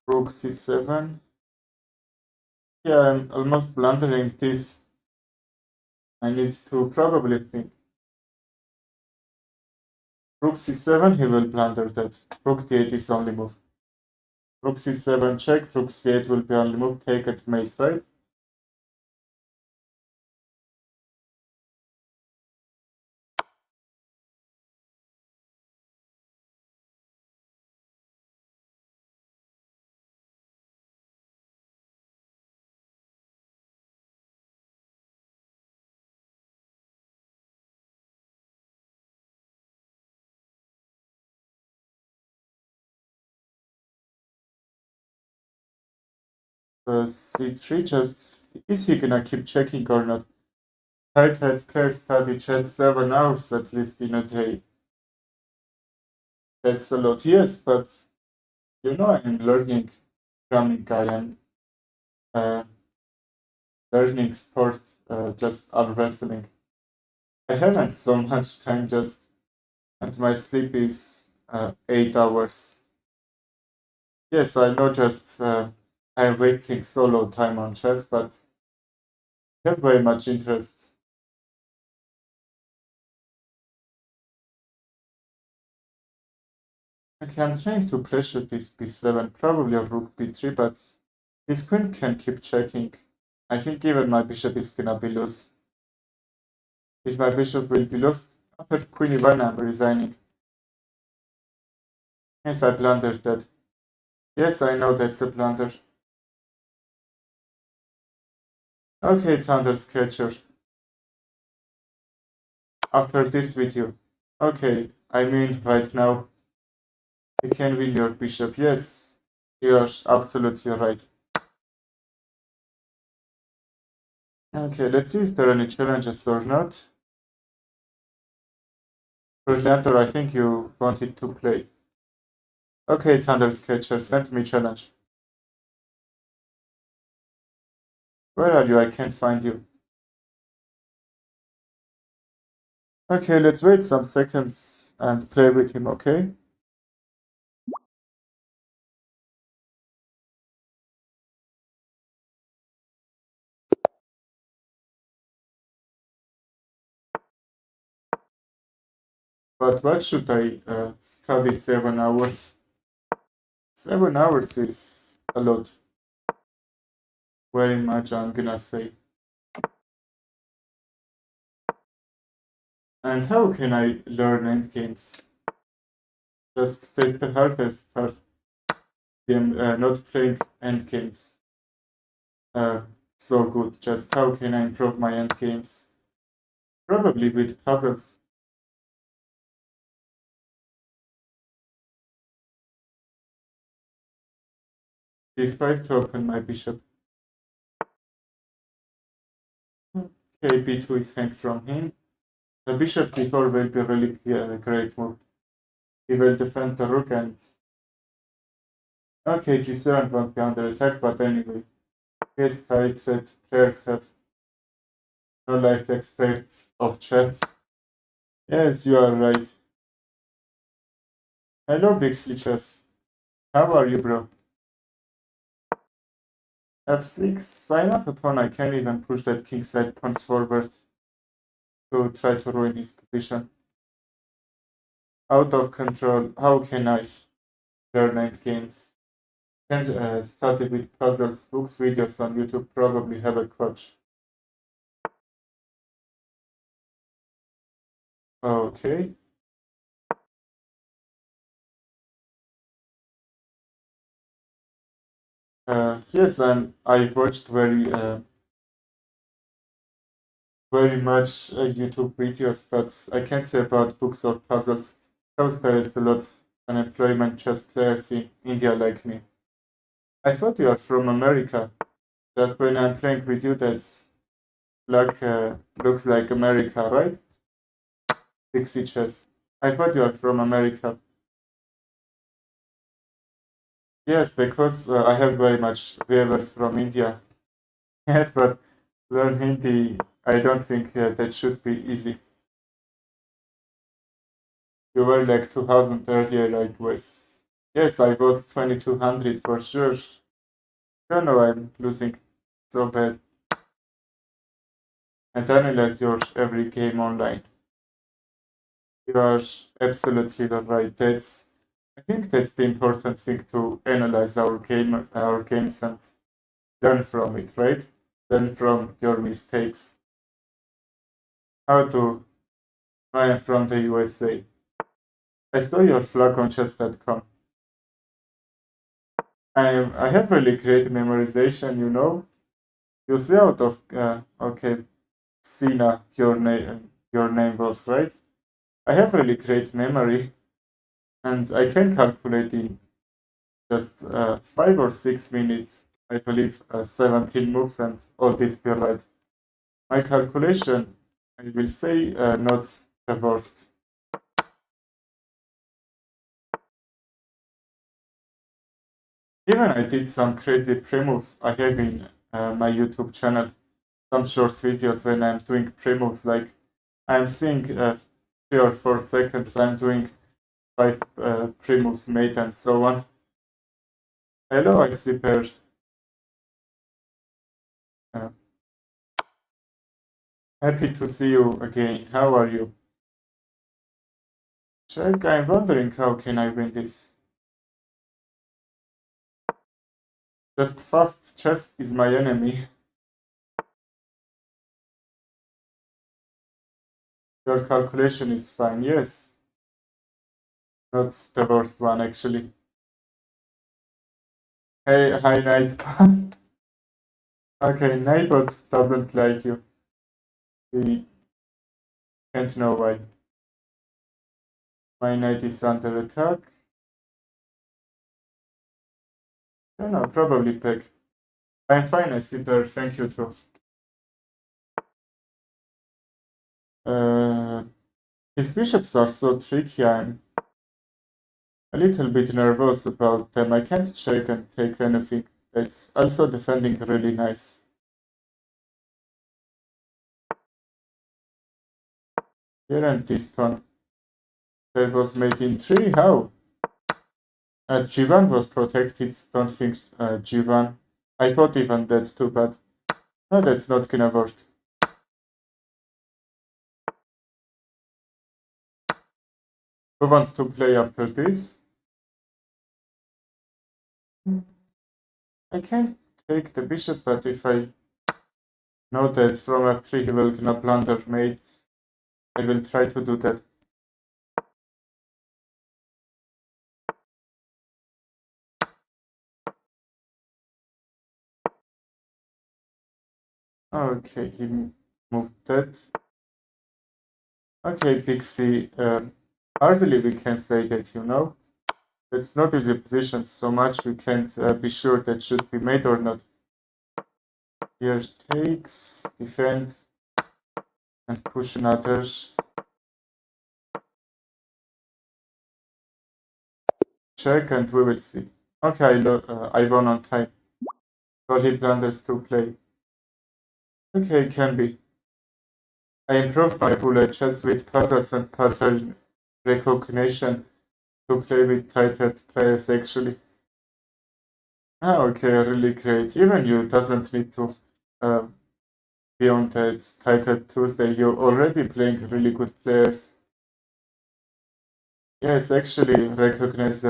[SPEAKER 1] Rook c7. Yeah, I'm almost blundering this. I need to probably think. Rook c7, he will blunder that. Rook d8 is only move. Rook c7 check, rook c8 will be only move, take it mate, right? c3 just, is he gonna keep checking or not? Tight-head players study chess 7 hours at least in a day. That's a lot, yes, but you know I'm learning drumming, I am uh, learning sport, just arm wrestling. I haven't so much time just, and my sleep is 8 hours. Yes, I know just I'm wasting solo time on chess, but I have very much interest. Okay, I'm trying to pressure this b7, probably a rook b3, but this queen can keep checking. I think even my bishop is gonna be loose. If my bishop will be lost, after queen e1 I'm resigning. Yes, I blundered that. Yes, I know that's a blunder. Okay, Thundersketcher. After this video. Okay, I mean right now. I can win your bishop. Yes, you're absolutely right. Okay, let's see is there any challenges or not. Brilliantor, I think you wanted to play. Okay, Thundersketcher, send me challenge. Where are you? I can't find you. Okay, let's wait some seconds and play with him, okay? But what should I study 7 hours? 7 hours is a lot. Very much, I'm gonna say. And how can I learn endgames? Just that's the hardest part. I'm not playing endgames so good. Just how can I improve my endgames? Probably with puzzles. d5 to open my bishop. Okay, b2 is hanged from him. The bishop d4 will be really a great move. He will defend the rook and... Okay, g7 won't be under attack, but anyway. Yes, tight that players have no life expect of chess. Yes, you are right. Hello, Big C Chess. How are you, bro? F6, sign up a pawn. I can't even push that kingside pawns forward to try to ruin his position. Out of control. How can I learn end games? Can't study with puzzles, books, videos on YouTube. Probably have a coach. Okay. Yes, and I watched very much YouTube videos, but I can't say about books or puzzles because there is a lot unemployment chess players in India like me. I thought you are from America. Just when I'm playing with you, that's looks like America, right? Dixie chess. I thought you are from America. Yes, because I have very much viewers from India. Yes, but learn Hindi, I don't think that should be easy. You were like 2000 earlier, like was. Yes, I was 2200 for sure. You know I'm losing so bad. And analyze your every game online. You are absolutely right. I think that's the important thing to analyze our games and learn from it, right? Learn from your mistakes. How to I am from the USA. I saw your flag on chess.com. I have really great memorization, you know. You see out of okay, Sina, your name was right. I have really great memory, and I can calculate in just 5 or 6 minutes. I believe 17 moves and all this period. My calculation, I will say, not the worst. Even I did some crazy pre-moves I have in my YouTube channel. Some short videos when I'm doing pre-moves, like I'm seeing 3 or 4 seconds, I'm doing 5 pre-moves made and so on. Hello, I see Bear. Uh, Happy to see you again. How are you? Check, I'm wondering how can I win this. Just fast chess is my enemy. Your calculation is fine, yes. Not the worst one, actually. Hey, hi, Nightbot. Okay, Nightbot doesn't like you. We can't know why. My knight is under attack. I don't know, probably pick. I'm fine, I see there. Thank you too. Uh, his bishops are so tricky. I'm a little bit nervous about them. I can't check and take anything. It's also defending really nice. Here and this pawn. That was made in 3. How? G1 was protected. Don't think G1. I thought even that too, but no, that's not gonna work. Who wants to play after this? I can't take the bishop, but if I know that from f3 he will gonna blunder mate, I will try to do that. Okay, he moved that. Okay, Pixie. Hardly we can say that, you know. It's not easy position so much we can't be sure that should be made or not. Here takes, defend, and push another. Check and we will see. Okay, I won on time. But he blunders to play. Okay, can be. I improved my bullet chess with puzzles and pattern recognition to play with tighter players actually. Ah, okay, really great. Even you doesn't need to uh, be on that title Tuesday. You're already playing really good players. Yes, actually, recognize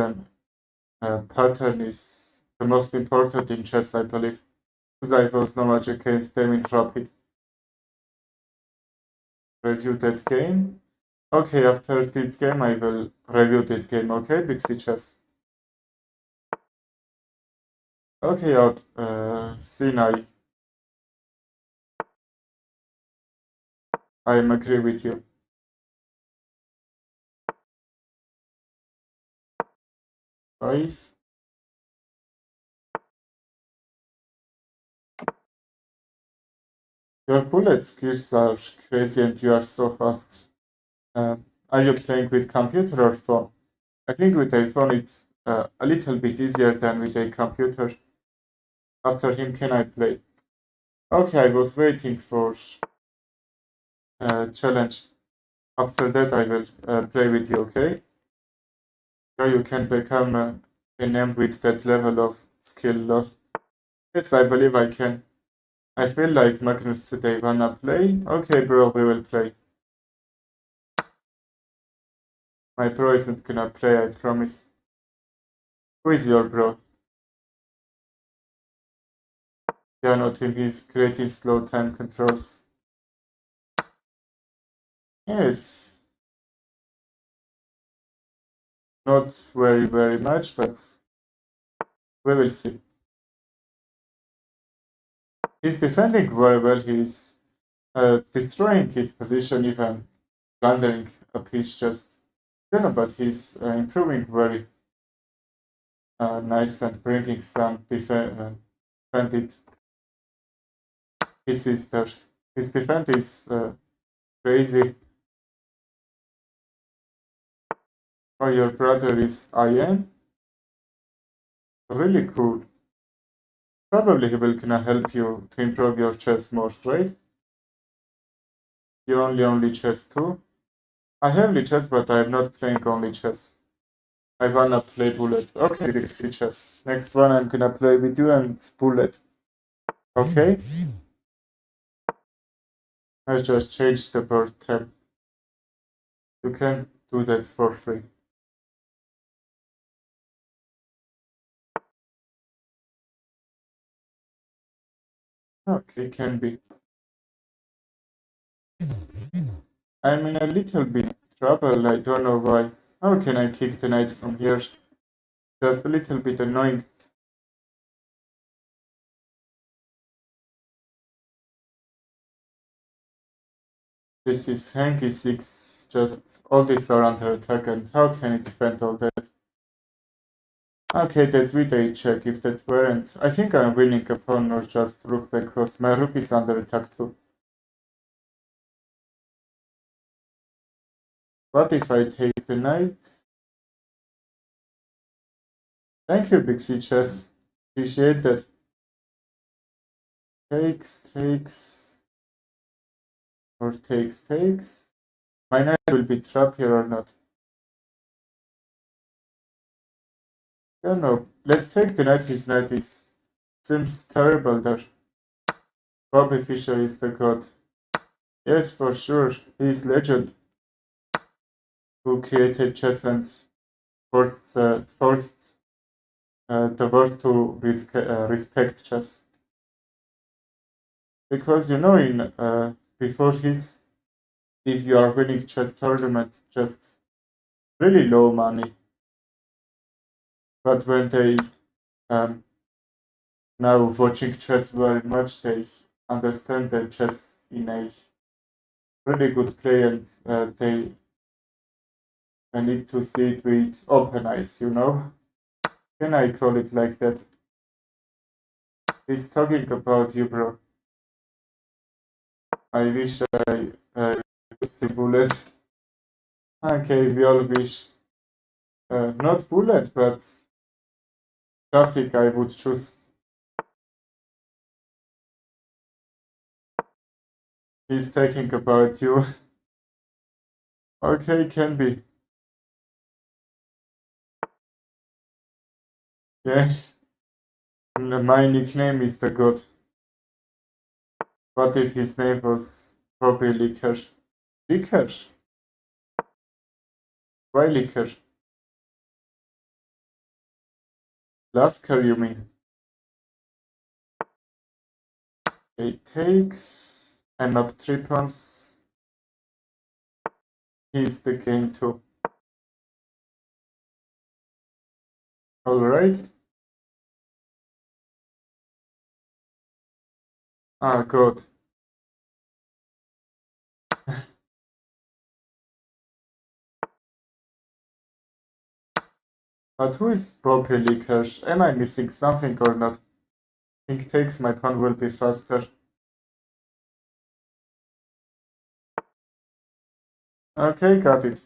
[SPEAKER 1] pattern is the most important in chess, I believe. Because I was no much against them in rapid. Review that game. Okay, after this game, I will review that game. Okay, Big C Chess. Okay, out. Sinai. I am agree with you. Five. Your bullet skills are crazy and you are so fast. Are you playing with computer or phone? I think with a phone it's a little bit easier than with a computer. After him, can I play? Okay, I was waiting for challenge. After that, I will play with you. Okay? Now you can become an M with that level of skill. Yes, I believe I can. I feel like Magnus today wanna play. Okay, bro, we will play. My bro isn't gonna play, I promise. Who is your bro? Yeah, not him. He's great in slow time controls. Yes, not very, very much, but we will see. He's defending very well. He's destroying his position, even blundering a piece just. You know, but he's improving very nice and bringing some defended his sister. His defense is crazy. Oh, your brother is IN? Really cool. Probably he will gonna help you to improve your chess more, right? You only chess too? I have only chess, but I'm not playing only chess. I wanna play bullet. Okay, this is chess. Next one I'm gonna play with you and bullet. Okay? I just changed the bird tab. You can do that for free. Okay, can be. I'm in a little bit trouble. I don't know why. How can I kick the knight from here? Just a little bit annoying. This is Hanky 6. Just all these are under attack, and how can it defend all that? Okay, that's with a check. If that weren't, I think I'm winning a pawn or just rook because my rook is under attack too. What if I take the knight? Thank you, Big C Chess. Appreciate that. Takes, or takes. My knight will be trapped here or not? I don't know. Let's take the knight. His knight is seems terrible there. Bobby Fischer is the god. Yes, for sure. He's legend who created chess and forced the world to respect chess. Because you know, in before his, if you are winning chess tournament, just really low money. But when they um, now watching chess very much, they understand that chess in a really good play, and they need to see it with open eyes. You know, can I call it like that? He's talking about you, bro. I wish I could bullet. Okay, we all wish. Not bullet, but classic I would choose. He's talking about you. Okay, can be. Yes. My nickname is the God. What if his name was Bobby Liquor? Liquor? Why Liquor? Lasker, you mean? It takes. I'm up 3 pawns. He's the king too. Alright. Ah, good. But who is Bobby Liquor? Am I missing something or not? King takes, my pawn will be faster. Okay, got it.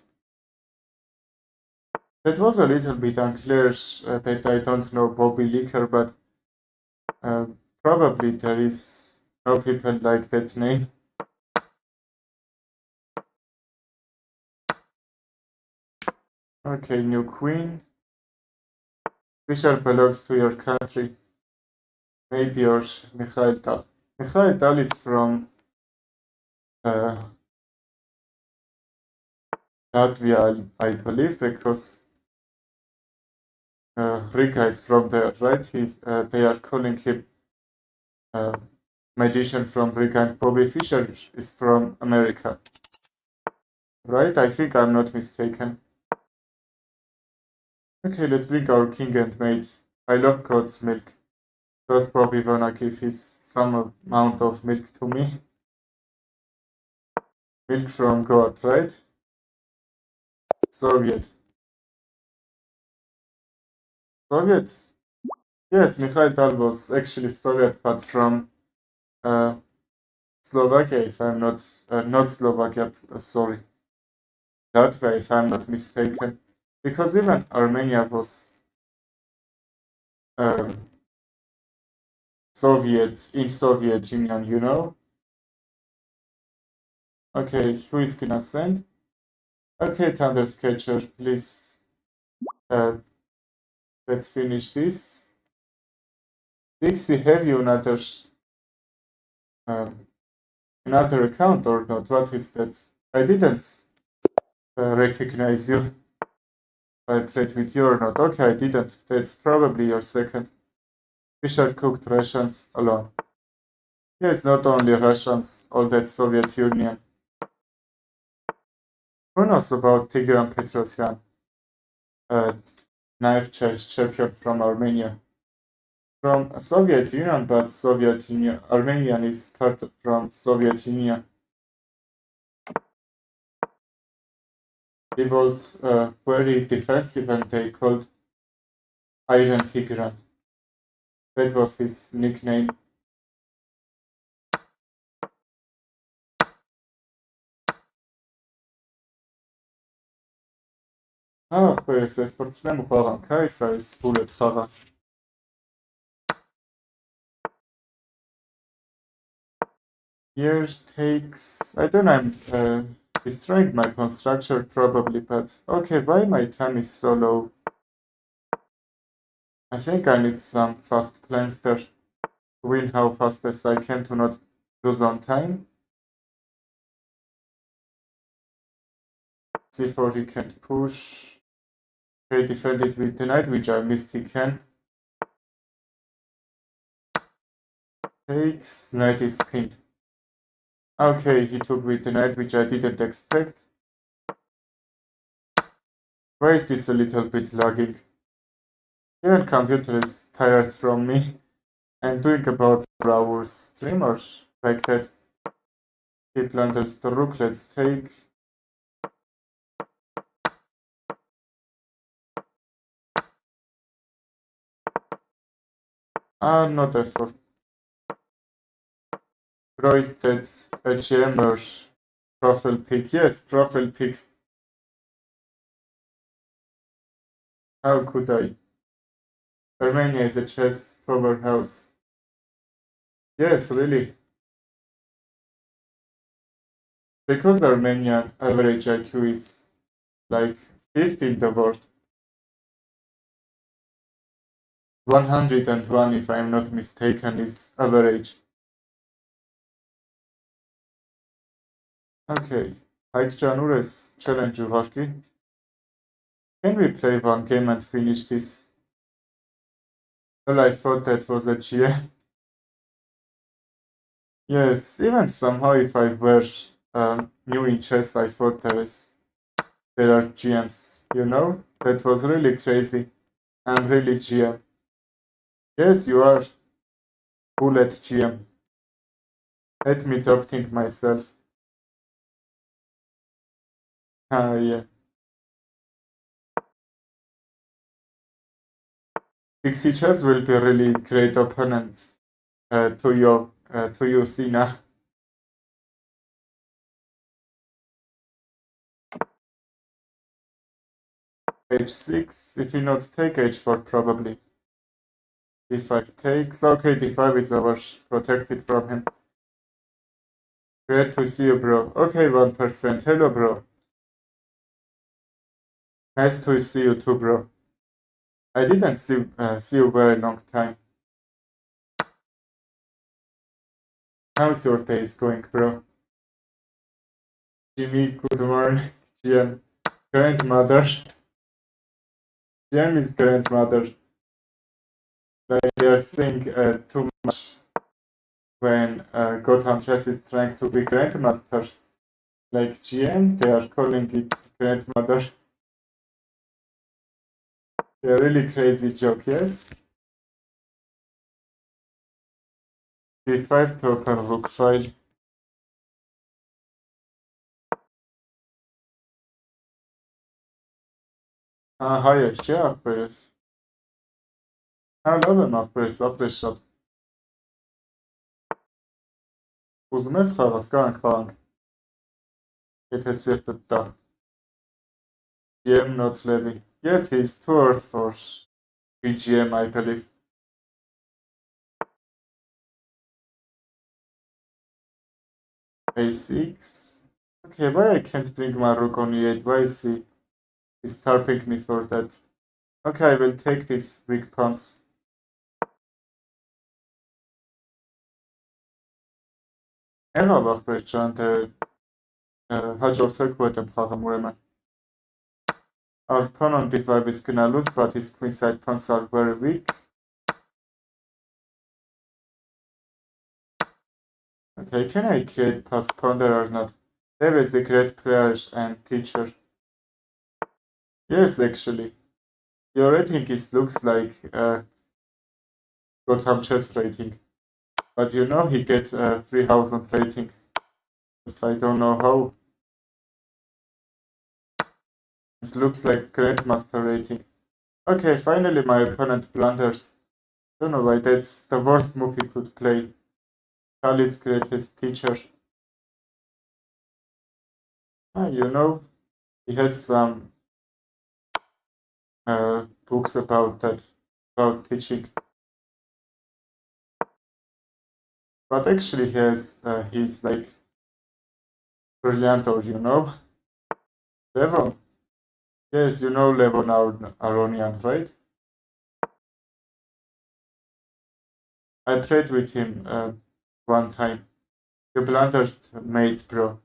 [SPEAKER 1] That was a little bit unclear that I don't know Bobby Liquor, but uh, probably there is no people like that name. Okay, new queen. Bishop belongs to your country. Maybe or Mikhail Tal. Mikhail Tal is from uh, Latvia, I believe, because Riga is from there, right? They are calling him magician from Riga, and Bobby Fischer is from America, right? I think I'm not mistaken. Okay, let's bring our king and mate. I love goat's milk. Does Bobby wanna give his some amount of milk to me? Milk from God, right? Soviet. Soviet? Yes, Mikhail Tal was actually Soviet, but from uh, Slovakia, if I'm not Slovakia, sorry, Latvia, if I'm not mistaken, because even Armenia was um, Soviet Union, you know. Okay, who is gonna send? Okay, Thundersketcher, please. Uh, let's finish this. Dixie, have you um, another account or not? What is that? I didn't recognize you. I played with you or not. Okay, I didn't. That's probably your second. Fischer cooked Russians alone. Yes, not only Russians, all that Soviet Union. Who knows about Tigran Petrosyan, a knife chess champion from Armenia? From Soviet Union, but Soviet Union Armenian is part of, from Soviet Union. He was very defensive and they called Iron Tigran. That was his nickname. זה ספורט מוכרח, קייסר is bullet חרא. Here takes, I don't know, I'm destroying my constructor probably, but okay, why my time is so low? I think I need some fast plans there to win how fast as I can to not lose on time. C4 he can't push. Okay, defend it with the knight, which I missed he can. Takes, knight is pinned. Okay, he took with the knight, which I didn't expect. Why is this a little bit lagging? Even computer is tired from me. I'm doing about 4 hours stream or like that. He planters the rook, let's take. Ah, not effort. Roysted a jammer. Profile pick. Yes, profile pick. How could I? Armenia is a chess powerhouse. Yes, really. Because Armenian average IQ is like 50 in the world. 101, if I'm not mistaken, is average. Okay, Haik Janures challenge uvarki. Can we play one game and finish this? Well, I thought that was a GM. Yes, even somehow if I were new in chess, I thought there are GMs, you know? That was really crazy. I'm really GM. Yes, you are. Bullet GM. Let me top think myself. Yeah. Pixie Chess will be a really great opponent to you, Sina. H6, if he not take H4 probably. D5 takes. Okay, D5 is over protected from him. Great to see you, bro. Okay, 1%. Hello, bro. Nice to see you too, bro. I didn't see you very long time. How's your day going, bro? Jimmy, good morning. GM, grandmother. GM is grandmother. Like they are saying too much when Gotham Chess is trying to be grandmaster. Like GM, they are calling it grandmother. A really crazy joke, yes? D5 token rook file. Hayır, ce yapıyoruz? Լավ եմ ախպերս, ապրես շատ։ Ուզում ես խաղաս, կարանք խաղանք, եթե սիրտդ տա։ GM not Levy. Yes, he's too old for BGM, I believe. A6. Okay, why I can't bring my rook on E8? Why is he tarping me for that? Okay, I will take these weak pawns. Եղավ ախպեր ջան, թե հաջորդ եք ու հետ եմ խաղում ուրեմն։ Our pawn on D5 is gonna lose, but his queenside pawns are very weak. Okay, can I create past ponder or not? Dave is a great player and teacher. Yes, actually. Your rating looks like Gotham Chess rating. But you know he gets 3000 rating. Just I don't know how. It looks like Grandmaster rating. Okay, finally my opponent blundered. Don't know why, that's the worst move he could play. Kali's greatest teacher. You know, he has some books about that, about teaching. But actually he's like brilliant, or you know, Levon. Yes, you know Levon Aronian, right? I played with him one time. You blundered mate, bro.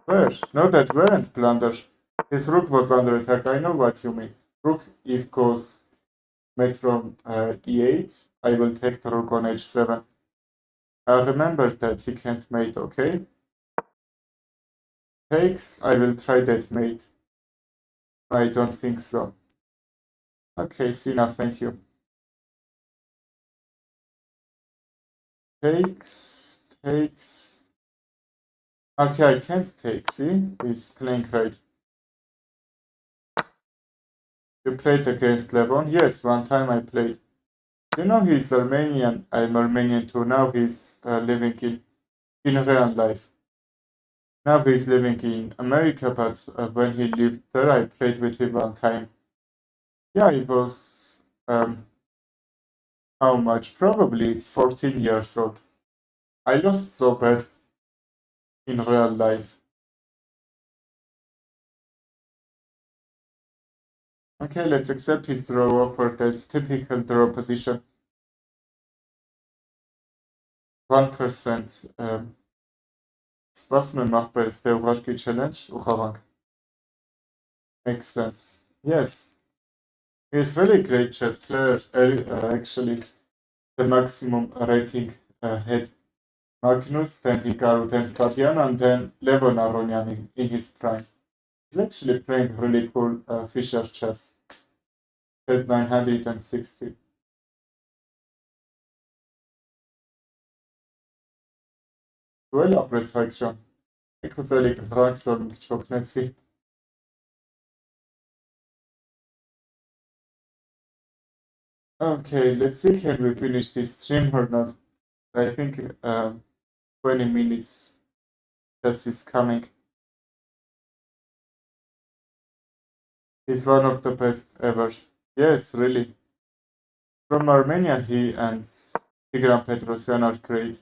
[SPEAKER 1] Where? No, that weren't blunders. His rook was under attack. I know what you mean. Rook if goes mate from e8. I will take the rook on h7. Remember that he can't mate, okay? Takes, I will try that mate. I don't think so. Okay, Sina, thank you. Takes, takes. Okay, I can't take, see? He's playing right. You played against Levon? Yes, one time I played. You know he's Armenian. I'm Armenian too. Now he's living in real life. Now he's living in America, but when he lived there, I played with him one time. Yeah, it was how much? Probably 14 years old. I lost so bad in real life. Okay, let's accept his draw offer. That's typical draw position. 1%. Սպասում եմ աղբերս դե ուղարկի challenge ու խաղանք. Makes sense. Yes. He's really great chess player. Actually, the maximum rating had Magnus, then Hikaru, then Fabian, and then Levon Aronian in his prime. He's actually playing really cool Fischer chess. Has 960. Duell ապրես Հայկ ջան։ Եք ուզելի կհանք սոր մի քիչ օգնեցի։ Okay, let's see can we finish this stream or not. I think 20 minutes just is coming. He's one of the best ever. Yes, really. From Armenia, he and Tigran Petrosyan are great.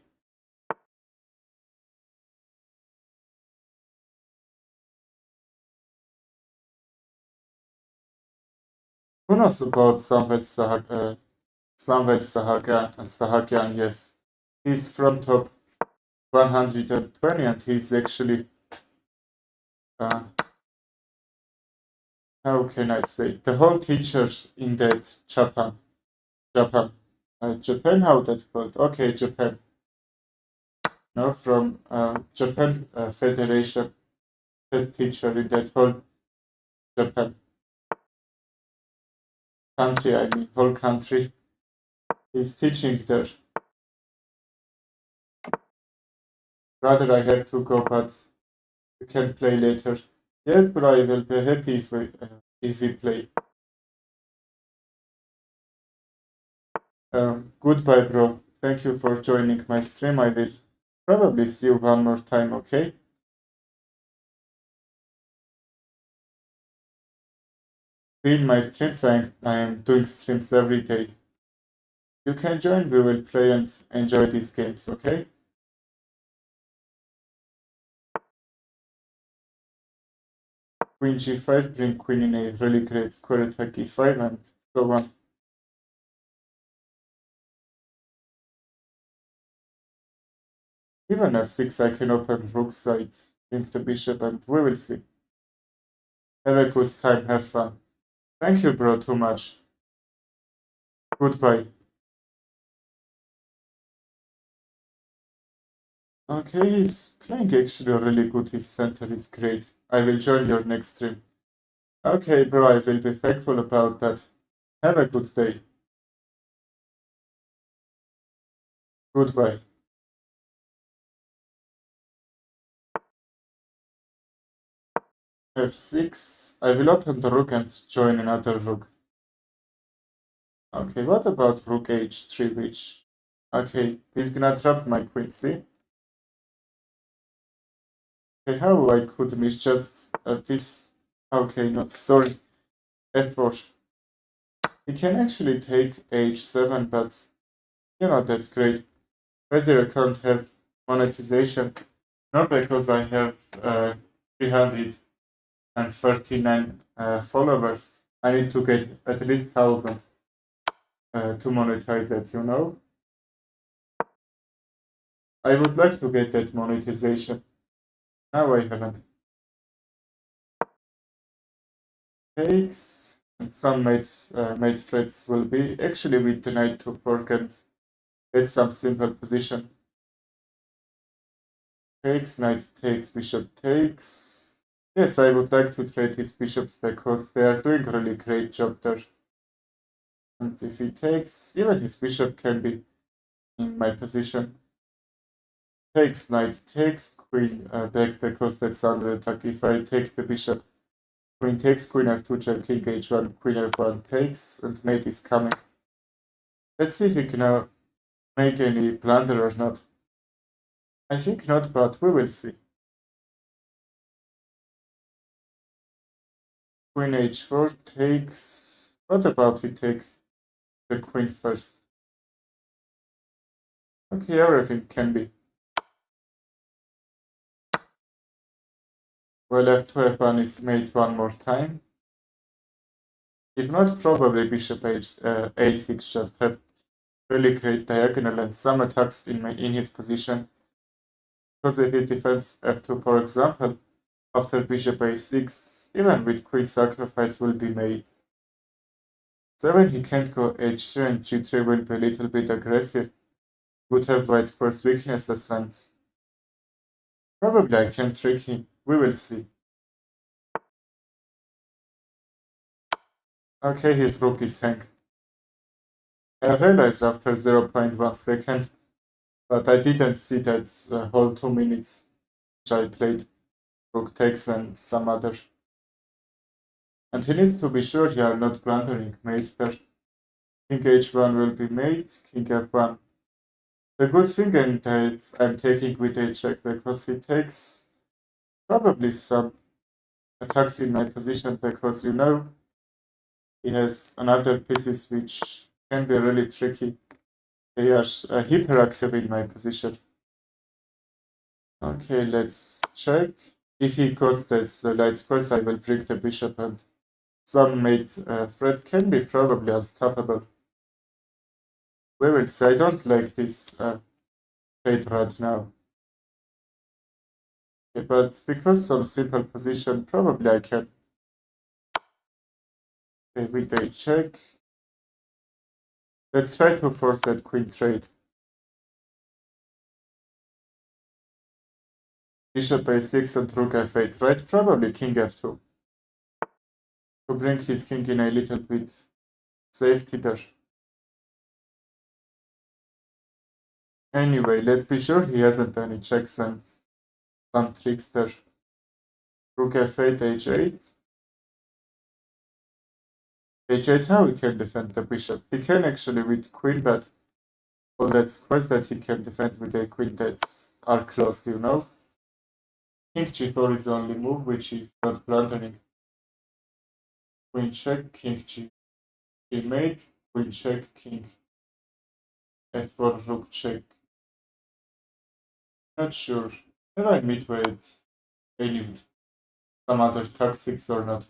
[SPEAKER 1] Who knows about Samvel Sahakian? Yes. He's from top 120 and he's actually, how can I say, the whole teacher in that Japan, how that called? Okay, Japan. No, from Japan Federation, test teacher in that whole Japan country, I mean, whole country. He's teaching there. Rather, I have to go, but we can play later. Yes, but I will be happy if we play. Goodbye, bro. Thank you for joining my stream. I will probably see you one more time, okay? In my streams, I am doing streams every day. You can join, we will play and enjoy these games, okay? Queen g5, bring queen in a really great square attack e5 and so on. Even f6, I can open rook side, bring the bishop, and we will see. Have a good time, have fun. Thank you, bro, too much. Goodbye. Okay, he's playing actually really good. His center is great. I will join your next stream. Okay, bro, I will be thankful about that. Have a good day. Goodbye. f6. I will open the rook and join another rook. Okay, what about rook h3, which... Okay, he's gonna trap my queen, see? Okay, how I could miss just this... Okay, not sorry. f4. He can actually take h7, but... You know, that's great. Whether I can't have monetization, not because I have 339 followers. I need to get at least 1,000 to monetize it, you know? I would like to get that monetization. Now I haven't. Takes and some mate threats will be actually with the knight to fork and get some simple position. Takes, knight takes, bishop takes. Yes, I would like to trade his bishops because they are doing a really great job there. And if he takes, even his bishop can be in my position. Takes, knight takes, queen back because that's under attack. If I take the bishop, queen takes, queen f2, check, king h1, queen f1 takes, and mate is coming. Let's see if we can make any blunder or not. I think not, but we will see. Queen h4 takes... What about he takes the queen first? Okay, everything can be. Well, f2 f1 is made one more time. If not, probably bishop a6 just have really great diagonal and some attacks in his position. Because if he defends f2, for example, after bishop a6, even with queen sacrifice will be made. So when he can't go h3 and g3 will be a little bit aggressive, would have white's first weaknesses and probably I can trick him. We will see. Okay, his rook is hanged. I realized after 0.1 second, but I didn't see that whole 2 minutes which I played rook takes and some other. And he needs to be sure you are not blundering mate there. King h1 will be made, king f1. The good thing in that I'm taking with a check because he takes probably some attacks in my position because you know he has another pieces which can be really tricky. They are hyperactive in my position. Okay, let's check. If he goes that light squares, I will break the bishop and some mate threat can be probably unstoppable. We will see. I don't like this fate right now. Okay, but because some simple position, probably I can. Okay, with a check. Let's try to force that queen trade. Bishop a6 and rook f8, right? Probably king f2. To bring his king in a little bit safety there. Anyway, let's be sure he hasn't any checks and some tricks there. Rook f8, h8. h8, how he can defend the bishop? He can actually with queen, but all that squares that he can defend with a queen that's are closed, you know? King g4 is the only move which is not blundering. Queen check, king g mate, queen check, king f4, rook check. Not sure. Have I meet with any some other tactics or not?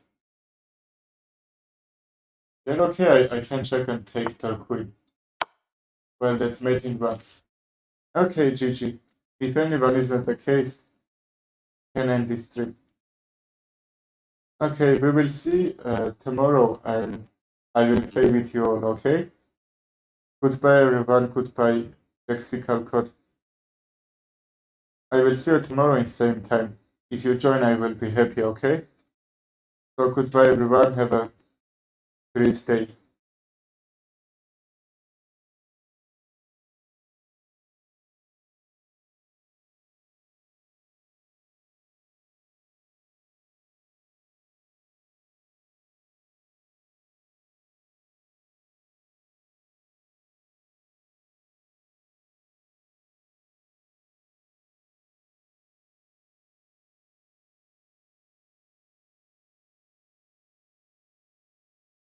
[SPEAKER 1] Then okay, I can check and take the queen. Well, that's mating one. Okay, GG. If anyone isn't the case, can end this stream. Okay, we will see tomorrow and I will play with you all, okay? Goodbye everyone, goodbye lexical code. I will see you tomorrow in same time. If you join, I will be happy, okay? So goodbye everyone, have a great day.